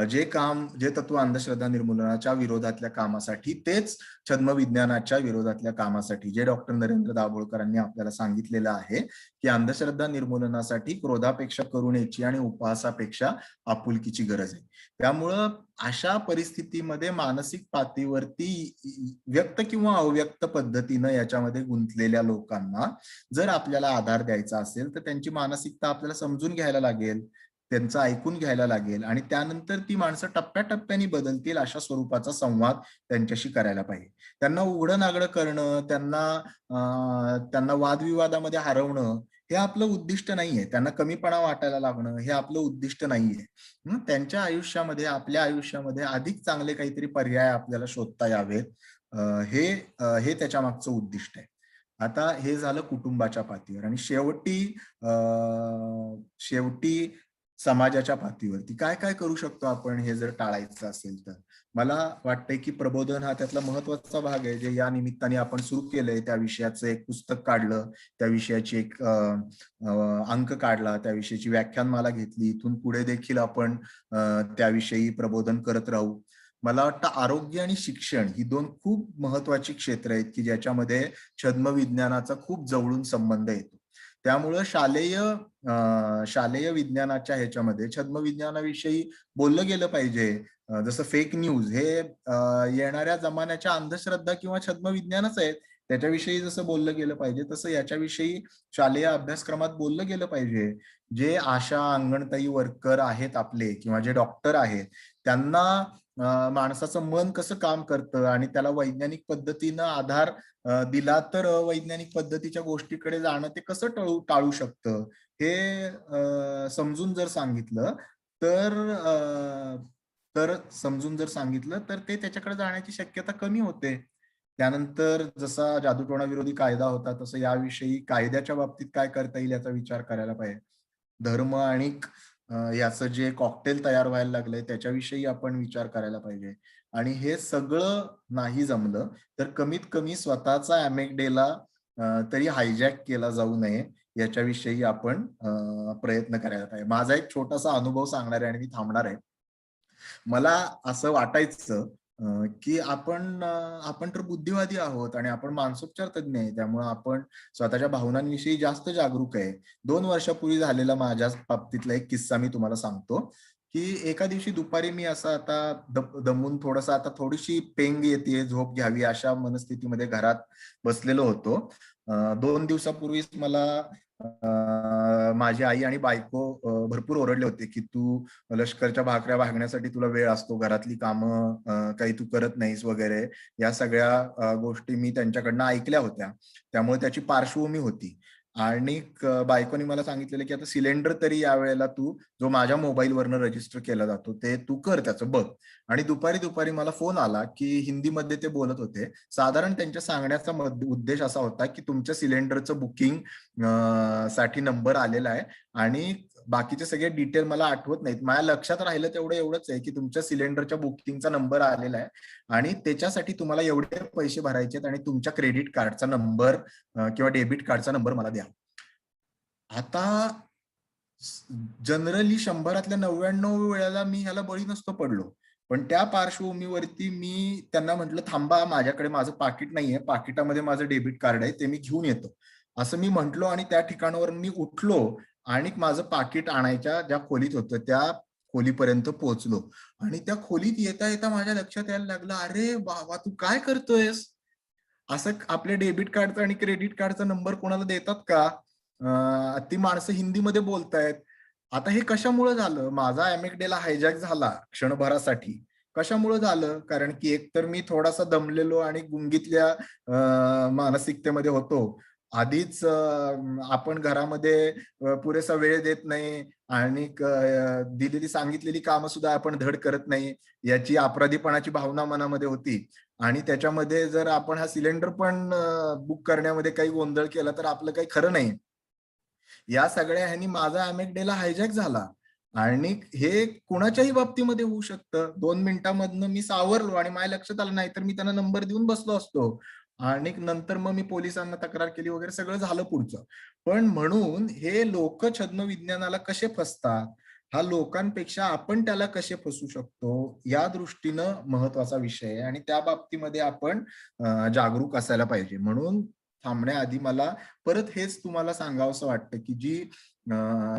जे तत्व अंधश्रद्धा निर्मूलनाच्या विरोधातल्या कामासाठी, तेच छद्मविज्ञानाच्या विरोधातल्या कामासाठी, जे डॉक्टर नरेंद्र दाभोळकरांनी आपल्याला सांगितलेलं आहे की अंधश्रद्धा निर्मूलनासाठी क्रोधापेक्षा करुणेची आणि उपहासापेक्षा आपुलकीची गरज आहे. त्यामुळं अशा परिस्थितीमध्ये मानसिक पातळीवरती व्यक्त किंवा अव्यक्त पद्धतीनं याच्यामध्ये गुंतलेल्या लोकांना जर आपल्याला आधार द्यायचा असेल तर त्यांची मानसिकता आपल्याला समजून घ्यायला लागेल, त्यांचं ऐकून घ्यायला लागेल आणि त्यानंतर ती माणसं टप्प्याटप्प्याने बदलतील अशा स्वरूपाचा संवाद त्यांच्याशी करायला पाहिजे. त्यांना उघडं नागडं करणं, त्यांना वादविवादामध्ये हरवणं हे आपलं उद्दिष्ट नाहीये. त्यांना कमीपणा वाटायला लागणं हे आपलं उद्दिष्ट नाहीये. त्यांच्या आयुष्यामध्ये, आपल्या आयुष्यामध्ये अधिक चांगले काहीतरी पर्याय आपल्याला शोधता यावेत, हे त्याच्या मागचं उद्दिष्ट आहे. आता हे झालं कुटुंबाच्या पातळीवर आणि शेवटी समाजाच्या पातळीवरती काय काय करू शकतो आपण हे जर टाळायचं असेल तर मला वाटतंय की प्रबोधन हा त्यातला महत्वाचा भाग आहे, जे या निमित्ताने आपण सुरू केलंय. त्या विषयाचं एक पुस्तक काढलं, त्या विषयाची एक अंक काढला, त्या विषयाची व्याख्यानमाला घेतली. इथून पुढे देखील आपण त्याविषयी प्रबोधन करत राहू. मला वाटतं आरोग्य आणि शिक्षण ही दोन खूप महत्वाची क्षेत्र आहेत की ज्याच्यामध्ये छद्मविज्ञानाचा खूप जवळून संबंध येतो. त्यामुळं शालेय विज्ञानाच्या ह्याच्यामध्ये छद्मविज्ञानाविषयी बोललं गेलं पाहिजे. जसं फेक न्यूज हे येणाऱ्या जमान्याच्या अंधश्रद्धा किंवा छद्मविज्ञानच आहेत, त्याच्याविषयी जसं बोललं गेलं पाहिजे तसं याच्याविषयी शालेय अभ्यासक्रमात बोललं गेलं पाहिजे. जे आशा, अंगणताई वर्कर आहेत आपले किंवा जे डॉक्टर आहेत त्यांना माणसाचं मन कसं काम करतं आणि त्याला वैज्ञानिक पद्धतीनं आधार दिला तर वैज्ञानिक पद्धतीच्या गोष्टीकडे जाणं ते कसं टाळू शकतं हे समजून जर सांगितलं तर ते त्याच्याकडे जाण्याची शक्यता कमी होते. त्यानंतर जसा जादूटोणा विरोधी कायदा होता तसं याविषयी कायद्याच्या बाबतीत काय करता येईल याचा विचार करायला पाहिजे. धर्म आणि याचं जे कॉकटेल तयार व्हायला लागलंय त्याच्याविषयी आपण विचार करायला पाहिजे. आणि हे सगळं नाही जमलं तर कमीत कमी स्वतःचा अॅमेगडेला तरी हायजॅक केला जाऊ नये याच्याविषयी आपण प्रयत्न करायला पाहिजे. माझा एक छोटासा अनुभव सांगणार आहे आणि मी थांबणार आहे. मला असं वाटायचं की आपण तर बुद्धिवादी आहोत आणि आपण मानसोपचार तज्ञ आहे, त्यामुळे आपण स्वतःच्या भावनांविषयी जास्त जागरूक आहे. 2 वर्षापूर्वी झालेला माझ्या बाबतीतला एक किस्सा मी तुम्हाला सांगतो की एका दिवशी दुपारी मी असं आता दमून थोडंसं आता थोडीशी पेंग येते, झोप घ्यावी अशा मनस्थितीमध्ये घरात बसलेलो होतो. 2 दिवसापूर्वीच मला माझी आई आणि बायको भरपूर ओरडले होते की तू लष्करच्या भाकऱ्या भागण्यासाठी तुला वेळ असतो, घरातली कामं काही तू करत नाहीस वगैरे. या सगळ्या गोष्टी मी त्यांच्याकडनं ऐकल्या होत्या, त्यामुळे त्याची पार्श्वभूमी होती. आणि बायकोनी मला सांगितलेलं की आता सिलेंडर तरी यावेळेला तू जो माझ्या मोबाईलवरनं रजिस्टर केला जातो ते तू कर, त्याचं बघ. आणि दुपारी मला फोन आला की हिंदीमध्ये ते बोलत होते. साधारण त्यांच्या सांगण्याचा उद्देश असा होता की तुमच्या सिलेंडरचं बुकिंग साठी नंबर आलेला आहे आणि बाकीचे सगळे डिटेल मला आठवत नाहीत. माझ्या लक्षात राहिलं तेवढं एवढंच आहे की तुमच्या सिलेंडरच्या बुकिंगचा नंबर आलेला आहे आणि त्याच्यासाठी तुम्हाला एवढे पैसे भरायचे आहेत आणि तुमच्या क्रेडिट कार्डचा नंबर किंवा डेबिट कार्डचा नंबर मला द्या. आता जनरली 100 99 वेळेला मी ह्याला बळी नसतो पडलो, पण त्या पार्श्वभूमीवरती मी त्यांना म्हटलं थांबा, माझ्याकडे माझं पाकिट नाहीये, पाकिटामध्ये माझं डेबिट कार्ड आहे, ते मी घेऊन येतो असं मी म्हंटलो. आणि त्या ठिकाणावर मी उठलो आणि माझं पाकिट आणायच्या ज्या खोलीत होतं त्या खोलीपर्यंत पोहोचलो. आणि त्या खोलीत येता येता माझ्या लक्षात यायला लागलं, अरे बाबा तू काय करतोयस, असं आपल्या डेबिट कार्डचा आणि क्रेडिट कार्डचा नंबर कोणाला देतात का? ती माणसं हिंदीमध्ये बोलतायत. आता हे कशामुळे झालं? माझा अॅमेगडेला हायजॅक झाला क्षणभरासाठी. कशामुळे झालं? कारण की एकतर मी थोडासा दमलेलो आणि गुंगीतल्या मानसिकतेमध्ये होतो. आधीच आपण घरामध्ये पुरेसा वेळ देत नाही आणि दिलेली सांगितलेली कामं सुद्धा आपण धड करत नाही याची अपराधीपणाची भावना मनामध्ये होती. आणि त्याच्यामध्ये जर आपण हा सिलेंडर पण बुक करण्यामध्ये काही गोंधळ केला तर आपलं काही खरं नाही. या सगळ्या ह्यांनी माझा अॅमेगडेला हायजॅक झाला आणि हे कुणाच्याही बाबतीमध्ये होऊ शकतं. 2 मिनिटांमधनं मी सावरलो आणि माझ्या लक्षात आलं नाही तर मी त्यांना नंबर देऊन बसलो असतो आणि नंतर मग मी पोलिसांना तक्रार केली वगैरे, सगळं झालं पुढचं. पण म्हणून हे लोक छद्मविज्ञानाला कसे फसतात, हा लोकांपेक्षा आपण त्याला कसे फसू शकतो या दृष्टीनं महत्वाचा विषय आहे आणि त्या बाबतीमध्ये आपण जागरूक असायला पाहिजे. म्हणून थांबण्याआधी मला परत हेच तुम्हाला सांगावंसं वाटतं की जी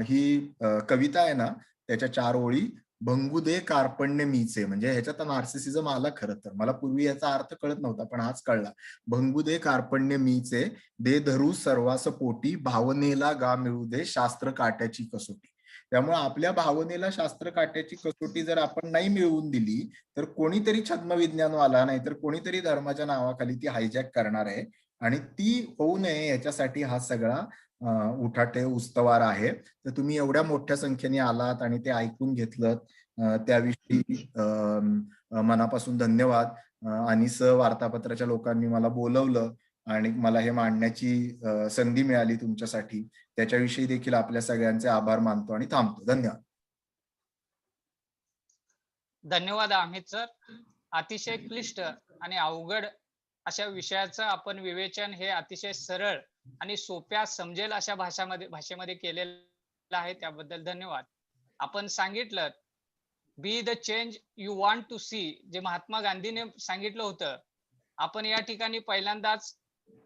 ही कविता आहे ना, त्याच्या 4 ओळी, भंगू दे कार्पण्य मीचे, म्हणजे ह्याच्यात नार्सिसिझम आला. खरं तर मला पूर्वी याचा अर्थ कळत नव्हता, पण आज कळला. भंगू दे कार्पण्य मीचे, दे धरू सर्वास पोटी, भावनेला गा मिळू दे शास्त्र काट्याची कसोटी. त्यामुळे आपल्या भावनेला शास्त्र काट्याची कसोटी जर आपण नाही मिळवून दिली तर कोणीतरी छद्मविज्ञानवाला नाही तर कोणीतरी धर्माच्या नावाखाली ती हायजॅक करणार आहे आणि ती होऊ नये याच्यासाठी हा सगळा उठाठे उस्तवार आहे. तर तुम्ही एवढ्या मोठ्या संख्येने आलात आणि ते ऐकून घेतलं, त्याविषयी मनापासून धन्यवाद. आणि वार्तापत्राच्या लोकांनी मला बोलवलं आणि मला हे मांडण्याची संधी मिळाली तुमच्यासाठी, त्याच्याविषयी देखील आपल्या सगळ्यांचे आभार मानतो आणि थांबतो. धन्यवाद. धन्यवाद अमित सर. अतिशय क्लिष्ट आणि अवघड अशा विषयाचं आपण विवेचन हे अतिशय सरळ आणि सोप्या समजेल अशा भाषेमध्ये केलेलं आहे, त्याबद्दल धन्यवाद. आपण सांगितलं be the change you want to see, जे महात्मा गांधीने सांगितलं होतं. आपण या ठिकाणी पहिल्यांदाच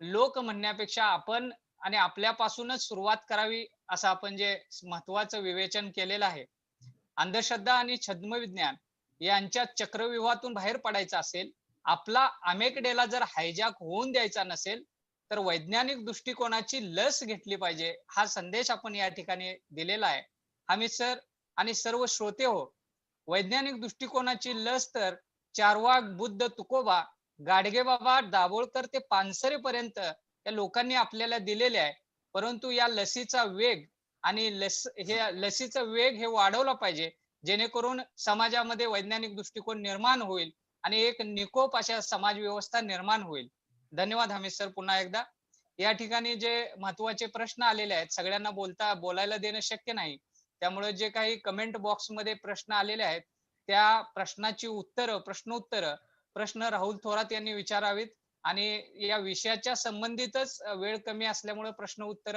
लोक म्हणण्यापेक्षा आपण आणि आपल्यापासूनच सुरुवात करावी असं आपण जे महत्वाचं विवेचन केलेलं आहे. अंधश्रद्धा आणि छद्मविज्ञान यांच्या चक्रव्यूहातून बाहेर पडायचं असेल, आपला अमेकडेला जर हायजॅक होऊन द्यायचा नसेल, तर वैज्ञानिक दृष्टिकोनाची लस घेतली पाहिजे, हा संदेश आपण या ठिकाणी दिलेला आहे. अमित सर आणि सर्व श्रोते हो, वैज्ञानिक दृष्टिकोनाची लस तर चारवाक, बुद्ध, तुकोबा, गाडगे बाबा, दाभोळकर ते पानसरेपर्यंत या लोकांनी आपल्याला दिलेले आहे. परंतु या लसीचा वेग आणि लसीचा वेग हे वाढवला पाहिजे, जेणेकरून समाजामध्ये वैज्ञानिक दृष्टिकोन निर्माण होईल आणि एक निकोप अशा समाज व्यवस्था निर्माण होईल. धन्यवाद हमीद सर. पुन्हा एकदा या ठिकाणी जे महत्वाचे प्रश्न आलेले आहेत, सगळ्यांना बोलायला देणं शक्य नाही, त्यामुळे जे काही कमेंट बॉक्स मध्ये प्रश्न आलेले आहेत त्या प्रश्नाची प्रश्नोत्तर प्रश्न राहुल थोरात यांनी विचारावीत आणि या विषयाच्या संबंधितच वेळ कमी असल्यामुळे प्रश्न उत्तर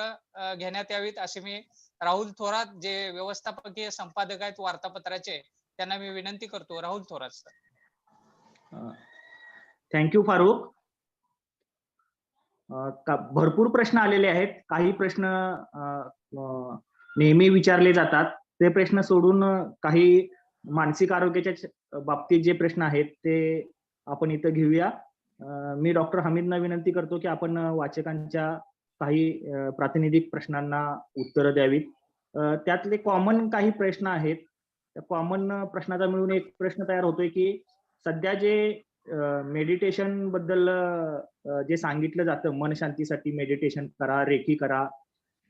घेण्यात यावीत असे मी राहुल थोरात जे व्यवस्थापकीय संपादक आहेत वार्तापत्राचे त्यांना मी विनंती करतो. राहुल थोरात सर. थँक्यू फारुख. भरपूर प्रश्न आलेले आहेत. काही प्रश्न नेहमी विचारले जातात ते प्रश्न सोडून काही मानसिक आरोग्याच्या बाबतीत जे प्रश्न आहेत ते आपण इथं घेऊया. मी डॉक्टर हमीदना विनंती करतो की आपण वाचकांच्या काही प्रातिनिधिक प्रश्नांना उत्तरं द्यावीत. त्यातले कॉमन काही प्रश्न आहेत. त्या कॉमन प्रश्नाचा मिळून एक प्रश्न तयार होतोय की सध्या जे मेडिटेशन बद्दल जे सांगितलं जातं, मन शांतीसाठी मेडिटेशन करा, रेकी करा,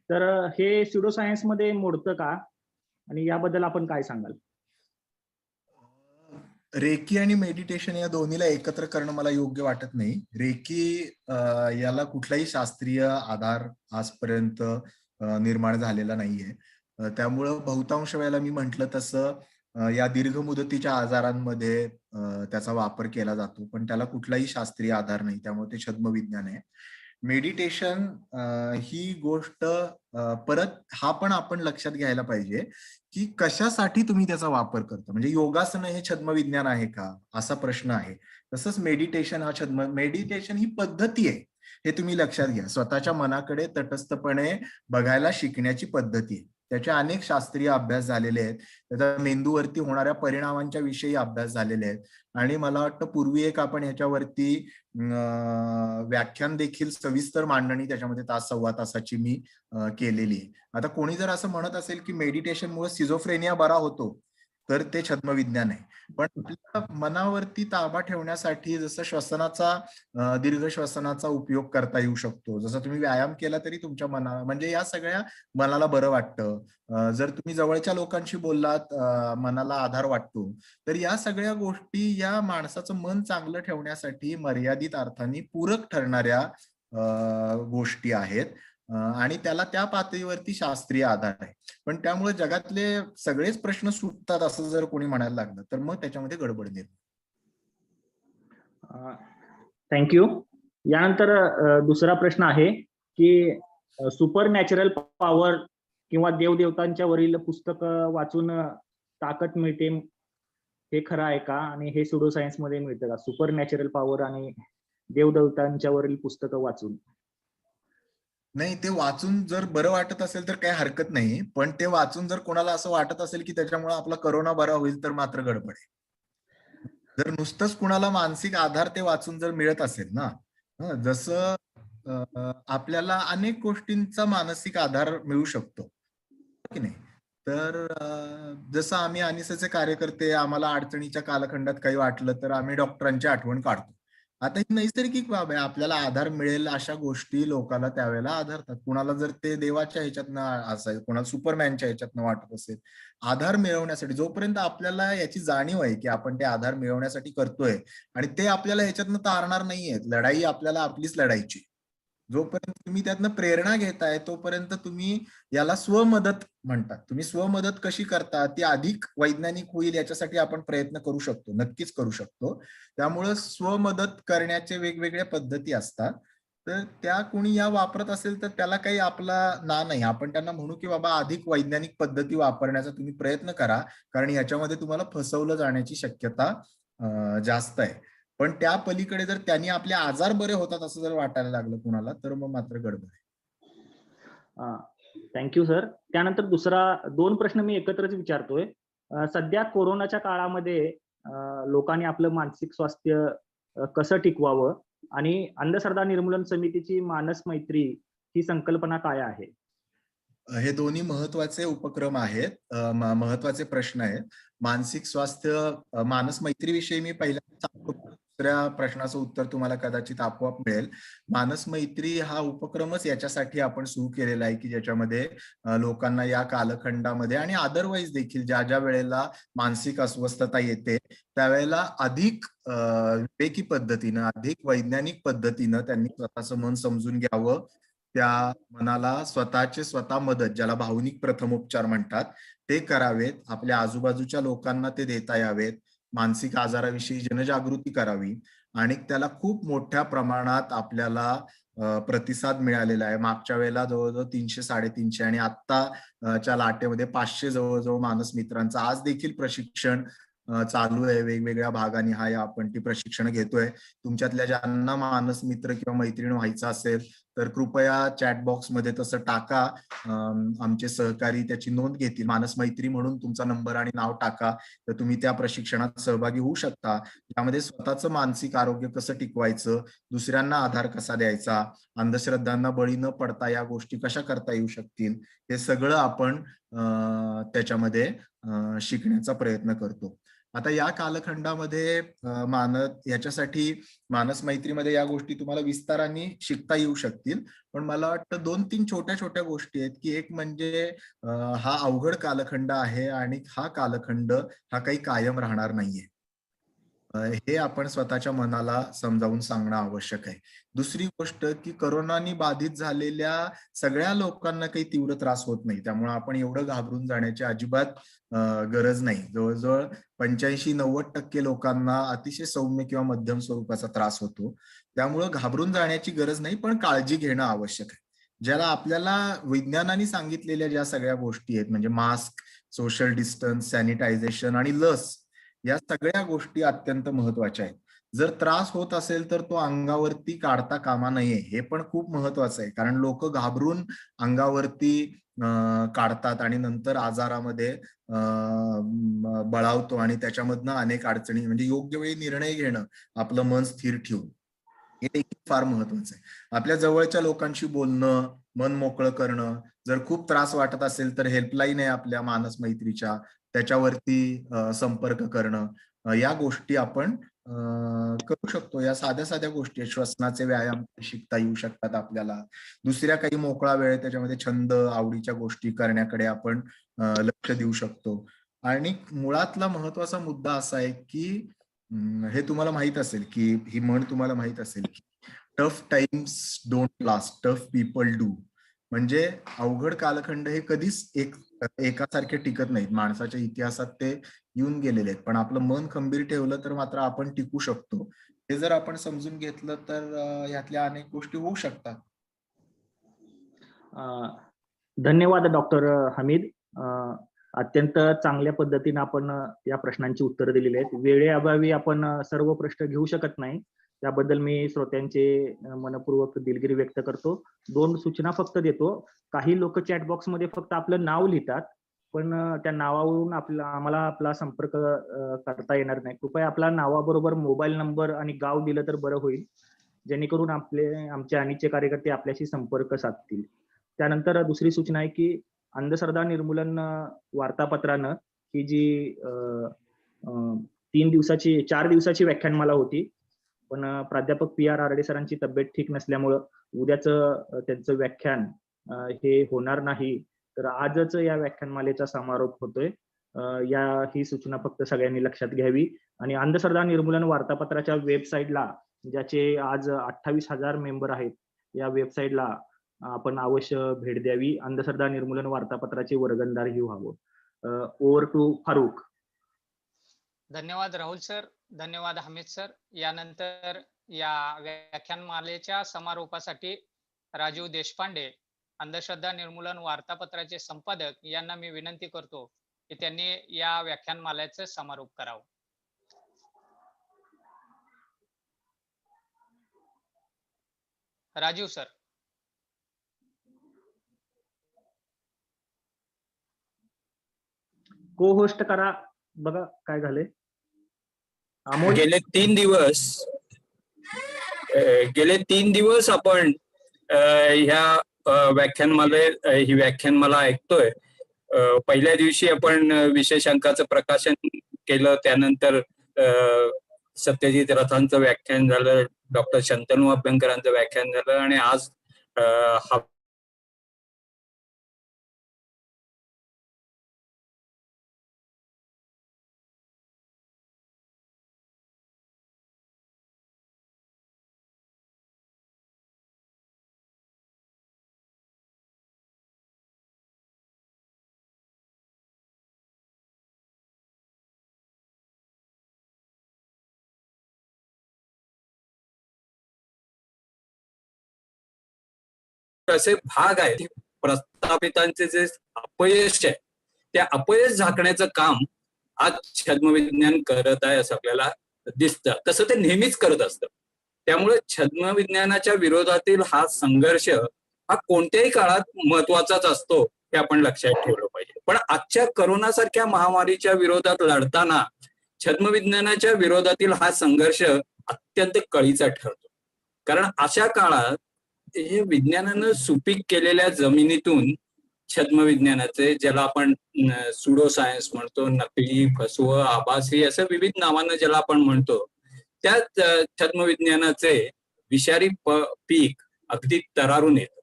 तर हे स्युडो सायन्स मध्ये मोडतं का आणि याबद्दल आपण काय सांगाल? रेकी आणि मेडिटेशन या दोन्हीला एकत्र करणं मला योग्य वाटत नाही. रेकी याला कुठलाही शास्त्रीय आधार आजपर्यंत निर्माण झालेला नाहीये. त्यामुळं बहुतांश वेळेला मी म्हंटल तसं या दीर्घ मुदतीच्या आजारांमध्ये त्याचा वापर केला जातो, पण त्याला कुठलाही शास्त्रीय आधार नाही, त्यामुळे ते छद्मविज्ञान आहे. मेडिटेशन ही गोष्ट परत हा पण आपण लक्षात घ्यायला पाहिजे की कशासाठी तुम्ही त्याचा वापर करता. म्हणजे योगासन हे छद्मविज्ञान आहे का असा प्रश्न आहे. तसंच मेडिटेशन हा मेडिटेशन ही पद्धती आहे, हे तुम्ही लक्षात घ्या. स्वतःच्या मनाकडे तटस्थपणे बघायला शिकण्याची पद्धती आहे. त्याचे अनेक शास्त्रीय अभ्यास झालेले आहेत, त्याचा मेंदूवरती होणाऱ्या परिणामांच्या विषयी अभ्यास झालेले आहेत आणि मला वाटतं पूर्वी एक आपण ह्याच्यावरती व्याख्यान देखील सविस्तर मांडणी त्याच्यामध्ये तास सव्वा तासाची मी केलेली आहे. आता कोणी जर असं म्हणत असेल की मेडिटेशनमुळे सिझोफ्रेनिया बरा होतो तर ते छद्मविज्ञान आहे. पण आपल्या मनावरती ताबा ठेवण्यासाठी जसं श्वसनाचा दीर्घ श्वसनाचा उपयोग करता येऊ शकतो, जसं तुम्ही व्यायाम केला तरी तुमच्या मनाला म्हणजे या सगळ्या मनाला बरं वाटतं. जर तुम्ही जवळच्या लोकांशी बोललात मनाला आधार वाटतो. तर या सगळ्या गोष्टी या माणसाचं मन चांगलं ठेवण्यासाठी मर्यादित अर्थाने पूरक ठरणाऱ्या गोष्टी आहेत. आणि त्याला त्या पातळीवरती शास्त्रीय आधार आहे. पण त्यामुळे जगातले सगळेच प्रश्न सुटतात असं जर कोणी म्हणायला लागलं तर मग त्याच्यामध्ये गडबड निर्माण. थँक्यू. यानंतर दुसरा प्रश्न आहे की सुपर नॅचरल पॉवर किंवा देवदेवतांच्या वरील पुस्तक वाचून ताकद मिळते, हे खरं आहे का? आणि हे सुडो सायन्स मध्ये मिळतं का, सुपर नॅचरल पॉवर आणि देवदेवतांच्या वरील पुस्तकं वाचून? नाही, ते वाचून जर बरं वाटत असेल तर काही हरकत नाही, पण ते वाचून जर कोणाला असं वाटत असेल की त्याच्यामुळे आपला करोना बरा होईल तर मात्र गडबड आहे. जर नुसतंच कुणाला मानसिक आधार ते वाचून जर मिळत असेल ना, जसं आपल्याला अनेक गोष्टींचा मानसिक आधार मिळू शकतो की नाही. तर जसं आम्ही अनिसाचे कार्यकर्ते, आम्हाला अडचणीच्या कालखंडात काही वाटलं तर आम्ही डॉक्टरांची आठवण काढतो. आता ही नैसर्गिक बाब आहे, आपल्याला आधार मिळेल अशा गोष्टी लोकांना त्यावेळेला आधारतात. कुणाला जर ते देवाच्या ह्याच्यातनं असेल, कुणाला सुपरमॅनच्या ह्याच्यातनं वाटत असेल, आधार मिळवण्यासाठी जोपर्यंत आपल्याला याची जाणीव आहे की आपण ते आधार मिळवण्यासाठी करतोय आणि ते आपल्याला ह्याच्यातनं तारणार नाहीये, लढाई आपल्याला आपलीच लढायची. जोपर्यंत तुम्ही त्यातनं प्रेरणा घेताय तोपर्यंत तुम्ही याला स्वमदत म्हणतात. तुम्ही स्वमदत कशी करता ती अधिक वैज्ञानिक होईल याच्यासाठी आपण प्रयत्न करू शकतो, नक्कीच करू शकतो. त्यामुळं स्वमदत करण्याचे वेगवेगळ्या पद्धती असतात. तर त्या कोणी या वापरत असेल तर त्याला काही आपला ना नाही. आपण त्यांना म्हणू की बाबा अधिक वैज्ञानिक पद्धती वापरण्याचा तुम्ही प्रयत्न करा, कारण याच्यामध्ये तुम्हाला फसवलं जाण्याची शक्यता जास्त आहे. पण त्या पलीकडे जर त्यांनी आपले आजार बरे होतात असं जर वाटायला लागलं कुणाला तर मग मात्र गडबड आहे. Thank you sir. त्यानंतर दुसरा 2 प्रश्न मी एकत्रच विचारतोय. सध्या कोरोनाच्या काळामध्ये लोकांनी आपलं मानसिक स्वास्थ्य कसं टिकवावं आणि अंधश्रद्धा निर्मूलन समितीची मानस मैत्री ही संकल्पना काय आहे? हे दोन्ही महत्वाचे उपक्रम आहेत, महत्वाचे प्रश्न आहेत. मानसिक स्वास्थ्य मानस मैत्रीविषयी मी पहिल्यांदा सांगतो, दुसऱ्या प्रश्नाचं उत्तर तुम्हाला कदाचित आपोआप मिळेल. मानस मैत्री हा उपक्रमच याच्यासाठी आपण सुरू केलेला आहे की ज्याच्यामध्ये लोकांना या कालखंडामध्ये आणि अदरवाईज देखील ज्या ज्या वेळेला मानसिक अस्वस्थता येते त्यावेळेला अधिक विवेकी पद्धतीनं, अधिक वैज्ञानिक पद्धतीनं त्यांनी स्वतःचं मन समजून घ्यावं, त्या मनाला स्वतःचे स्वतः मदत, ज्याला भावनिक प्रथमोपचार म्हणतात, ते करावेत, आपल्या आजूबाजूच्या लोकांना ते देता यावेत, मानसिक आजाराविषयी जनजागृती करावी आणि त्याला खूप मोठ्या प्रमाणात आपल्याला प्रतिसाद मिळालेला आहे. मागच्या वेळेला जवळजवळ 300-350 आणि आत्ताच्या लाटेमध्ये 500 जवळजवळ मानस मित्रांचं आज देखील प्रशिक्षण चालू आहे. वेगवेगळ्या भागांनी आपण ती प्रशिक्षण घेतोय. तुमच्यातल्या ज्यांना मानस मित्र किंवा मैत्रीण व्हायचं असेल तर कृपया चॅट बॉक्स मध्ये तसं टाका. आमचे सहकारी त्याची नोंद घेतील. मानस मैत्री म्हणून तुमचा नंबर आणि नाव टाका, तर तुम्ही त्या प्रशिक्षणात सहभागी होऊ शकता. यामध्ये स्वतःचं मानसिक आरोग्य कसं टिकवायचं, दुसऱ्यांना आधार कसा द्यायचा, अंधश्रद्धांना बळी न पडता या गोष्टी कशा करता येऊ शकतील, हे सगळं आपण त्याच्यामध्ये शिकण्याचा प्रयत्न करतो. आता या कालखंडामध्ये याच्यासाठी मानस मैत्रीमध्ये या गोष्टी तुम्हाला विस्ताराने शिकता येऊ शकतील. पण मला वाटतं 2-3 छोट्या छोट्या गोष्टी आहेत की एक म्हणजे हा अवघड कालखंड आहे आणि हा कालखंड हा काही कायम राहणार नाहीये, हे आपण स्वतःच्या मनाला समजावून सांगणं आवश्यक आहे. दुसरी गोष्ट की करोनानी बाधित झालेल्या सगळ्या लोकांना काही तीव्र त्रास होत नाही, त्यामुळे आपण एवढं घाबरून जाण्याची अजिबात गरज नाही. जवळजवळ 85-90% लोकांना अतिशय सौम्य किंवा मध्यम स्वरूपाचा त्रास होतो, त्यामुळं घाबरून जाण्याची गरज नाही, पण काळजी घेणं आवश्यक आहे. ज्याला आपल्याला विज्ञानाने सांगितलेल्या ज्या सगळ्या गोष्टी आहेत म्हणजे मास्क, सोशल डिस्टन्स, सॅनिटायझेशन आणि लस, या सगळ्या गोष्टी अत्यंत महत्वाच्या आहेत. जर त्रास होत असेल तर तो अंगावरती काढता कामा नये, हे पण खूप महत्वाचं आहे. कारण लोक घाबरून अंगावरती काढतात आणि नंतर आजारामध्ये बळावतो आणि त्याच्यामधनं अनेक अडचणी, म्हणजे योग्य वेळी निर्णय घेणं, आपलं मन स्थिर ठेवून, हे देखील फार महत्वाचं आहे. आपल्या जवळच्या लोकांशी बोलणं, मन मोकळं करणं, जर खूप त्रास वाटत असेल तर हेल्पलाईन आहे आपल्या मानस मैत्रीच्या, त्याच्यावरती संपर्क करणं, या गोष्टी आपण करू शकतो. या साध्या साध्या गोष्टी, श्वसनाचे व्यायाम शिकता येऊ शकतात आपल्याला. दुसऱ्या काही मोकळा वेळ त्याच्यामध्ये छंद, आवडीच्या गोष्टी करण्याकडे आपण लक्ष देऊ शकतो. आणि मुळातला महत्वाचा मुद्दा असा आहे की हे तुम्हाला माहित असेल की ही म्हण तुम्हाला माहित असेल की tough times don't last, tough people do. म्हणजे अवघड कालखंड हे कधीच एकासारखे टिकत नाहीत. माणसाच्या इतिहासात ते येऊन गेलेले आहेत, पण आपलं मन खंबीर ठेवलं तर मात्र आपण टिकू शकतो. हे जर आपण समजून घेतलं तर यातल्या अनेक गोष्टी होऊ शकतात. धन्यवाद डॉक्टर हमीद. अत्यंत चांगल्या पद्धतीने आपण या प्रश्नांची उत्तरं दिलेली आहेत. वेळेअभावी आपण सर्व प्रश्न घेऊ शकत नाही, त्याबद्दल मी श्रोत्यांचे मनपूर्वक दिलगिरी व्यक्त करतो. 2 सूचना फक्त देतो. काही लोक चॅट बॉक्स मध्ये फक्त आपलं नाव लिहितात, पण त्या नावावरून आम्हाला आपला संपर्क करता येणार नाही. कृपया आपला नावाबरोबर मोबाईल नंबर आणि गाव दिलं तर बरं होईल, जेणेकरून आमचे अनिच्छे कार्यकर्ते आपल्याशी संपर्क साधतील. त्यानंतर दुसरी सूचना आहे की अंधश्रद्धा निर्मूलन वार्तापत्रानं ही जी 4 दिवसाची व्याख्यानमाला होती, पण प्राध्यापक PR आरडे सरांची तब्येत ठीक नसल्यामुळं उद्याचं त्यांचं व्याख्यान हे होणार नाही, तर आजच या व्याख्यानमालेचा समारोप होतोय. ही सूचना फक्त सगळ्यांनी लक्षात घ्यावी. आणि अंधश्रद्धा निर्मूलन वार्तापत्राच्या वेबसाईटला, ज्याचे आज 28,000 मेंबर आहेत, या वेबसाईटला आपण अवश्य भेट द्यावी. अंधश्रद्धा निर्मूलन वार्तापत्राचे वर्गणदारही व्हावं. Over to Farooq. धन्यवाद राहुल सर, धन्यवाद हमीद सर. यानंतर या व्याख्यानमालेच्या समारोपासाठी राजीव देशपांडे, अंधश्रद्धा निर्मूलन वार्तापत्राचे संपादक, यांना मी विनंती करतो की त्यांनी या व्याख्यानमालेचं समारोप करावं. राजीव सर. को होस्ट करा, बघा काय झाले. गेले 3 दिवस आपण ह्या ही व्याख्यानमाला ऐकतोय. पहिल्या दिवशी आपण विशेषांकाचं प्रकाशन केलं, त्यानंतर सत्यजित रथांचं व्याख्यान झालं, डॉक्टर शंतनू अभ्यंकरांचं व्याख्यान झालं, आणि आज असे भाग आहेत, प्रस्थापितांचे जे अपयश आहे, त्या अपयश झाकण्याचं काम आज छद्मविज्ञान करत आहे असं आपल्याला दिसतं. तसं ते नेहमीच करत असतं. त्यामुळे छद्मविज्ञानाच्या विरोधातील हा संघर्ष हा कोणत्याही काळात महत्वाचाच असतो, हे आपण लक्षात ठेवलं पाहिजे. पण आजच्या करोनासारख्या महामारीच्या विरोधात लढताना छद्मविज्ञानाच्या विरोधातील हा संघर्ष अत्यंत कळीचा ठरतो. कारण अशा काळात हे विज्ञानानं सुपीक केलेल्या जमिनीतून छद्मविज्ञानाचे, ज्याला आपण सुडो सायन्स म्हणतो, नकली, फसवं, आभासी, असं विविध नावानं ज्याला आपण म्हणतो, त्या छद्मविज्ञानाचे विषारी पीक अगदी तरारून येतं.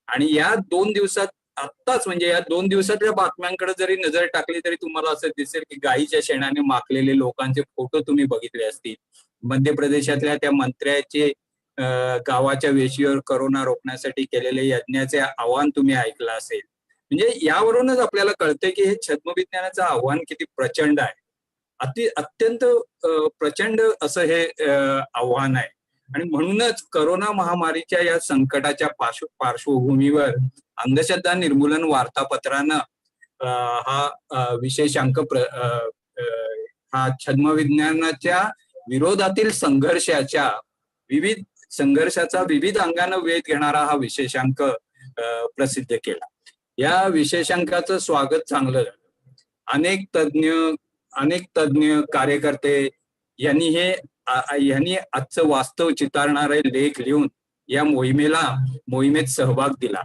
आणि या 2 दिवसात, आत्ताच म्हणजे या 2 दिवसातल्या बातम्यांकडे जरी नजर टाकली तरी तुम्हाला असं दिसेल की गायीच्या शेणाने माखलेले लोकांचे फोटो तुम्ही बघितले असतील. मध्य प्रदेशातल्या त्या मंत्र्याचे गावाच्या वेशीवर करोना रोखण्यासाठी केलेले यज्ञाचे आव्हान तुम्ही ऐकलं असेल. म्हणजे यावरूनच आपल्याला कळतंय की हे छद्मविज्ञानाचं आव्हान किती प्रचंड आहे. अत्यंत प्रचंड असं हे आव्हान आहे. आणि म्हणूनच करोना महामारीच्या या संकटाच्या पार्श्वभूमीवर अंधश्रद्धा निर्मूलन वार्तापत्रानं हा विशेषांक हा छद्मविज्ञानाच्या विरोधातील संघर्षाचा विविध अंगानं वेध घेणारा हा विशेषांक प्रसिद्ध केला. या विशेषांकाचं स्वागत चांगलं झालं. अनेक तज्ञ कार्यकर्ते यांनी आजचं वास्तव चितारणारे लेख लिहून या मोहिमेत सहभाग दिला.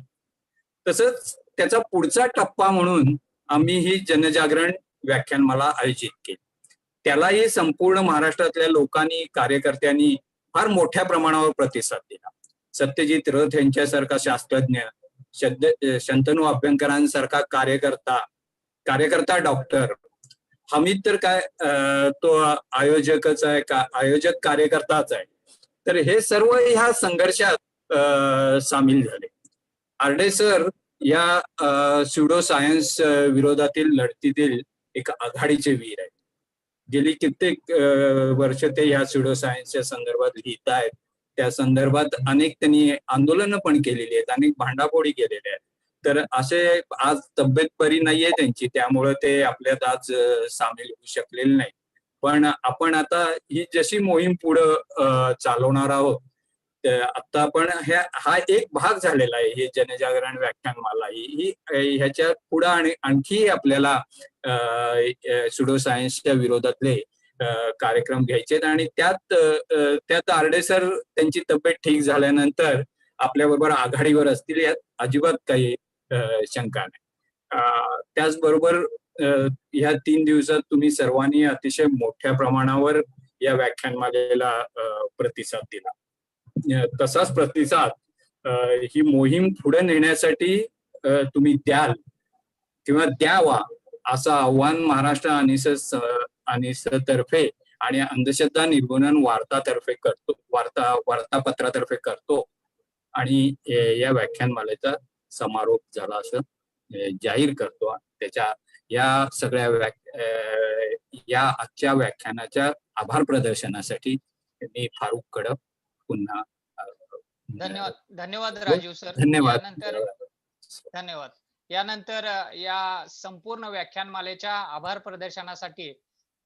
तसंच त्याचा पुढचा टप्पा म्हणून आम्ही ही जनजागरण व्याख्यानमाला आयोजित केली. त्यालाही संपूर्ण महाराष्ट्रातल्या लोकांनी, कार्यकर्त्यांनी फार मोठ्या प्रमाणावर प्रतिसाद दिला. सत्यजित रथ यांच्यासारखा शास्त्रज्ञ, शंतनू अभ्यंकरांसारखा कार्यकर्ता डॉक्टर, हमीद तर काय तो आयोजकच आहे, आयोजक कार्यकर्ताच आहे. तर हे सर्व ह्या संघर्षात सामील झाले. आरडे सर या स्युडो सायन्स विरोधातील लढतीतील एक आघाडीचे वीर आहेत. गेली कित्येक वर्ष ते ह्या स्युडो सायन्सच्या संदर्भात लिहित आहेत. त्या संदर्भात अनेक त्यांनी आंदोलनं पण केलेली आहेत, अनेक भांडाफोडी केलेल्या आहेत. तर असे आज तब्येत बरी नाहीये त्यांची, त्यामुळे ते आपल्यात आज सामील होऊ शकलेले नाही. पण आपण आता ही जशी मोहीम पुढं चालवणार आहोत, आता आपण हा एक भाग झालेला आहे. हे जनजागरण व्याख्यानमाला ही ह्याच्या पुढे आणखी आपल्याला सुडो सायन्सच्या विरोधातले कार्यक्रम घ्यायचे आणि त्यात आरडे सर त्यांची तब्येत ठीक झाल्यानंतर आपल्या बरोबर आघाडीवर असतील यात अजिबात काही शंका नाही. त्याचबरोबर ह्या 3 दिवसात तुम्ही सर्वांनी अतिशय मोठ्या प्रमाणावर या व्याख्यानमालेला प्रतिसाद दिला. तसाच प्रतिसाद ही मोहीम पुढे नेण्यासाठी तुम्ही द्याल किंवा द्यावा असं आव्हान महाराष्ट्र अनिसतर्फे आणि अंधश्रद्धा निर्मूलन वार्तातर्फे करतो, वार्तापत्रातर्फे करतो आणि या व्याख्यानमालेचा समारोप झाला असं जाहीर करतो. त्याच्या या सगळ्या या आजच्या व्याख्यानाच्या आभार प्रदर्शनासाठी मी फारुककडे पुन्हा धन्यवाद राजीव सर. धन्यवाद. धन्यवाद. यानंतर या संपूर्ण व्याख्यानमालेच्या आभार प्रदर्शनासाठी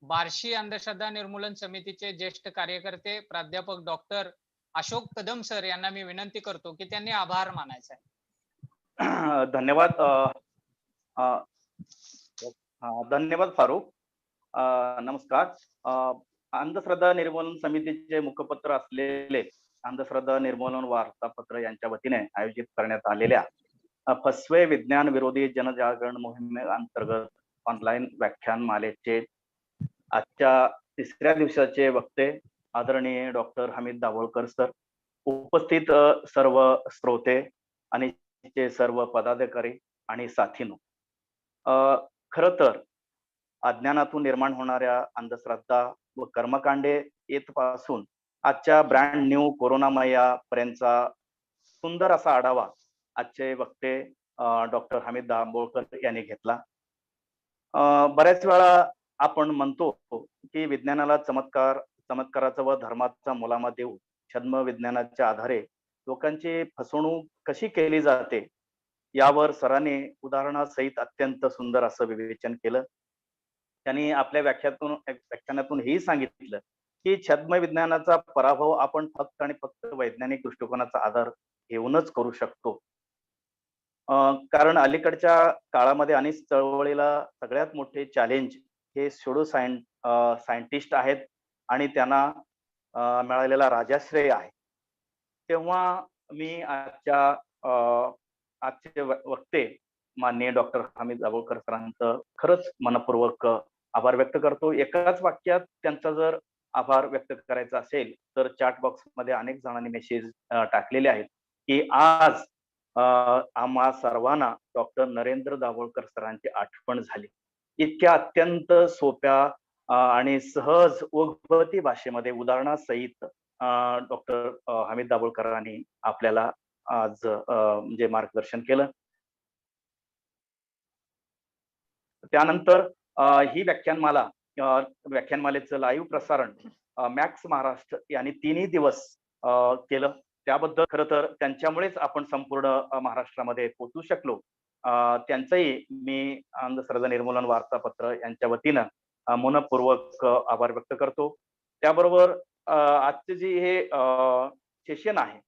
बार्शी अंधश्रद्धा निर्मूलन समितीचे ज्येष्ठ कार्यकर्ते प्राध्यापक डॉक्टर अशोक कदम सर यांना मी विनंती करतो की त्यांनी आभार मानायचा आहे. धन्यवाद. धन्यवाद फारुक. नमस्कार. अंधश्रद्धा निर्मूलन समितीचे मुखपत्र असलेले अंधश्रद्धा निर्मूलन वार्तापत्र यांच्या वतीने आयोजित करण्यात आलेल्या फसवे विज्ञान विरोधी जनजागरण मोहिमेअंतर्गत ऑनलाईन व्याख्यानमालेचे आजच्या 3ऱ्या दिवसाचे वक्ते आदरणीय डॉक्टर हमीद दाभोळकर सर, उपस्थित सर्व श्रोते आणि सर्व पदाधिकारी आणि साथीनो, खर तर अज्ञानातून निर्माण होणाऱ्या अंधश्रद्धा व कर्मकांडे येथपासून आजच्या ब्रँड न्यू कोरोनामया पर्यंतचा सुंदर असा आढावा आजचे वक्ते डॉक्टर हमीद दाभोळकर यांनी घेतला. बऱ्याच वेळा आपण म्हणतो की विज्ञानाला चमत्काराचा व धर्माचा मुलामा देऊ छद्म विज्ञानाच्या आधारे लोकांची फसवणूक कशी केली जाते यावर सरांनी उदाहरणासहित अत्यंत सुंदर असं विवेचन केलं. त्यांनी आपल्या व्याख्यानातून हेही सांगितलं की छद्म विज्ञानाचा पराभव आपण फक्त आणि फक्त वैज्ञानिक दृष्टिकोनाचा आधार घेऊनच करू शकतो. कारण अलीकडच्या काळामध्ये आणि चळवळीला सगळ्यात मोठे चॅलेंज हे स्युडो सायंटिस्ट आहेत आणि त्यांना मिळालेला राजाश्रय आहे. तेव्हा मी आजचे वक्ते माननीय डॉक्टर हमीद दाभोळकर सरांचं खरंच मनपूर्वक आभार व्यक्त करतो. एकाच वाक्यात त्यांचा जर आभार व्यक्त करायचा असेल तर चॅट बॉक्स मध्ये अनेक जणांनी मेसेज टाकलेले आहेत की आज आम्हा सर्वांना डॉक्टर नरेंद्र दाभोळकर सरांची आठवण झाली. इतक्या अत्यंत सोप्या आणि सहज ओघवती भाषेमध्ये उदाहरणासहित डॉक्टर हमीद दाभोळकरांनी आपल्याला आज म्हणजे मार्गदर्शन केलं. त्यानंतर ही व्याख्यानमालेचं लाईव्ह प्रसारण मॅक्स महाराष्ट्र यांनी 3 दिवस केलं. त्याबद्दल खरं तर त्यांच्यामुळेच आपण संपूर्ण महाराष्ट्रामध्ये पोहोचू शकलो. त्यांचंही मी अंधश्रद्धा निर्मूलन वार्तापत्र यांच्या वतीनं मनपूर्वक आभार व्यक्त करतो. त्याबरोबर आजचे जे हे सेशन आहे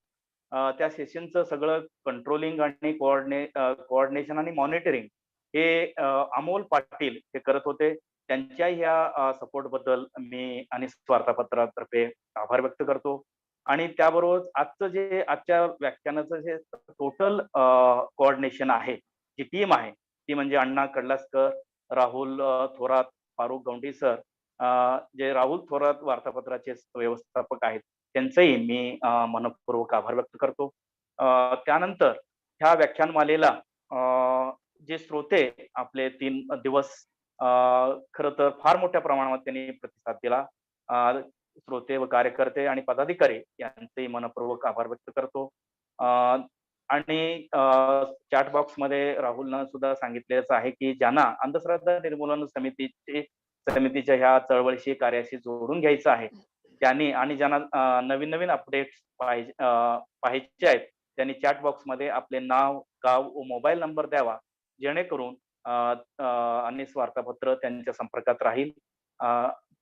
त्या सेशनचं सगळं कंट्रोलिंग आणि कोऑर्डिनेशन आणि मॉनिटरिंग हे अमोल पाटील हे करत होते. त्यांच्या ह्या सपोर्ट बद्दल मी आणि वार्तापत्रातर्फे आभार व्यक्त करतो. आणि त्याबरोबर आजच्या व्याख्यानाचं जे टोटल कोऑर्डिनेशन आहे, जी टीम आहे ती म्हणजे अण्णा कडलासकर, राहुल थोरात, फारुक गवंडी सर, जे राहुल थोरात वार्तापत्राचे व्यवस्थापक आहेत त्यांचंही मी मनपूर्वक आभार व्यक्त करतो. त्यानंतर ह्या व्याख्यानमालेला जे श्रोते आपले 3 दिवस खरं तर फार मोठ्या प्रमाणात त्यांनी प्रतिसाद दिला. श्रोते व कार्यकर्ते आणि पदाधिकारी यांचे मनपूर्वक आभार व्यक्त करतो. आणि चॅट बॉक्समध्ये राहुलनं सुद्धा सांगितलेलं आहे की ज्यांना अंधश्रद्धा निर्मूलन समितीच्या ह्या चळवळीशी कार्याशी जोडून घ्यायचं आहे त्यांनी, आणि ज्यांना नवीन नवीन अपडेट्स पाहायचे आहेत त्यांनी चॅट बॉक्समध्ये आपले नाव, गाव व मोबाईल नंबर द्यावा, जेणेकरून अनिस वार्तापत्र त्यांच्या संपर्कात राहील.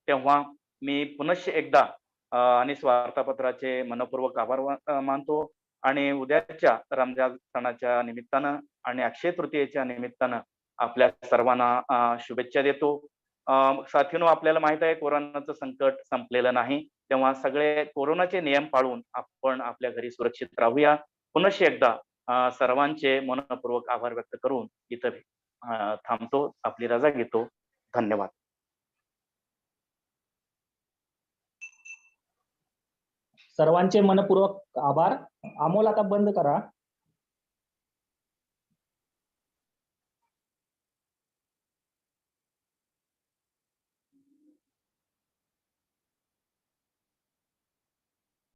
तेव्हा मी पुनश्च एकदा अनिस वार्तापत्राचे मनपूर्वक आभार मानतो आणि उद्याच्या रमजान सणाच्या निमित्तानं आणि अक्षय तृतीयेच्या निमित्तानं आपल्या सर्वांना शुभेच्छा देतो. साथीनो, आपल्याला माहित आहे कोरोनाचं संकट संपलेलं नाही, तेव्हा सगळे कोरोनाचे नियम पाळून आपण आपल्या घरी सुरक्षित राहूया. पुनश्च एकदा सर्वांचे मनपूर्वक आभार व्यक्त करून इथं थांबतो, आपली रजा घेतो. धन्यवाद. सर्वांचे मनपूर्वक आभार. अमोल, आता बंद करा.